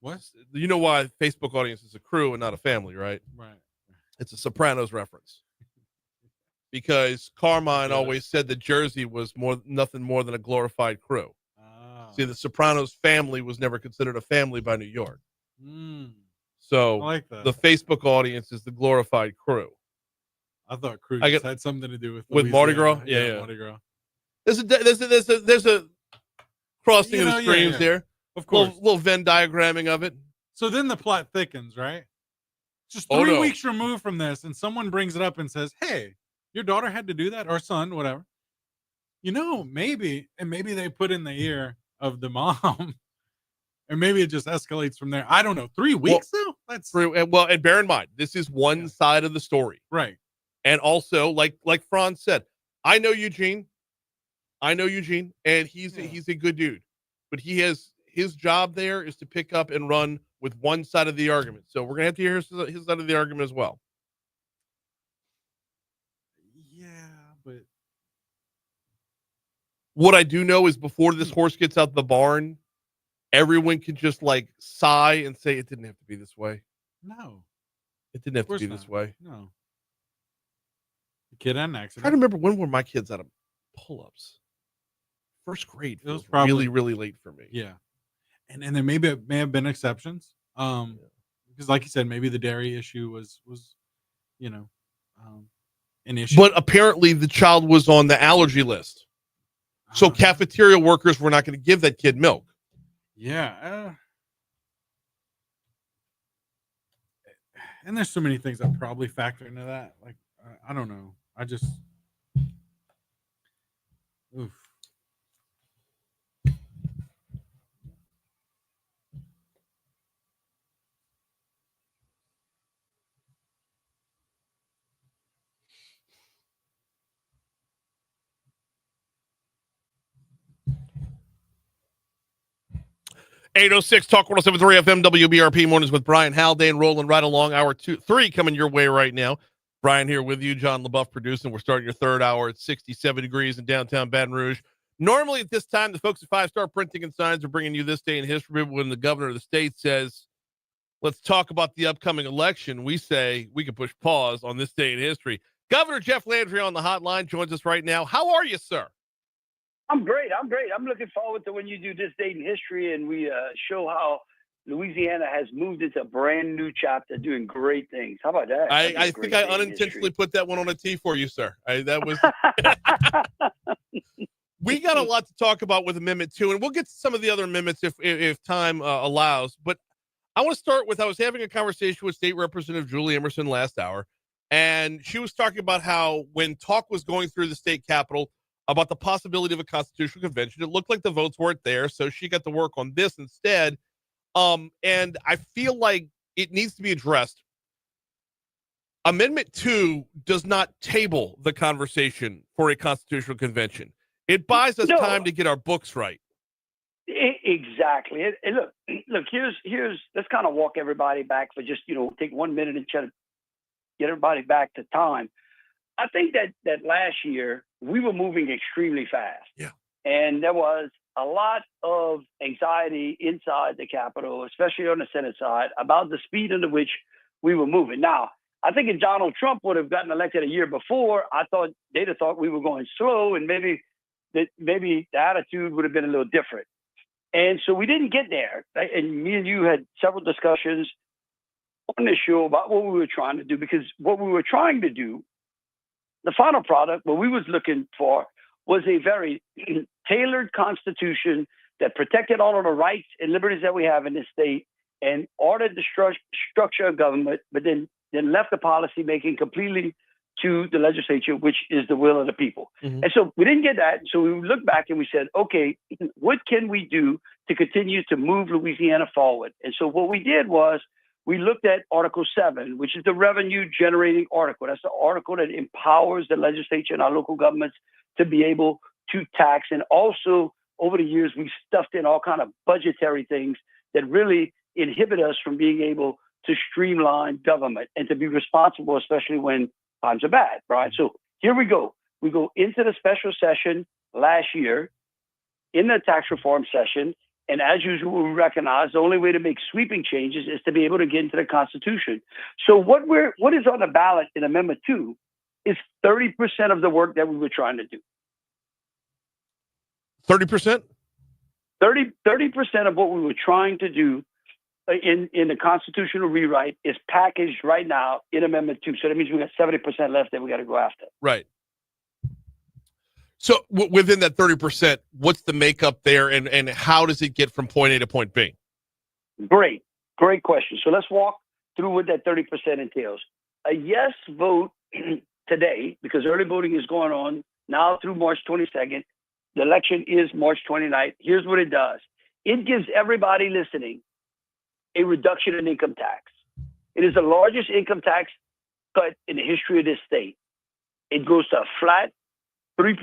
What? You know why Facebook audience is a crew and not a family, right? Right. It's a Sopranos reference. Because Carmine always said that Jersey was nothing more than a glorified crew. See, the Sopranos family was never considered a family by New York. So I like that. The Facebook audience is the glorified crew. I thought crew had something to do with Mardi Gras. Yeah, Mardi Gras. There's a crossing of the streams there. Of course, little Venn diagramming of it. So then the plot thickens, right? Just 3 weeks removed from this, and someone brings it up and says, "Hey, your daughter had to do that, or son, whatever." Maybe they put in the ear of the mom, and maybe it just escalates from there. I don't know. 3 weeks though. That's and bear in mind, this is one side of the story. Right. And also, like Franz said, I know Eugene, and he's a good dude, but his job there is to pick up and run with one side of the argument. So we're gonna have to hear his side of the argument as well. Yeah, but what I do know is before this horse gets out the barn, everyone can just like sigh and say it didn't have to be this way. No, it didn't have to be this way. No, the kid had an I accident. try to remember when were my kids out of pull-ups. First grade It was feels probably really late for me. Yeah, and there may have been exceptions. Because like you said, maybe the dairy issue was an issue. But apparently the child was on the allergy list. So cafeteria workers were not going to give that kid milk. Yeah. And there's so many things that probably factor into that. Like, I don't know. I just, oof. 806 Talk 107.3 FM WBRP mornings with Brian Haldane rolling right along. Hour 3 coming your way right now. Brian here with you, John LaBeouf producing. We're starting your third hour at 67 degrees in downtown Baton Rouge. Normally at this time, the folks at 5 Star Printing and Signs are bringing you this day in history. When the governor of the state says, let's talk about the upcoming election, we say we can push pause on this day in history. Governor Jeff Landry on the hotline joins us right now. How are you, sir? I'm great. I'm looking forward to when you do this date in history and we show how Louisiana has moved into a brand new chapter, doing great things. How about that? I think I unintentionally put that one on a tee for you, sir. That was. We got a lot to talk about with Amendment 2, and we'll get to some of the other amendments if time allows. But I want to start with, I was having a conversation with State Representative Julie Emerson last hour, and she was talking about how when talk was going through the state capitol about the possibility of a constitutional convention, it looked like the votes weren't there, so she got to work on this instead. And I feel like it needs to be addressed. Amendment 2 does not table the conversation for a constitutional convention. It buys us time to get our books right. Exactly. And look, here's let's kind of walk everybody back for just, take 1 minute and try to get everybody back to time. I think that last year we were moving extremely fast. Yeah. And there was a lot of anxiety inside the Capitol, especially on the Senate side, about the speed into which we were moving. Now, I think if Donald Trump would have gotten elected a year before, they'd have thought we were going slow, and maybe the attitude would have been a little different. And so we didn't get there. And me and you had several discussions on this show about what we were trying to do, because what we were trying to do, the final product, what we was looking for, was a very tailored constitution that protected all of the rights and liberties that we have in this state and ordered the structure of government, but then left the policy making completely to the legislature, which is the will of the people. Mm-hmm. And so we didn't get that. So we looked back and we said, okay, what can we do to continue to move Louisiana forward? And so what we did was we looked at Article 7, which is the revenue generating article. That's the article that empowers the legislature and our local governments to be able to tax. And also over the years, we stuffed in all kind of budgetary things that really inhibit us from being able to streamline government and to be responsible, especially when times are bad, right? So here we go. We go into the special session last year in the tax reform session. And as usual, we recognize the only way to make sweeping changes is to be able to get into the Constitution. So what is on the ballot in Amendment 2 is 30% of the work that we were trying to do. 30%? 30% of what we were trying to do in the constitutional rewrite is packaged right now in Amendment 2. So that means we got 70% left that we got to go after. Right. So within that 30%, what's the makeup there, and how does it get from point A to point B? Great question. So let's walk through what that 30% entails. A yes vote today, because early voting is going on now through March 22nd. The election is March 29th. Here's what it does. It gives everybody listening a reduction in income tax. It is the largest income tax cut in the history of this state. it goes to a flat 3%.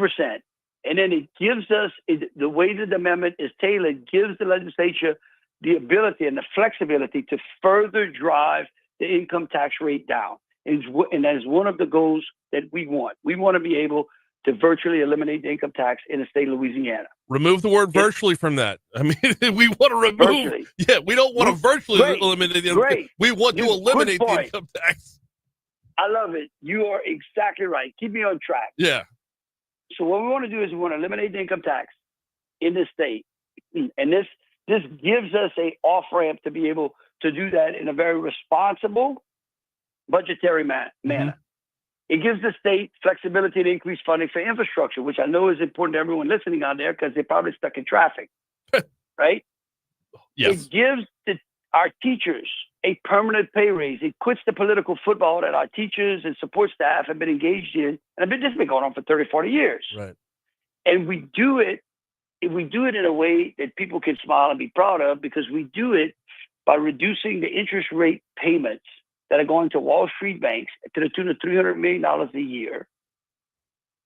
And then it gives us, the way that the amendment is tailored, gives the legislature the ability and the flexibility to further drive the income tax rate down. And that is one of the goals that we want. We want to be able to virtually eliminate the income tax in the state of Louisiana. Remove the word virtually from that. I mean, we want to remove. Virtually. Yeah, we don't want to virtually eliminate the income. Great. We want to eliminate the income tax. I love it. You are exactly right. Keep me on track. Yeah. So what we want to do is we want to eliminate the income tax in this state. And this gives us a off-ramp to be able to do that in a very responsible budgetary manner. Mm-hmm. It gives the state flexibility to increase funding for infrastructure, which I know is important to everyone listening out there because they're probably stuck in traffic, right? Yes. It gives our teachers a permanent pay raise. It quits the political football that our teachers and support staff have been engaged in. And this has been going on for 30, 40 years. Right. And we do it in a way that people can smile and be proud of, because we do it by reducing the interest rate payments that are going to Wall Street banks to the tune of $300 million a year.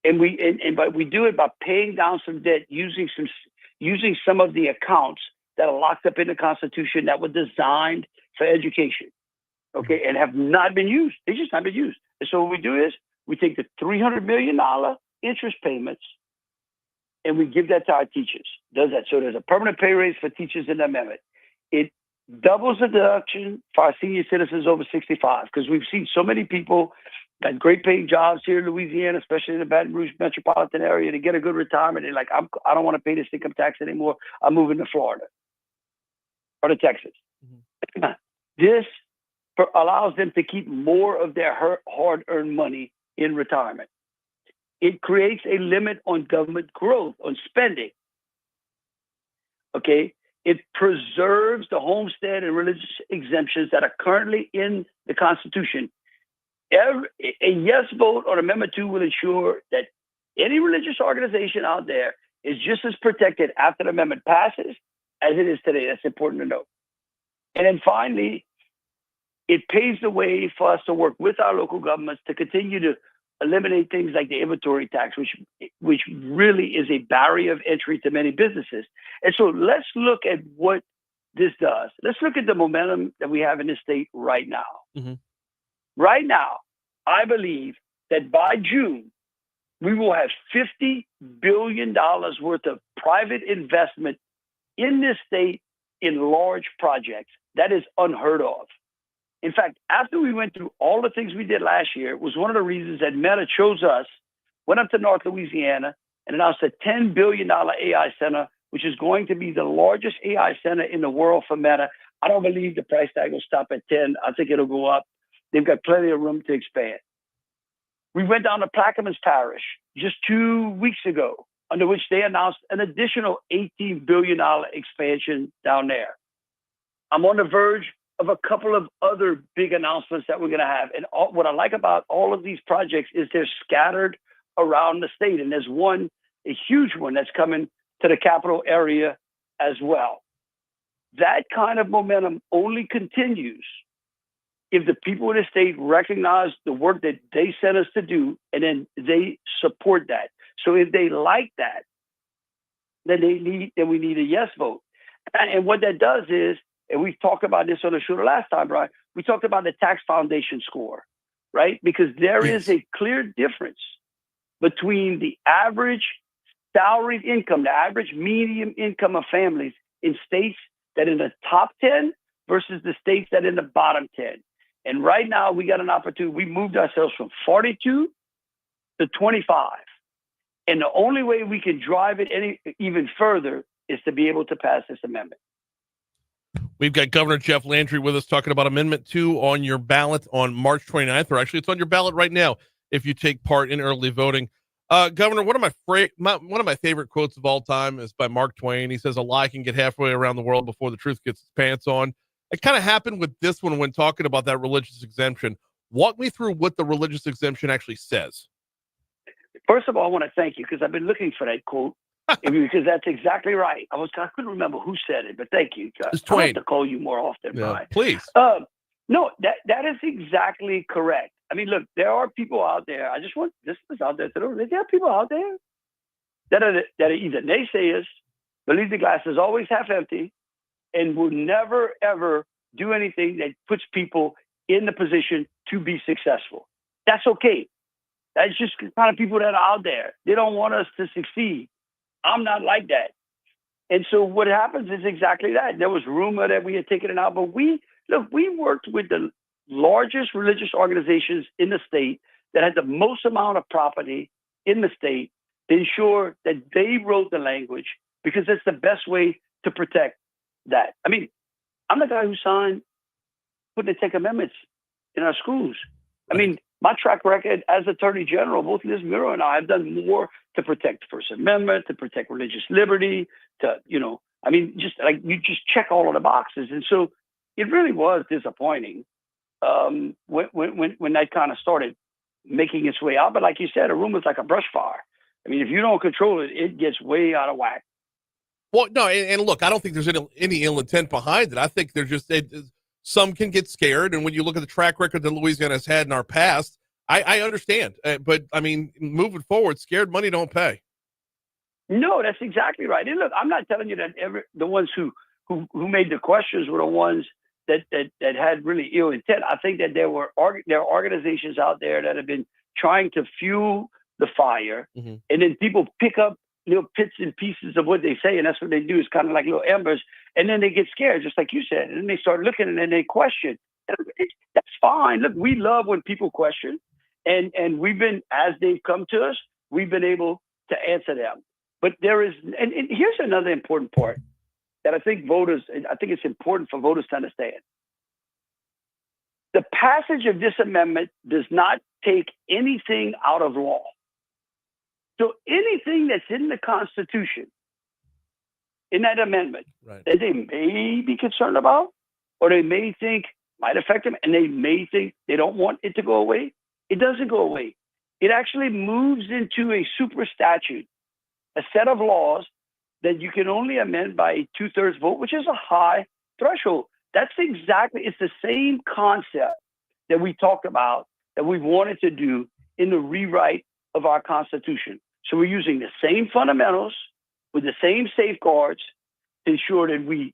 And we do it by paying down some debt using some of the accounts that are locked up in the Constitution that were designed for education, okay, and have not been used. They just not been used. And so what we do is we take the $300 million interest payments and we give that to our teachers. Does that? So there's a permanent pay raise for teachers in the amendment. It doubles the deduction for our senior citizens over 65, because we've seen so many people got great paying jobs here in Louisiana, especially in the Baton Rouge metropolitan area, to get a good retirement. They're like, I don't want to pay this income tax anymore. I'm moving to Florida or to Texas. Mm-hmm. This allows them to keep more of their hard-earned money in retirement. It creates a limit on government growth, on spending. Okay? It preserves the homestead and religious exemptions that are currently in the Constitution. A yes vote on Amendment 2 will ensure that any religious organization out there is just as protected after the amendment passes as it is today. That's important to note. And then finally, it paves the way for us to work with our local governments to continue to eliminate things like the inventory tax, which really is a barrier of entry to many businesses. And so let's look at what this does. Let's look at the momentum that we have in this state right now. Mm-hmm. Right now, I believe that by June, we will have $50 billion worth of private investment in this state in large projects. That is unheard of. In fact, after we went through all the things we did last year, it was one of the reasons that Meta chose us, went up to North Louisiana, and announced a $10 billion AI center, which is going to be the largest AI center in the world for Meta. I don't believe the price tag will stop at 10. I think it'll go up. They've got plenty of room to expand. We went down to Plaquemines Parish just 2 weeks ago, under which they announced an additional $18 billion expansion down there. I'm on the verge of a couple of other big announcements that we're going to have. And what I like about all of these projects is they're scattered around the state. And there's one, a huge one that's coming to the capital area as well. That kind of momentum only continues if the people in the state recognize the work that they sent us to do, and then they support that. So if they like that, then we need a yes vote. And what that does is, and we've talked about this on the show the last time, Brian, we talked about the tax foundation score, right? Because there is a clear difference between the average salaried income, the average median income of families in states that in the top 10 versus the states that in the bottom 10. And right now we got an opportunity. We moved ourselves from 42 to 25. And the only way we can drive it even further is to be able to pass this amendment. We've got Governor Jeff Landry with us talking about Amendment 2 on your ballot on March 29th, or actually it's on your ballot right now if you take part in early voting. Governor, one of my favorite quotes of all time is by Mark Twain. He says, "A lie can get halfway around the world before the truth gets its pants on." It kind of happened with this one when talking about that religious exemption. Walk me through what the religious exemption actually says. First of all, I want to thank you because I've been looking for that quote because that's exactly right. I couldn't remember who said it, but thank you. It's Twain. I have to call you more often, Brian. Please. No, that is exactly correct. I mean, look, there are people out there. I just want this is out there. There are people out there that are either naysayers, believe the glass is always half empty, and will never ever do anything that puts people in the position to be successful. That's okay. That's just the kind of people that are out there. They don't want us to succeed. I'm not like that. And so what happens is exactly that. There was rumor that we had taken it out, but we worked with the largest religious organizations in the state that had the most amount of property in the state to ensure that they wrote the language, because that's the best way to protect that. I mean, I'm the guy who signed putting the 10 Amendments in our schools. I mean, my track record as Attorney General, both Liz Miro and I have done more to protect the First Amendment, to protect religious liberty, just like you just check all of the boxes. And so it really was disappointing when that kind of started making its way out. But like you said, a rumor's like a brush fire. I mean, if you don't control it, it gets way out of whack. Well, no, and look, I don't think there's any ill intent behind it. I think they're just some can get scared, and when you look at the track record that Louisiana has had in our past, I understand. But I mean, moving forward, scared money don't pay. No, that's exactly right. And look, I'm not telling you that the ones who made the questions were the ones that had really ill intent. I think that there are organizations out there that have been trying to fuel the fire, and then people pick up little bits and pieces of what they say, and that's what they do, is kind of like little embers, and then they get scared, just like you said, and then they start looking and then they question. That's fine. Look, we love when people question, and we've been, as they've come to us, we've been able to answer them. But there is, and here's another important part that I think it's important for voters to understand. The passage of this amendment does not take anything out of law. So anything that's in the Constitution, in that amendment, that they may be concerned about, or they may think might affect them, and they may think they don't want it to go away, it doesn't go away. It actually moves into a super statute, a set of laws that you can only amend by a 2/3 vote, which is a high threshold. It's the same concept that we talked about, that we wanted to do in the rewrite of our Constitution. So we're using the same fundamentals with the same safeguards to ensure that we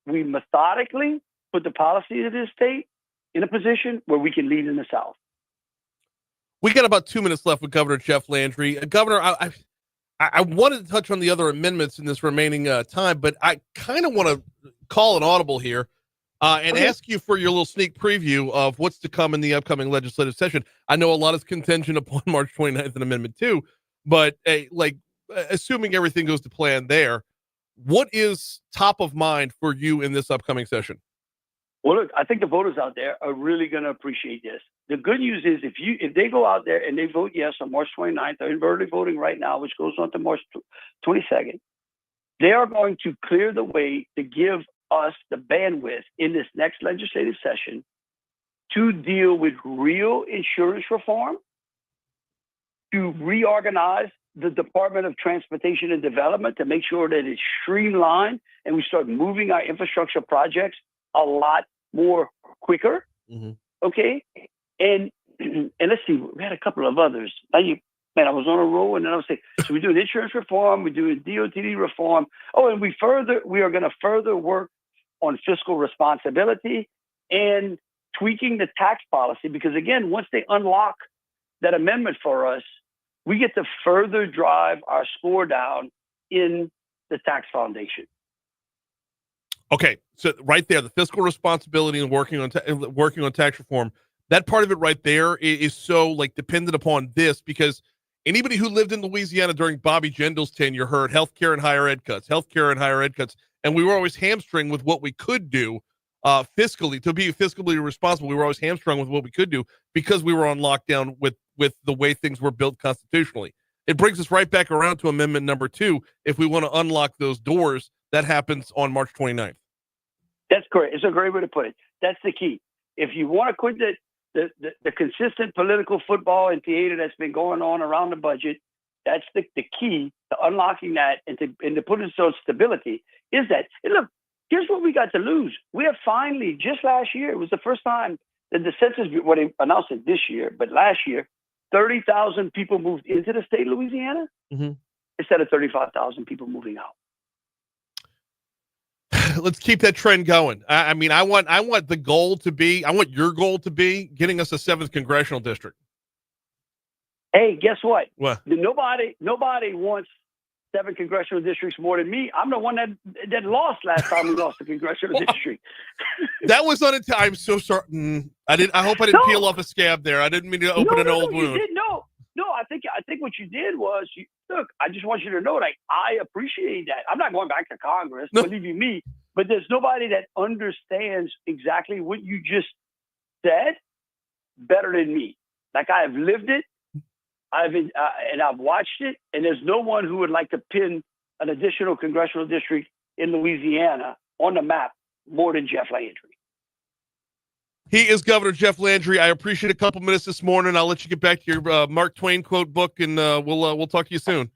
methodically put the policy of this state in a position where we can lead in the South. We got about 2 minutes left with Governor Jeff Landry. Governor, I wanted to touch on the other amendments in this remaining time, but I kind of want to call an audible here and ask you for your little sneak preview of what's to come in the upcoming legislative session. I know a lot is contingent upon March 29th and Amendment 2, but assuming everything goes to plan there, what is top of mind for you in this upcoming session? Well, look, I think the voters out there are really going to appreciate this. The good news is if they go out there and they vote yes on March 29th, they're early voting right now, which goes on to March 22nd, they are going to clear the way to give us the bandwidth in this next legislative session to deal with real insurance reform, to reorganize the Department of Transportation and Development to make sure that it's streamlined and we start moving our infrastructure projects a lot more quicker. Okay. And let's see, we had a couple of others. I was on a roll, and then I was saying, so we're doing insurance reform, we're doing DOTD reform. Oh, and we are going to further work on fiscal responsibility and tweaking the tax policy, because again, once they unlock that amendment for us, we get to further drive our score down in the tax foundation. Okay, so right there, the fiscal responsibility and working on tax reform, that part of it right there is so dependent upon this, because anybody who lived in Louisiana during Bobby Jindal's tenure heard healthcare and higher ed cuts, and we were always hamstrung with what we could do fiscally. To be fiscally responsible, we were always hamstrung with what we could do because we were on lockdown with the way things were built constitutionally. It brings us right back around to Amendment number 2. If we want to unlock those doors, that happens on March 29th. That's correct. It's a great way to put it. That's the key. If you want to quit the consistent political football and theater that's been going on around the budget, that's the key to unlocking that and to put it on stability. Is that, and look, here's what we got to lose. We have finally, just last year, it was the first time the census, when they announced it this year, but last year, 30,000 people moved into the state of Louisiana instead of 35,000 people moving out. Let's keep that trend going. I mean, I want the goal to be, I want your goal to be getting us a 7th congressional district. Hey, guess what? What? Nobody wants 7 congressional districts more than me. I'm the one that lost last time we lost the congressional district. That was unintentional. I'm so sorry. I hope I didn't peel off a scab there. I didn't mean to open an old wound. You did, no. I think what you did was, look, I just want you to know, like, I appreciate that. I'm not going back to Congress, believe you me, but there's nobody that understands exactly what you just said better than me. Like, I have lived it. And I've watched it, and there's no one who would like to pin an additional congressional district in Louisiana on the map more than Jeff Landry. He is Governor Jeff Landry. I appreciate a couple minutes this morning. I'll let you get back to your Mark Twain quote book, and we'll talk to you soon.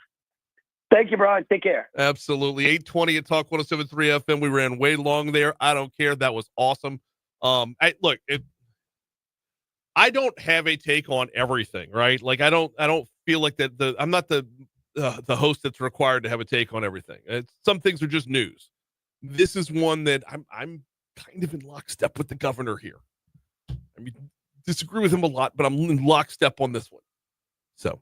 Thank you, Brian. Take care. Absolutely. 820 at Talk 107.3 FM. We ran way long there. I don't care. That was awesome. I don't have a take on everything, right? Like I don't feel like that. I'm not the host that's required to have a take on everything. Some things are just news. This is one that I'm kind of in lockstep with the governor here. I mean, disagree with him a lot, but I'm in lockstep on this one. So,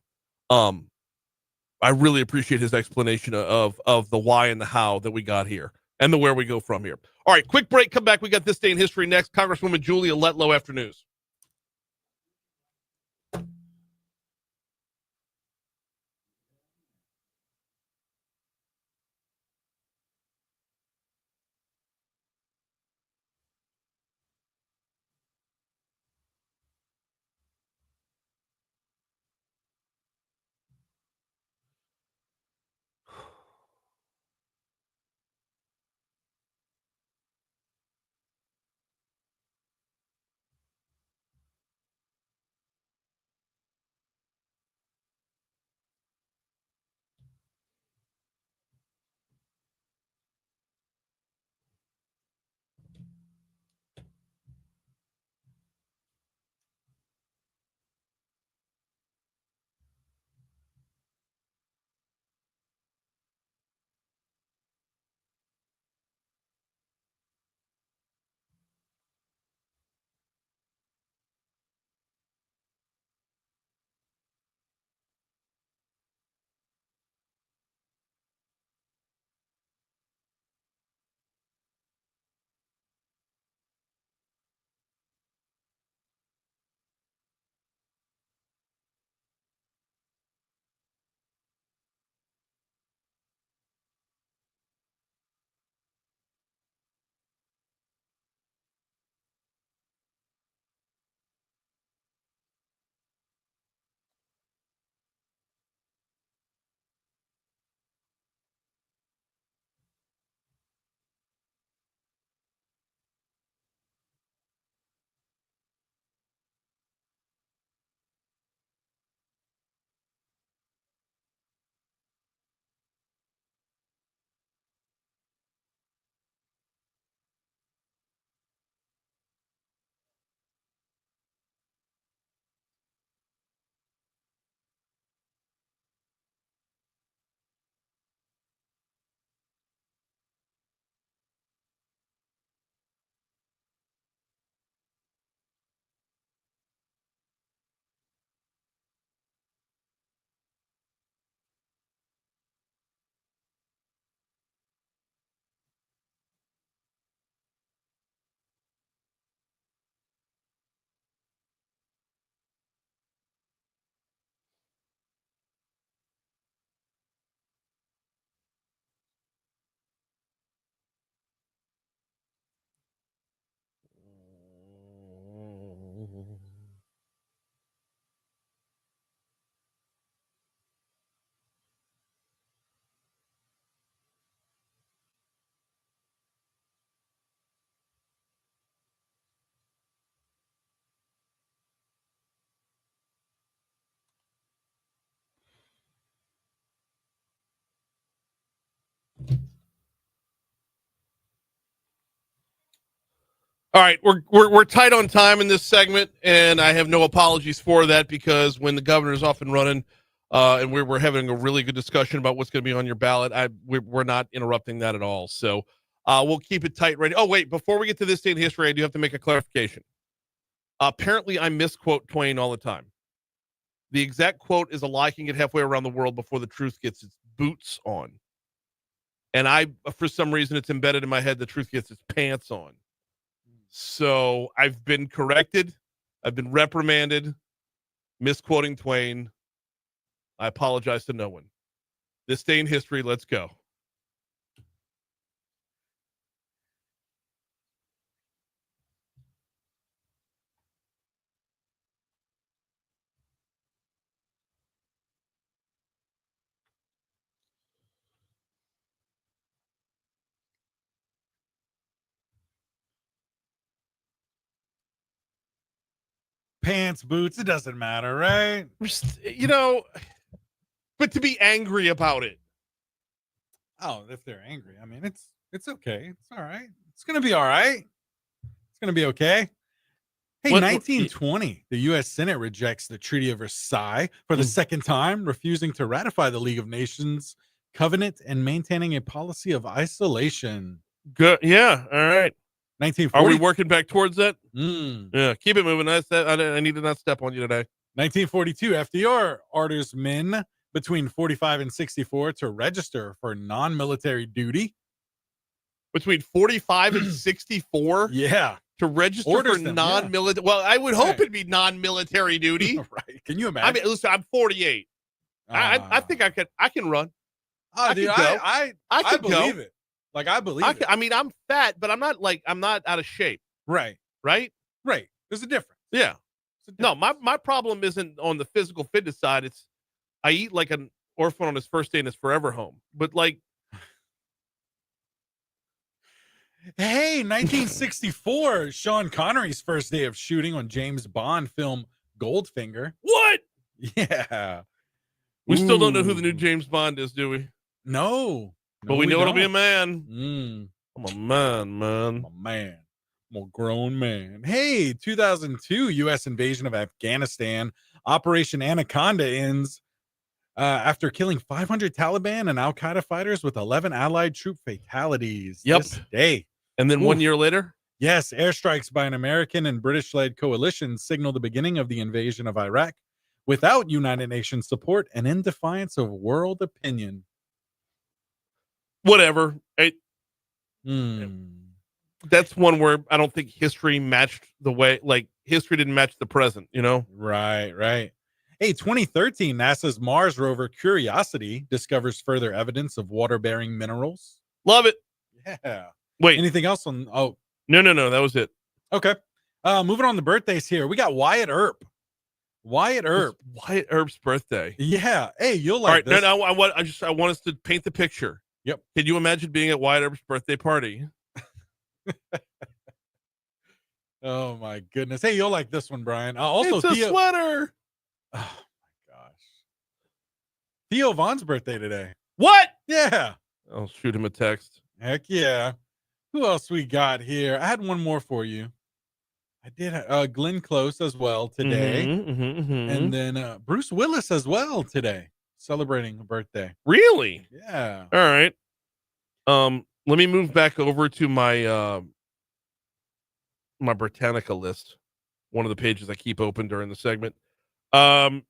I really appreciate his explanation of the why and the how that we got here and the where we go from here. All right, quick break. Come back. We got This Day in History next. Congresswoman Julia Letlow after news. All right, we're tight on time in this segment, and I have no apologies for that because when the governor's off and running, and we're having a really good discussion about what's going to be on your ballot, we're not interrupting that at all. So we'll keep it tight. Ready? Oh wait, before we get to this day in history, I do have to make a clarification. Apparently, I misquote Twain all the time. The exact quote is a lie can get halfway around the world before the truth gets its boots on. And for some reason, it's embedded in my head. The truth gets its pants on. So I've been corrected. I've been reprimanded. Misquoting Twain. I apologize to no one. This day in history, let's go. Pants, boots, it doesn't matter, right? You know, but to be angry about it. Oh, if they're angry, I mean, it's okay. It's all right. It's gonna be all right. It's gonna be okay. Hey, 1920, the U.S. Senate rejects the Treaty of Versailles for the second time, refusing to ratify the League of Nations covenant and maintaining a policy of isolation. Good. Yeah. All right. 1940. Are we working back towards that? Yeah. Keep it moving. I need to not step on you today. 1942, FDR orders men between 45 and 64 to register for non-military duty. Between 45 and 64? Yeah. To register for non-military. Well, I would hope it'd be non-military duty. Right. Can you imagine? I mean, listen, I'm 48. I think I can run. Oh, dude, I believe it. Like, I believe it. I mean, I'm fat, but I'm not out of shape. Right. Right? Right. There's a difference. Yeah. No, my problem isn't on the physical fitness side. It's I eat like an orphan on his first day in his forever home. But like, hey, 1964, Sean Connery's first day of shooting on James Bond film Goldfinger. What? Yeah. We still don't know who the new James Bond is, do we? No. But we know it'll be a man. I'm a man, man. I'm a man. I'm a grown man. Hey, 2002 U.S. invasion of Afghanistan. Operation Anaconda ends after killing 500 Taliban and Al-Qaeda fighters with 11 allied troop fatalities. Yep. This day. And then 1 year later? Yes, airstrikes by an American and British-led coalition signal the beginning of the invasion of Iraq without United Nations support and in defiance of world opinion. Whatever. That's one where I don't think history matched the way, like, history didn't match the present, you know? Right. Hey, 2013, NASA's Mars rover Curiosity discovers further evidence of water-bearing minerals. Love it. Yeah. Wait. Anything else on? Oh. No. That was it. Okay. Moving on to birthdays here. We got Wyatt Earp. Wyatt Earp's birthday. Yeah. Hey, you'll like this. No, I want us to paint the picture. Yep. Can you imagine being at Wyatt Earp's birthday party? Oh my goodness. Hey, you'll like this one, Brian. Also, it's a sweater. Oh my gosh. Theo Vaughn's birthday today. What? Yeah. I'll shoot him a text. Heck yeah. Who else we got here? I had one more for you. I did Glenn Close as well today. And then Bruce Willis as well today, celebrating a birthday. Really? Yeah. All right. Let me move back over to my my Britannica list. One of the pages I keep open during the segment. Adolf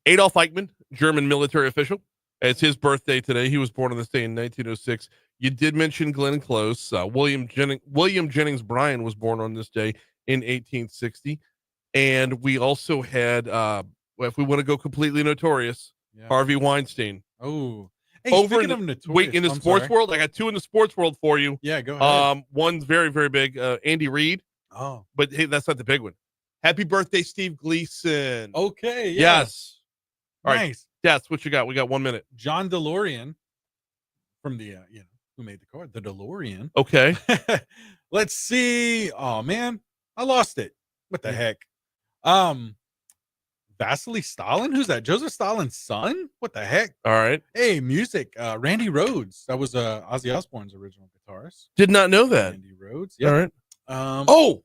Eichmann, German military official. It's his birthday today. He was born on this day in 1906. You did mention Glenn Close. William Jennings Bryan was born on this day in 1860. And we also had, if we want to go completely notorious, Harvey Weinstein. Oh, hey, over in the sports world. I got two in the sports world for you. Yeah, go ahead. One's very, very big. Andy Reid. Oh, but hey, that's not the big one. Happy birthday, Steve Gleason. Okay. Yeah. Yes. All right. Nice. Yes. What you got? We got 1 minute. John DeLorean from the, who made the car? The DeLorean. Okay. Let's see. Oh man, I lost it. What the heck? Vasily Stalin? Who's that? Joseph Stalin's son? What the heck? All right. Hey, music. Randy Rhoads. That was Ozzy Osbourne's original guitarist. Did not know that. Randy Rhoads. All Yep. right. Oh,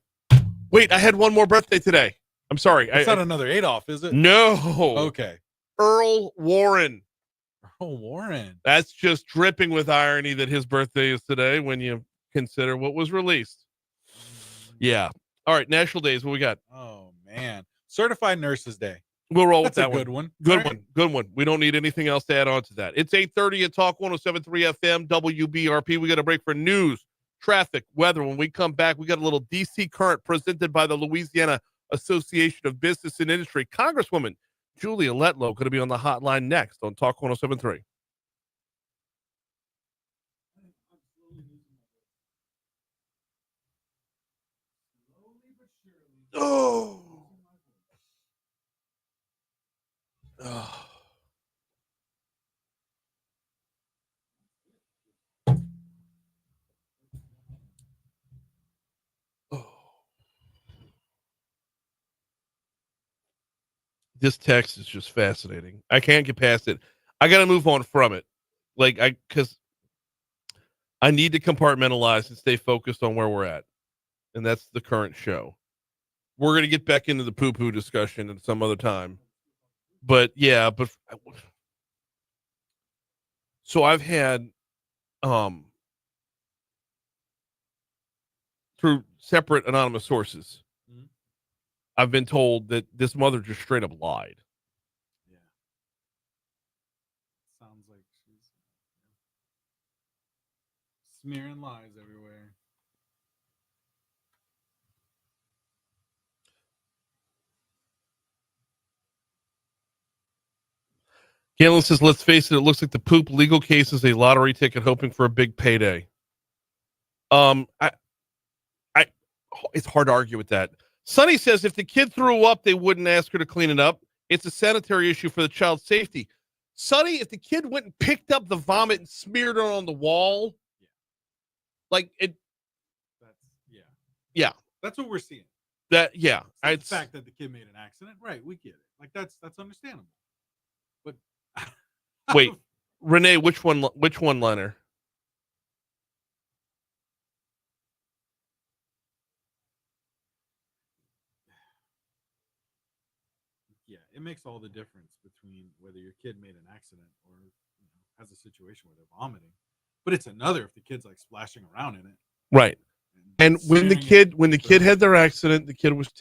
wait. I had one more birthday today. I'm sorry. It's not another Adolf, is it? No. Okay. Earl Warren. Earl Warren. That's just dripping with irony that his birthday is today when you consider what was released. Yeah. All right. National days. What we got? Oh, man. Certified Nurses Day. We'll roll That's with that a good one. Good All one. right. Good one. We don't need anything else to add on to that. It's 8:30 at Talk 107.3 FM WBRP. We got a break for news, traffic, weather. When we come back, we got a little DC Current presented by the Louisiana Association of Business and Industry. Congresswoman Julia Letlow going to be on the hotline next on Talk 107.3. Oh. Oh. This text is just fascinating. I can't get past it. I got to move on from it. Because I need to compartmentalize and stay focused on where we're at. And that's the current show. We're going to get back into the poo-poo discussion at some other time. But yeah, so I've had, through separate anonymous sources, I've been told that this mother just straight up lied. Yeah. Sounds like she's smearing lies everywhere. Galen says, let's face it, it looks like the poop legal case is a lottery ticket hoping for a big payday. It's hard to argue with that. Sonny says if the kid threw up, they wouldn't ask her to clean it up. It's a sanitary issue for the child's safety. Sonny, if the kid went and picked up the vomit and smeared it on the wall, yeah. That's what we're seeing. The fact that the kid made an accident, right? We get it. Like that's understandable. But wait, Renee, which one liner? Yeah, it makes all the difference between whether your kid made an accident or has a situation where they're vomiting. But it's another if the kid's like splashing around in it. Right. And when the kid had their accident, the kid was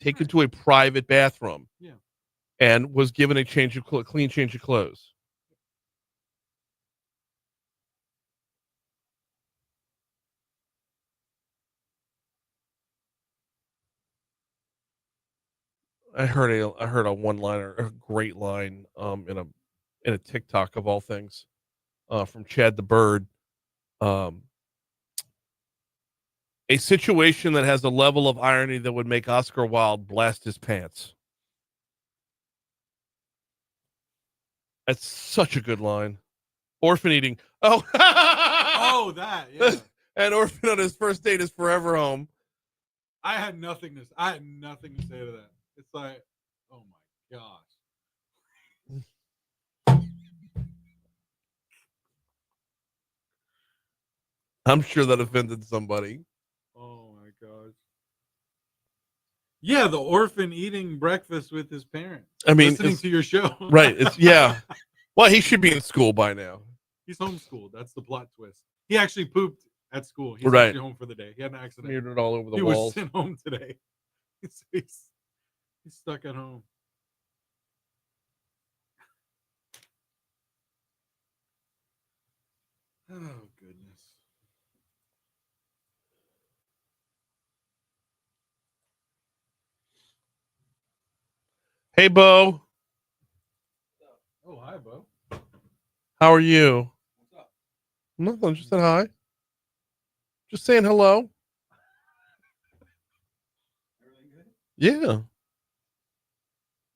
taken to a private bathroom. Yeah. And was given a clean change of clothes. I heard a one-liner, a great line, in a TikTok of all things, from Chad the Bird. A situation that has a level of irony that would make Oscar Wilde blast his pants. That's such a good line. Orphan eating. Oh, oh, that, yeah. An orphan on his first date is forever home. I had nothing to say to that. It's like, oh my gosh. I'm sure that offended somebody. Oh my gosh. Yeah, the orphan eating breakfast with his parents. I mean, listening to your show. Right. It's yeah. Well, he should be in school by now. He's homeschooled. That's the plot twist. He actually pooped at school. He's right. actually home for the day. He had an accident. Smeared it all over the he walls. He was sent home today. He's stuck at home. Oh, goodness. Hey, Bo. Oh, hi, Bo. How are you? What's up? Nothing. Just said hi. Just saying hello. Everything good? Yeah.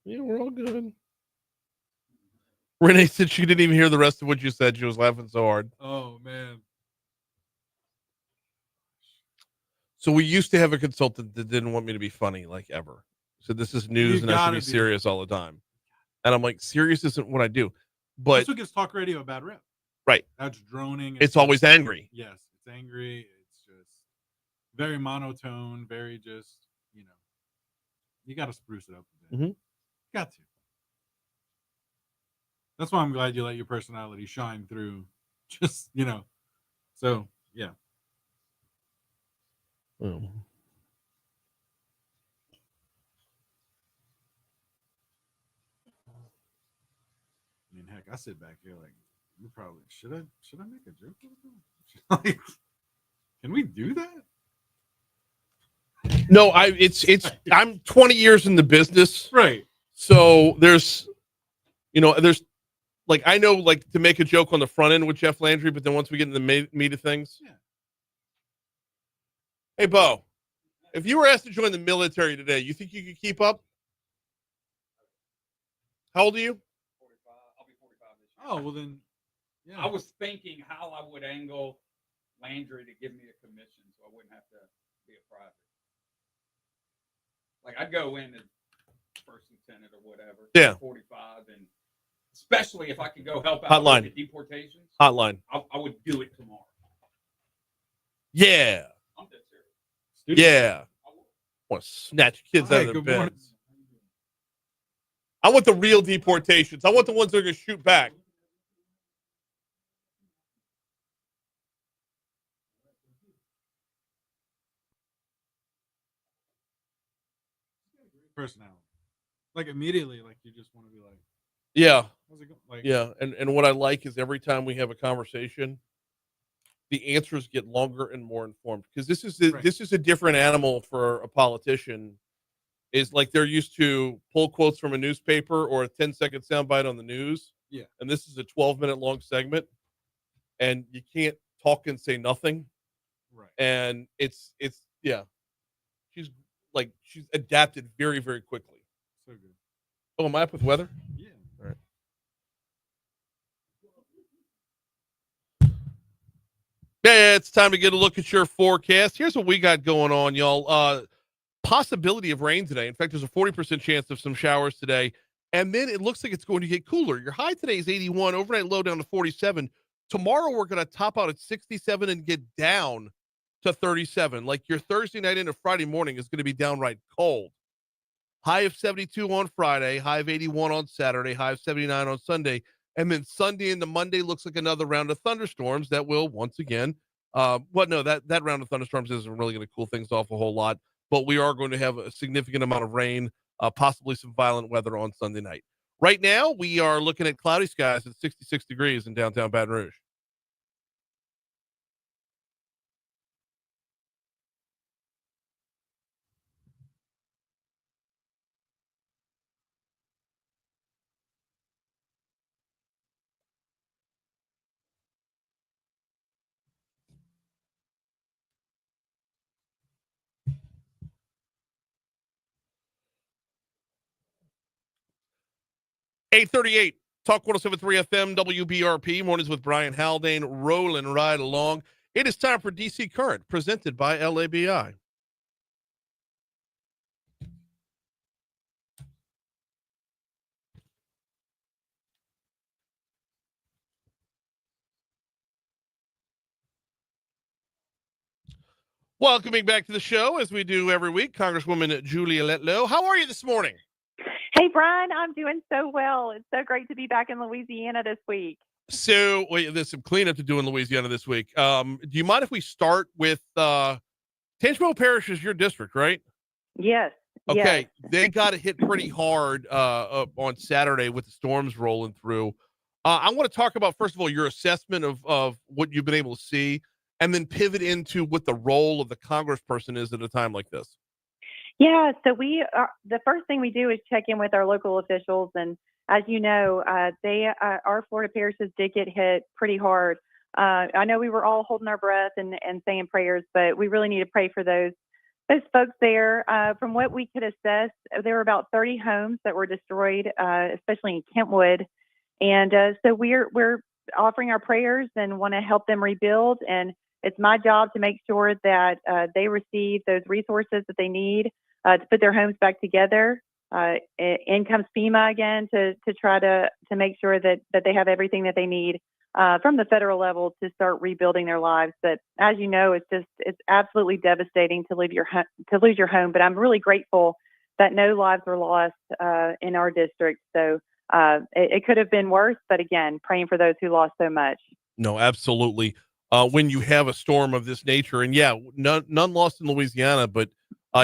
Yeah, we're all good. Renee said she didn't even hear the rest of what you said. She was laughing so hard. Oh, man. So we used to have a consultant that didn't want me to be funny, like ever. said this is news and I should gotta be be. serious all the time. And I'm like, serious isn't what I do. But That's what gives talk radio a bad rep. right. That's droning. It's always angry. Yes, it's angry. It's just very monotone, very just, you got to spruce it up a bit. Mm-hmm. Got to. That's why I'm glad you let your personality shine through. Just, so, yeah. Oh. I mean, heck, I sit back here like, you probably should I make a joke? Like, can we do that? No, I'm 20 years in the business. Right. So there's like, I know like to make a joke on the front end with Jeff Landry, but then once we get into the meat of things. Yeah. Hey, Bo, if you were asked to join the military today, you think you could keep up? How old are you? 45. I'll be 45 this year. Oh, well then, yeah. I was thinking how I would angle Landry to give me a commission so I wouldn't have to be a private. Like, I'd go in as first lieutenant or whatever. Yeah. 45, and especially if I could go help out Hotline. with the deportations. Hotline. I would do it tomorrow. Yeah. I'm dead serious. Yeah. I want to snatch kids out of their beds. I want the real deportations. I want the ones that are going to shoot back. Personality. Like immediately, like you just want to be like, yeah. How's it going? Like, yeah. And what I like is every time we have a conversation, the answers get longer and more informed, because this is a different animal for a politician. Is like they're used to pull quotes from a newspaper or a 10-second soundbite on the news. Yeah. And this is a 12-minute long segment, and you can't talk and say nothing. Right. And it's yeah. She's adapted very, very quickly. So good. Oh, am I up with weather? Yeah. All right. Yeah, it's time to get a look at your forecast. Here's what we got going on, y'all. Possibility of rain today. In fact, there's a 40% chance of some showers today. And then it looks like it's going to get cooler. Your high today is 81, overnight low down to 47. Tomorrow, we're going to top out at 67 and get down to 37. Like your Thursday night into Friday morning is going to be downright cold. High of 72 on Friday, high of 81 on Saturday, high of 79 on Sunday. And then Sunday into Monday looks like another round of thunderstorms that will once again, that round of thunderstorms isn't really going to cool things off a whole lot, but we are going to have a significant amount of rain, possibly some violent weather on Sunday night. Right now, we are looking at cloudy skies at 66 degrees in downtown Baton Rouge. .838 Talk 107.3 FM WBRP mornings with Brian Haldane rolling right along. It is time for DC Current, presented by LABI. Welcoming back to the show, as we do every week, Congresswoman Julia Letlow. How are you this morning? Hey, Brian, I'm doing so well. It's so great to be back in Louisiana this week. So there's some cleanup to do in Louisiana this week. Do you mind if we start with Tangipahoa Parish is your district, right? Yes. Okay. Yes. They got hit pretty hard on Saturday with the storms rolling through. I want to talk about, first of all, your assessment of what you've been able to see, and then pivot into what the role of the congressperson is at a time like this. Yeah, so the first thing we do is check in with our local officials, and as you know, our Florida parishes did get hit pretty hard. I know we were all holding our breath and saying prayers, but we really need to pray for those folks there. From what we could assess, there were about 30 homes that were destroyed, especially in Kentwood, and so we're offering our prayers and want to help them rebuild. And it's my job to make sure that they receive those resources that they need. to put their homes back together. In comes FEMA again to try to make sure that they have everything that they need from the federal level to start rebuilding their lives. But as you know, it's absolutely devastating to lose your home. But I'm really grateful that no lives were lost in our district. So it could have been worse. But again, praying for those who lost so much. No, absolutely. When you have a storm of this nature, and yeah, none lost in Louisiana, but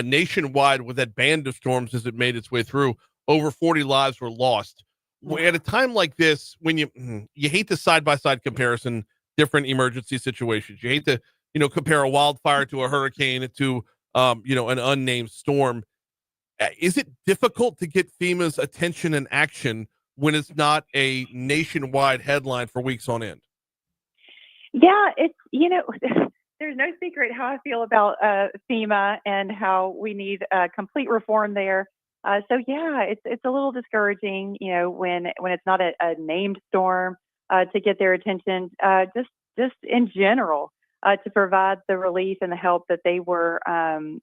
nationwide with that band of storms as it made its way through, over 40 lives were lost. At a time like this, when you hate the side-by-side comparison, different emergency situations. You hate to, compare a wildfire to a hurricane to, an unnamed storm. Is it difficult to get FEMA's attention and action when it's not a nationwide headline for weeks on end? Yeah, it's, there's no secret how I feel about FEMA and how we need complete reform there. So yeah, it's a little discouraging, when it's not a named storm to get their attention, just in general, to provide the relief and the help that they were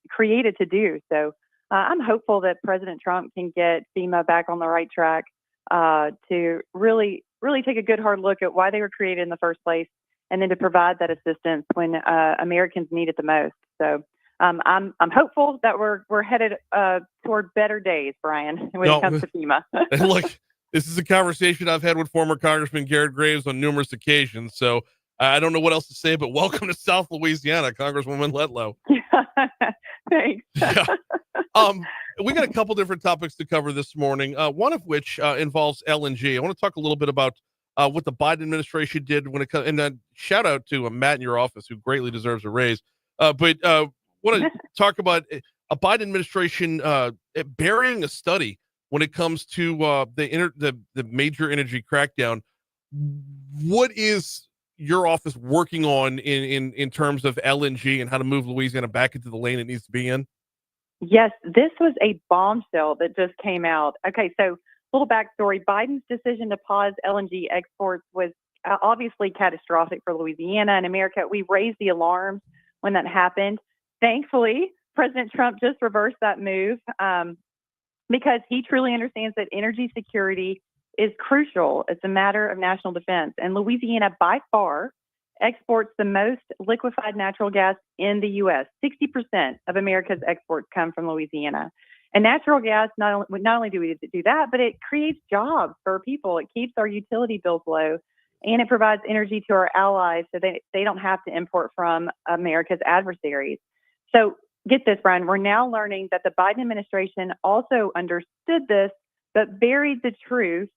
created to do. So I'm hopeful that President Trump can get FEMA back on the right track to really take a good hard look at why they were created in the first place, and then to provide that assistance when Americans need it the most. So I'm hopeful that we're headed toward better days, Brian, when it comes to FEMA. And look, this is a conversation I've had with former Congressman Garrett Graves on numerous occasions. So I don't know what else to say, but welcome to South Louisiana, Congresswoman Letlow. Thanks. Yeah. We got a couple different topics to cover this morning. One of which involves LNG. I want to talk a little bit about what the Biden administration did when it comes, and shout out to Matt in your office, who greatly deserves a raise. But want to talk about a Biden administration burying a study when it comes to the major energy crackdown. What is your office working on in terms of LNG and how to move Louisiana back into the lane it needs to be in? Yes, this was a bombshell that just came out. Okay, so little backstory. Biden's decision to pause LNG exports was obviously catastrophic for Louisiana and America. We raised the alarms when that happened. Thankfully, President Trump just reversed that move because he truly understands that energy security is crucial. It's a matter of national defense. And Louisiana, by far, exports the most liquefied natural gas in the U.S. 60% of America's exports come from Louisiana. And natural gas, not only do we do that, but it creates jobs for people. It keeps our utility bills low, and it provides energy to our allies so they don't have to import from America's adversaries. So get this, Brian, we're now learning that the Biden administration also understood this, but buried the truth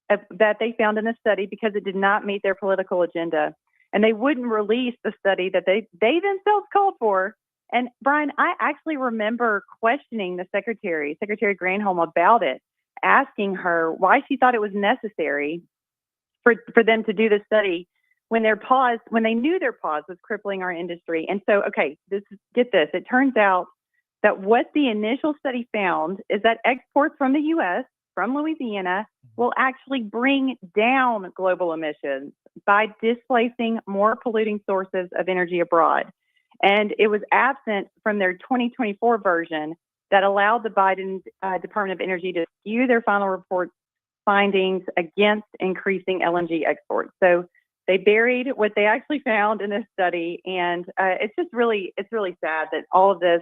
that they found in the study because it did not meet their political agenda. And they wouldn't release the study that they themselves called for. And Brian, I actually remember questioning the Secretary Granholm, about it, asking her why she thought it was necessary for them to do this study when they knew their pause was crippling our industry. And so, okay, get this. It turns out that what the initial study found is that exports from the U.S., from Louisiana, will actually bring down global emissions by displacing more polluting sources of energy abroad. And it was absent from their 2024 version that allowed the Biden Department of Energy to skew their final report findings against increasing LNG exports. So they buried what they actually found in this study. And it's really sad that all of this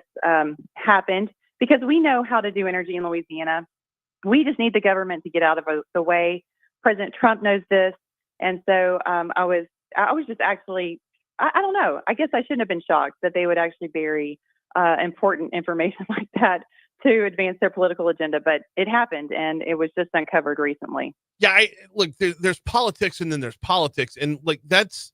happened, because we know how to do energy in Louisiana. We just need the government to get out of the way. President Trump knows this. And so I was just actually, I don't know, I guess I shouldn't have been shocked that they would actually bury important information like that to advance their political agenda, but it happened, and it was just uncovered recently. Yeah, look, there's politics, and then there's politics, and like that's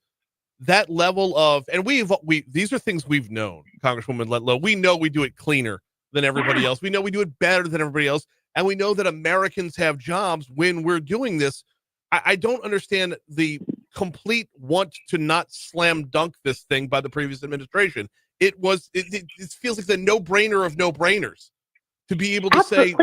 that level of, and these are things we've known, Congresswoman Letlow. We know we do it cleaner than everybody else. We know we do it better than everybody else, and we know that Americans have jobs when we're doing this. I don't understand the complete want to not slam dunk this thing by the previous administration. It feels like the no-brainer of no-brainers to be able to say,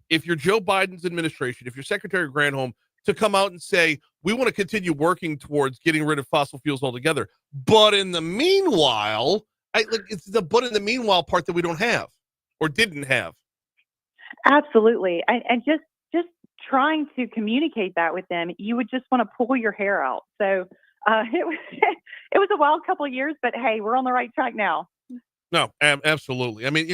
if you're Joe Biden's administration, if you're Secretary Granholm, to come out and say, we want to continue working towards getting rid of fossil fuels altogether. But in the meanwhile, it's the but in the meanwhile part that we don't have or didn't have. Absolutely. And just trying to communicate that with them, you would just want to pull your hair out. So it was a wild couple of years, but hey, we're on the right track now. No, absolutely. I mean,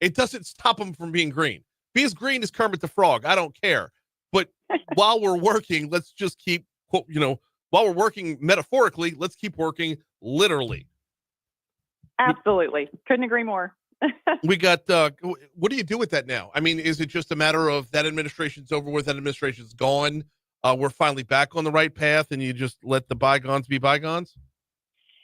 it doesn't stop them from being green. Be as green as Kermit the Frog. I don't care. But while we're working, let's just keep, while we're working metaphorically, let's keep working literally. Absolutely. Couldn't agree more. We got, what do you do with that now? I mean, is it just a matter of that administration's over with, that administration's gone, we're finally back on the right path, and you just let the bygones be bygones?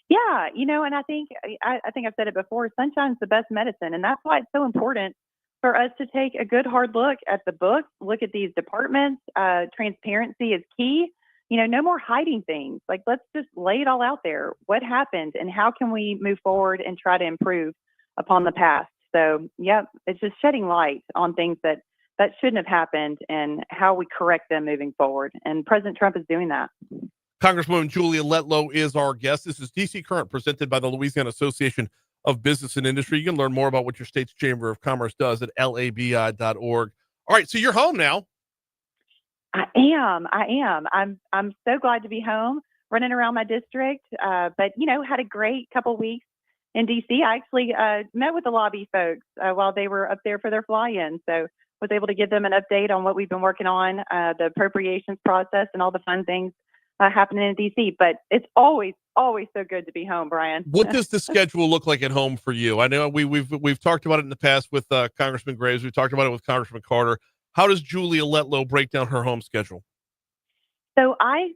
Yeah, and I think I've said it before, sunshine's the best medicine, and that's why it's so important for us to take a good hard look at the book, look at these departments. Transparency is key. No more hiding things. Like, let's just lay it all out there. What happened and how can we move forward and try to improve upon the past? So, it's just shedding light on things that shouldn't have happened and how we correct them moving forward. And President Trump is doing that. Congresswoman Julia Letlow is our guest. This is DC Current, presented by the Louisiana Association of Business and Industry. You can learn more about what your state's Chamber of Commerce does at labi.org. All right, so you're home now. I am. I'm so glad to be home, running around my district. But had a great couple weeks in DC. I actually met with the lobby folks while they were up there for their fly-in. So was able to give them an update on what we've been working on, the appropriations process, and all the fun things happening in DC. But it's always so good to be home, Brian. What does the schedule look like at home for you? I know we've talked about it in the past with Congressman Graves. We've talked about it with Congressman Carter. How does Julia Letlow break down her home schedule? So I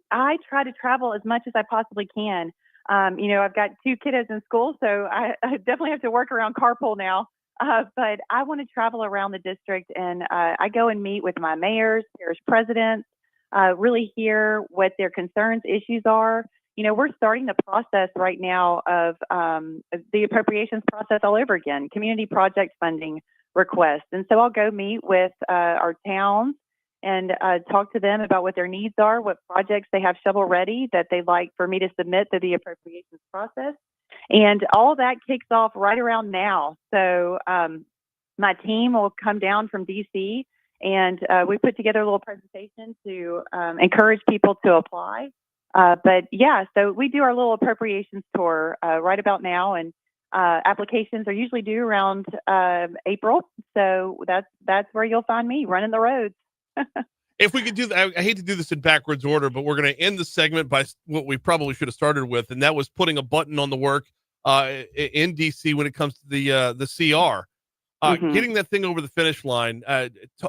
try to travel as much as I possibly can. I've got 2 kiddos in school, so I definitely have to work around carpool now. But I want to travel around the district, and I go and meet with my mayors, parish presidents, really hear what their concerns, issues are. We're starting the process right now of the appropriations process all over again, community project funding requests. And so I'll go meet with our towns and talk to them about what their needs are, what projects they have shovel ready that they'd like for me to submit to the appropriations process. And all that kicks off right around now. So my team will come down from DC, and we put together a little presentation to encourage people to apply. So we do our little appropriations tour right about now, and applications are usually due around April. So that's where you'll find me running the roads. If we could do that, I hate to do this in backwards order, but we're going to end the segment by what we probably should have started with, and that was putting a button on the work in DC when it comes to the CR. Getting that thing over the finish line.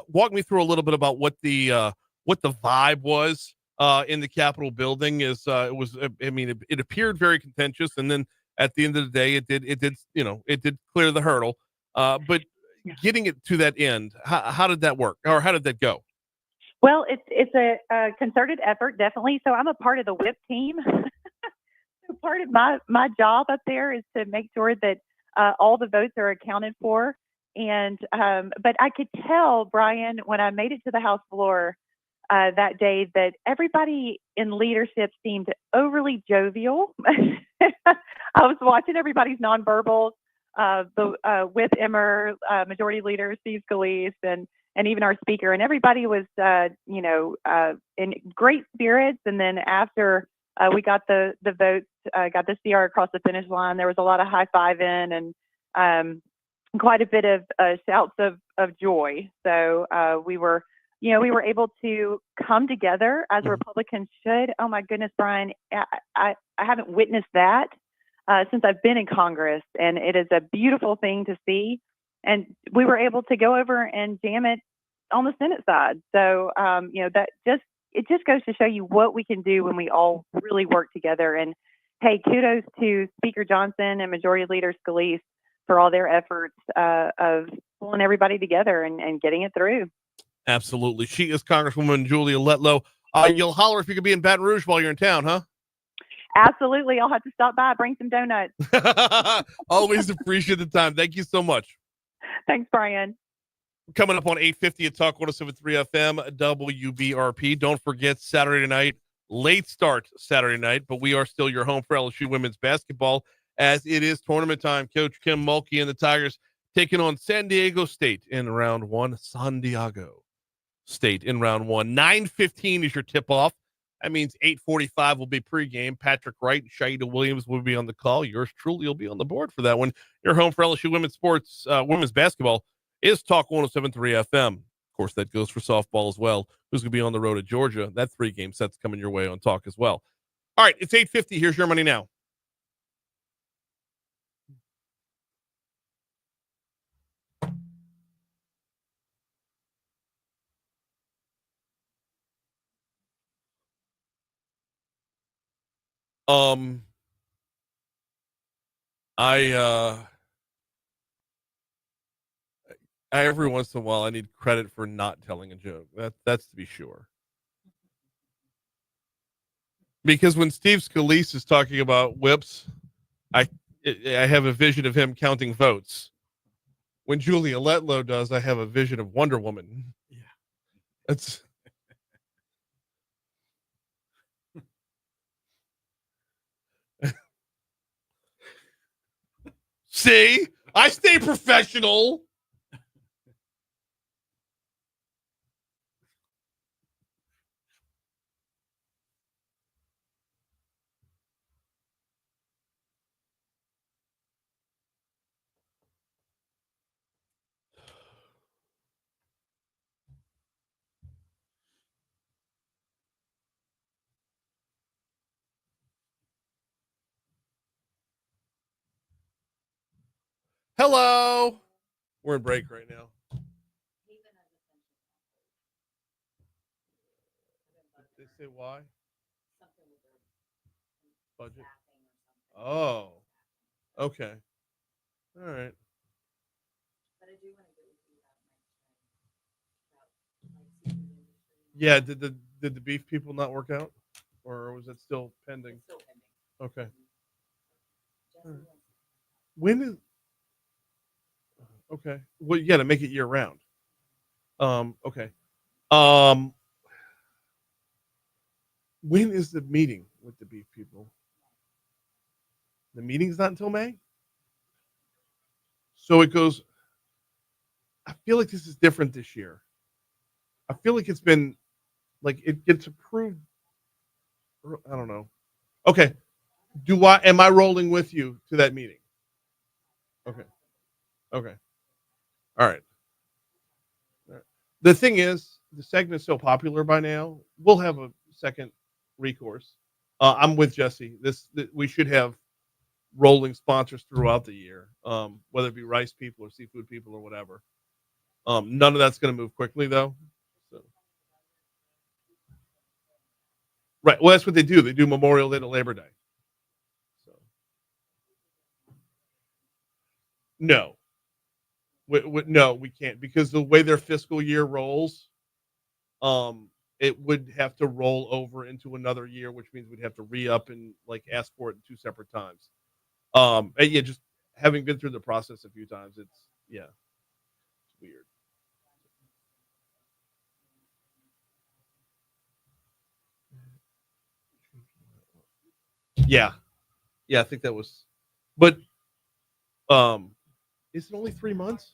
Walk me through a little bit about what the vibe was in the Capitol building. It appeared very contentious, and then at the end of the day, it did clear the hurdle. But getting it to that end, how did that work, or how did that go? Well, it's a concerted effort, definitely. So I'm a part of the whip team. So part of my job up there is to make sure that all the votes are accounted for. And but I could tell, Brian, when I made it to the House floor that day, that everybody in leadership seemed overly jovial. I was watching everybody's nonverbals, with Emerson, Majority Leader Steve Scalise, and even our speaker, and everybody was, in great spirits. And then after we got the votes, got the CR across the finish line, there was a lot of high-fiving and quite a bit of shouts of joy. So we were able to come together as Republicans should. Oh my goodness, Brian, I haven't witnessed that since I've been in Congress, and it is a beautiful thing to see. And we were able to go over and jam it on the Senate side. So, it just goes to show you what we can do when we all really work together. And hey, kudos to Speaker Johnson and Majority Leader Scalise for all their efforts of pulling everybody together and getting it through. Absolutely. She is Congresswoman Julia Letlow. You'll holler if you could be in Baton Rouge while you're in town, huh? Absolutely. I'll have to stop by, bring some donuts. Always appreciate the time. Thank you so much. Thanks, Brian. Coming up on 850 at Talk 107.3 FM WBRP. Don't forget Saturday night, late start Saturday night, but we are still your home for LSU women's basketball as it is tournament time. Coach Kim Mulkey and the Tigers taking on San Diego State in round one. San Diego State in round one. 9:15 is your tip-off. That means 8:45 will be pregame. Patrick Wright and Shaida Williams will be on the call. Yours truly will be on the board for that one. Your home for LSU women's sports, women's basketball is Talk 107.3 FM. Of course, that goes for softball as well. Who's going to be on the road at Georgia? That 3-game set's coming your way on Talk as well. All right, it's 8:50. Here's your money now. I every once in a while I need credit for not telling a joke. That's to be sure. Because when Steve Scalise is talking about whips, I have a vision of him counting votes. When Julia Letlow does, I have a vision of Wonder Woman. Yeah. That's See? I stay professional. Hello. We're in break right now. Did they say why? Budget. Oh. Okay. All right. Yeah, did the beef people not work out? Or was it still pending? Okay. All right. When is Okay. Well, you got to make it year round. Okay. When is the meeting with the beef people? The meeting's not until May? So it goes, I feel like this is different this year. I feel like it's been, like, it gets approved. I don't know. Okay. Am I rolling with you to that meeting? Okay. Okay. All right. The thing is, the segment's so popular by now, we'll have a second recourse. I'm with Jesse. We should have rolling sponsors throughout the year, whether it be rice people or seafood people or whatever. None of that's going to move quickly, though. So. Right. Well, that's what they do. They do Memorial Day to Labor Day. So. No. No, we can't, because the way their fiscal year rolls, it would have to roll over into another year, which means we'd have to re-up and like ask for it in 2 separate times. And yeah, just having been through the process a few times, it's weird. Yeah, I think that was, but is it only 3 months?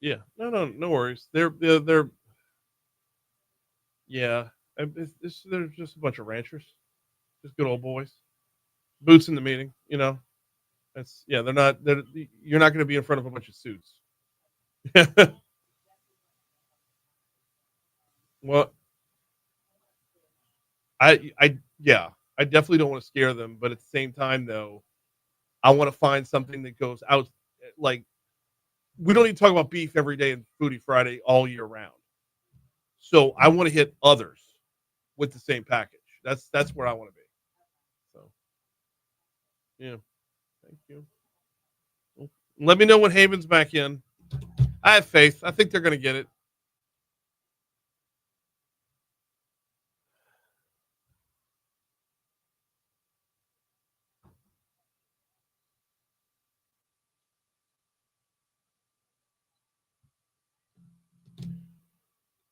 Yeah, no worries. They're yeah. They're just a bunch of ranchers, just good old boys, boots in the meeting. They're not. You're not going to be in front of a bunch of suits. Well, I definitely don't want to scare them, but at the same time, though, I want to find something that goes out. Like, we don't need to talk about beef every day and Foodie Friday all year round. So I want to hit others with the same package. That's where I want to be. So, yeah, thank you. Well, let me know when Haven's back in. I have faith. I think they're going to get it.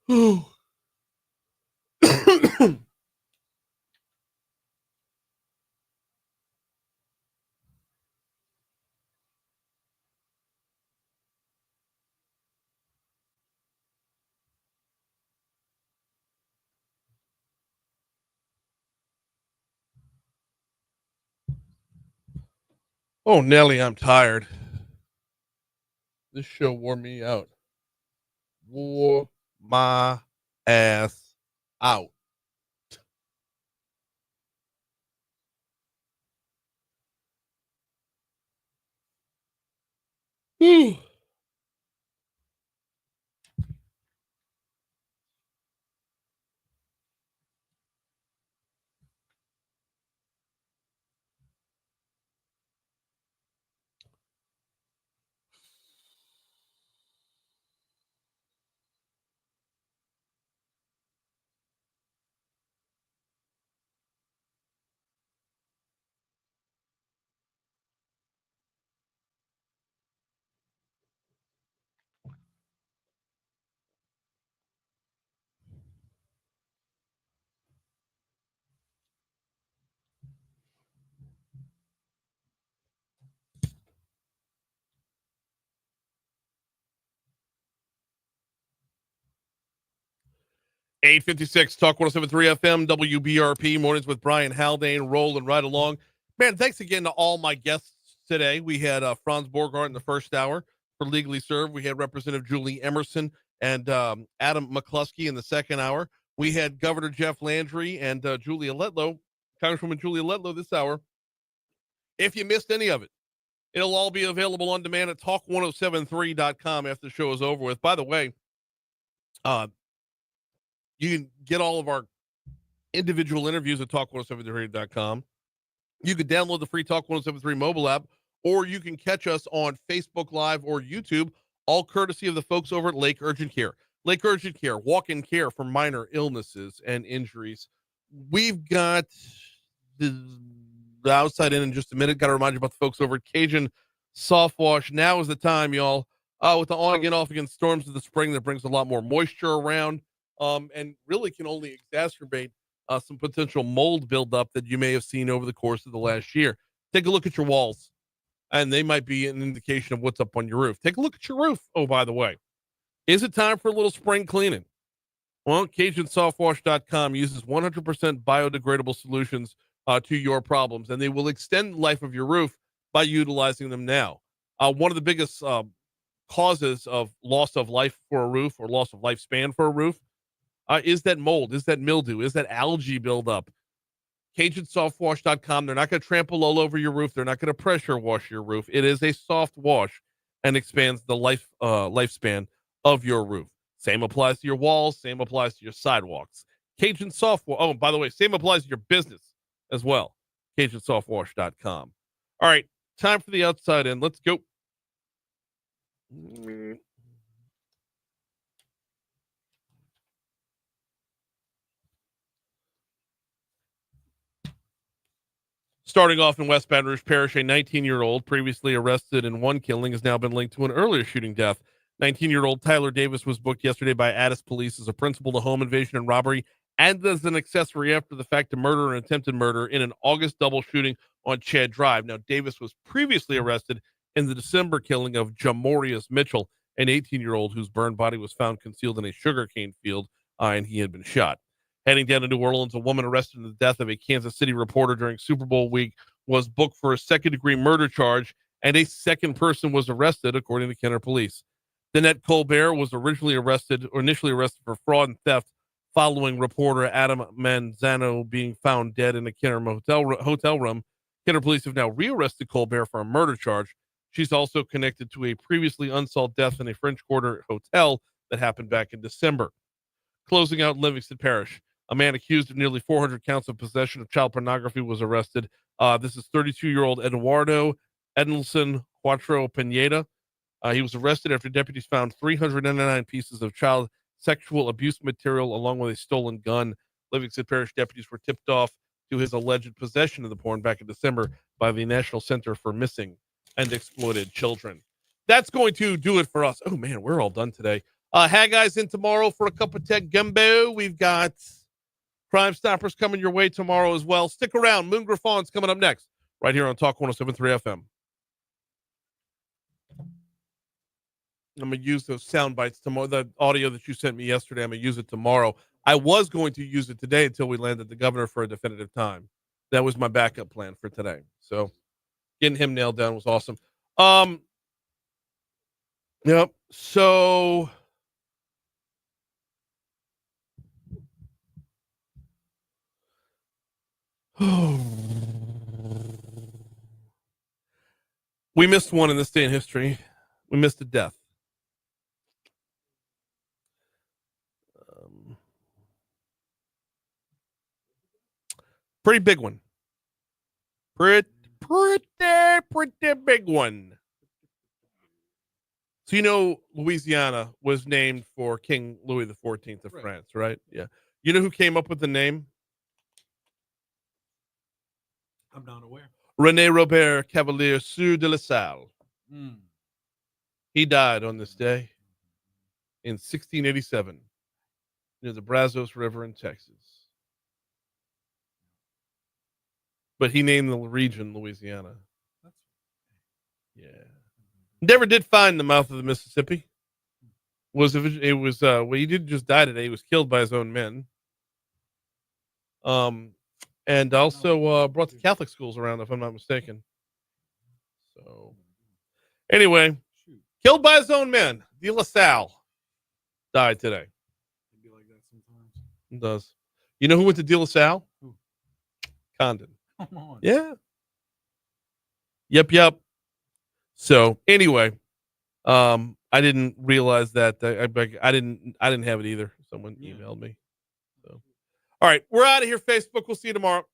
Oh, Nelly, I'm tired. This show wore me out. Wore my ass out. Whew. $8:56 Talk 107.3 FM WBRP mornings with Brian Haldane rolling right along. Man, thanks again to all my guests today. We had Franz Borghard in the first hour for Legally Served. We had Representative Julie Emerson and Adam McCloskey in the second hour. We had Governor Jeff Landry and Julia Letlow, Congresswoman Julia Letlow this hour. If you missed any of it, it'll all be available on demand at talk1073.com after the show is over with. By the way, you can get all of our individual interviews at talk1073.com. You can download the free Talk 1073 mobile app, or you can catch us on Facebook Live or YouTube, all courtesy of the folks over at Lake Urgent Care. Lake Urgent Care, walk-in care for minor illnesses and injuries. We've got the outside in just a minute. Got to remind you about the folks over at Cajun Soft Wash. Now is the time, y'all. With the on again, off again storms of the spring that brings a lot more moisture around, and really can only exacerbate some potential mold buildup that you may have seen over the course of the last year. Take a look at your walls, and they might be an indication of what's up on your roof. Take a look at your roof. Oh, by the way, is it time for a little spring cleaning? Well, CajunSoftWash.com uses 100% biodegradable solutions to your problems, and they will extend the life of your roof by utilizing them now. One of the biggest causes of loss of life for a roof or loss of lifespan for a roof is that mold, is that mildew, is that algae buildup. CajunSoftWash.com. They're not going to trample all over your roof. They're not going to pressure wash your roof. It is a soft wash and expands the lifespan of your roof. Same applies to your walls. Same applies to your sidewalks. Cajun Soft Wash. Oh, by the way, same applies to your business as well. CajunSoftWash.com. All right, time for the outside in. Let's go. Starting off in West Baton Rouge Parish, a 19-year-old previously arrested in one killing has now been linked to an earlier shooting death. 19-year-old Tyler Davis was booked yesterday by Addis police as a principal to home invasion and robbery and as an accessory after the fact to murder and attempted murder in an August double shooting on Chad Drive. Now, Davis was previously arrested in the December killing of Jamorius Mitchell, an 18-year-old whose burned body was found concealed in a sugarcane field, and he had been shot. Heading down to New Orleans, a woman arrested in the death of a Kansas City reporter during Super Bowl week was booked for a second-degree murder charge, and a second person was arrested, according to Kenner police. Danette Colbert was initially arrested for fraud and theft following reporter Adam Manzano being found dead in a Kenner hotel room. Kenner police have now rearrested Colbert for a murder charge. She's also connected to a previously unsolved death in a French Quarter hotel that happened back in December. Closing out Livingston Parish, a man accused of nearly 400 counts of possession of child pornography was arrested. This is 32-year-old Eduardo Edelson Cuatro Pineda. He was arrested after deputies found 399 pieces of child sexual abuse material along with a stolen gun. Livingston Parish deputies were tipped off to his alleged possession of the porn back in December by the National Center for Missing and Exploited Children. That's going to do it for us. Oh, man, we're all done today. Haggai's in tomorrow for a cup of tech gumbo. We've got Crime Stoppers coming your way tomorrow as well. Stick around. Moon Griffon's coming up next, right here on Talk 107.3 FM. I'm going to use those sound bites tomorrow. The audio that you sent me yesterday, I'm going to use it tomorrow. I was going to use it today until we landed the governor for a definitive time. That was my backup plan for today. So getting him nailed down was awesome. Yep. So we missed one in this day in history. We missed a death. Pretty big one. Pretty big one. So, you know, Louisiana was named for King Louis XIV of France, right? Yeah. You know who came up with the name? I'm not aware. René Robert Cavalier Sieur de La Salle. He died on this day in 1687 near the Brazos River in Texas. But he named the region Louisiana. Yeah. Never did find the mouth of the Mississippi. Well, he didn't just die today. He was killed by his own men. And also brought the Catholic schools around, if I'm not mistaken. So, anyway, killed by his own men. De La Salle died today. It does. You know who went to De La Salle? Condon. Come on. Yeah. Yep. So anyway, I didn't realize that. I didn't have it either. Someone emailed me. So, all right, we're out of here. Facebook. We'll see you tomorrow.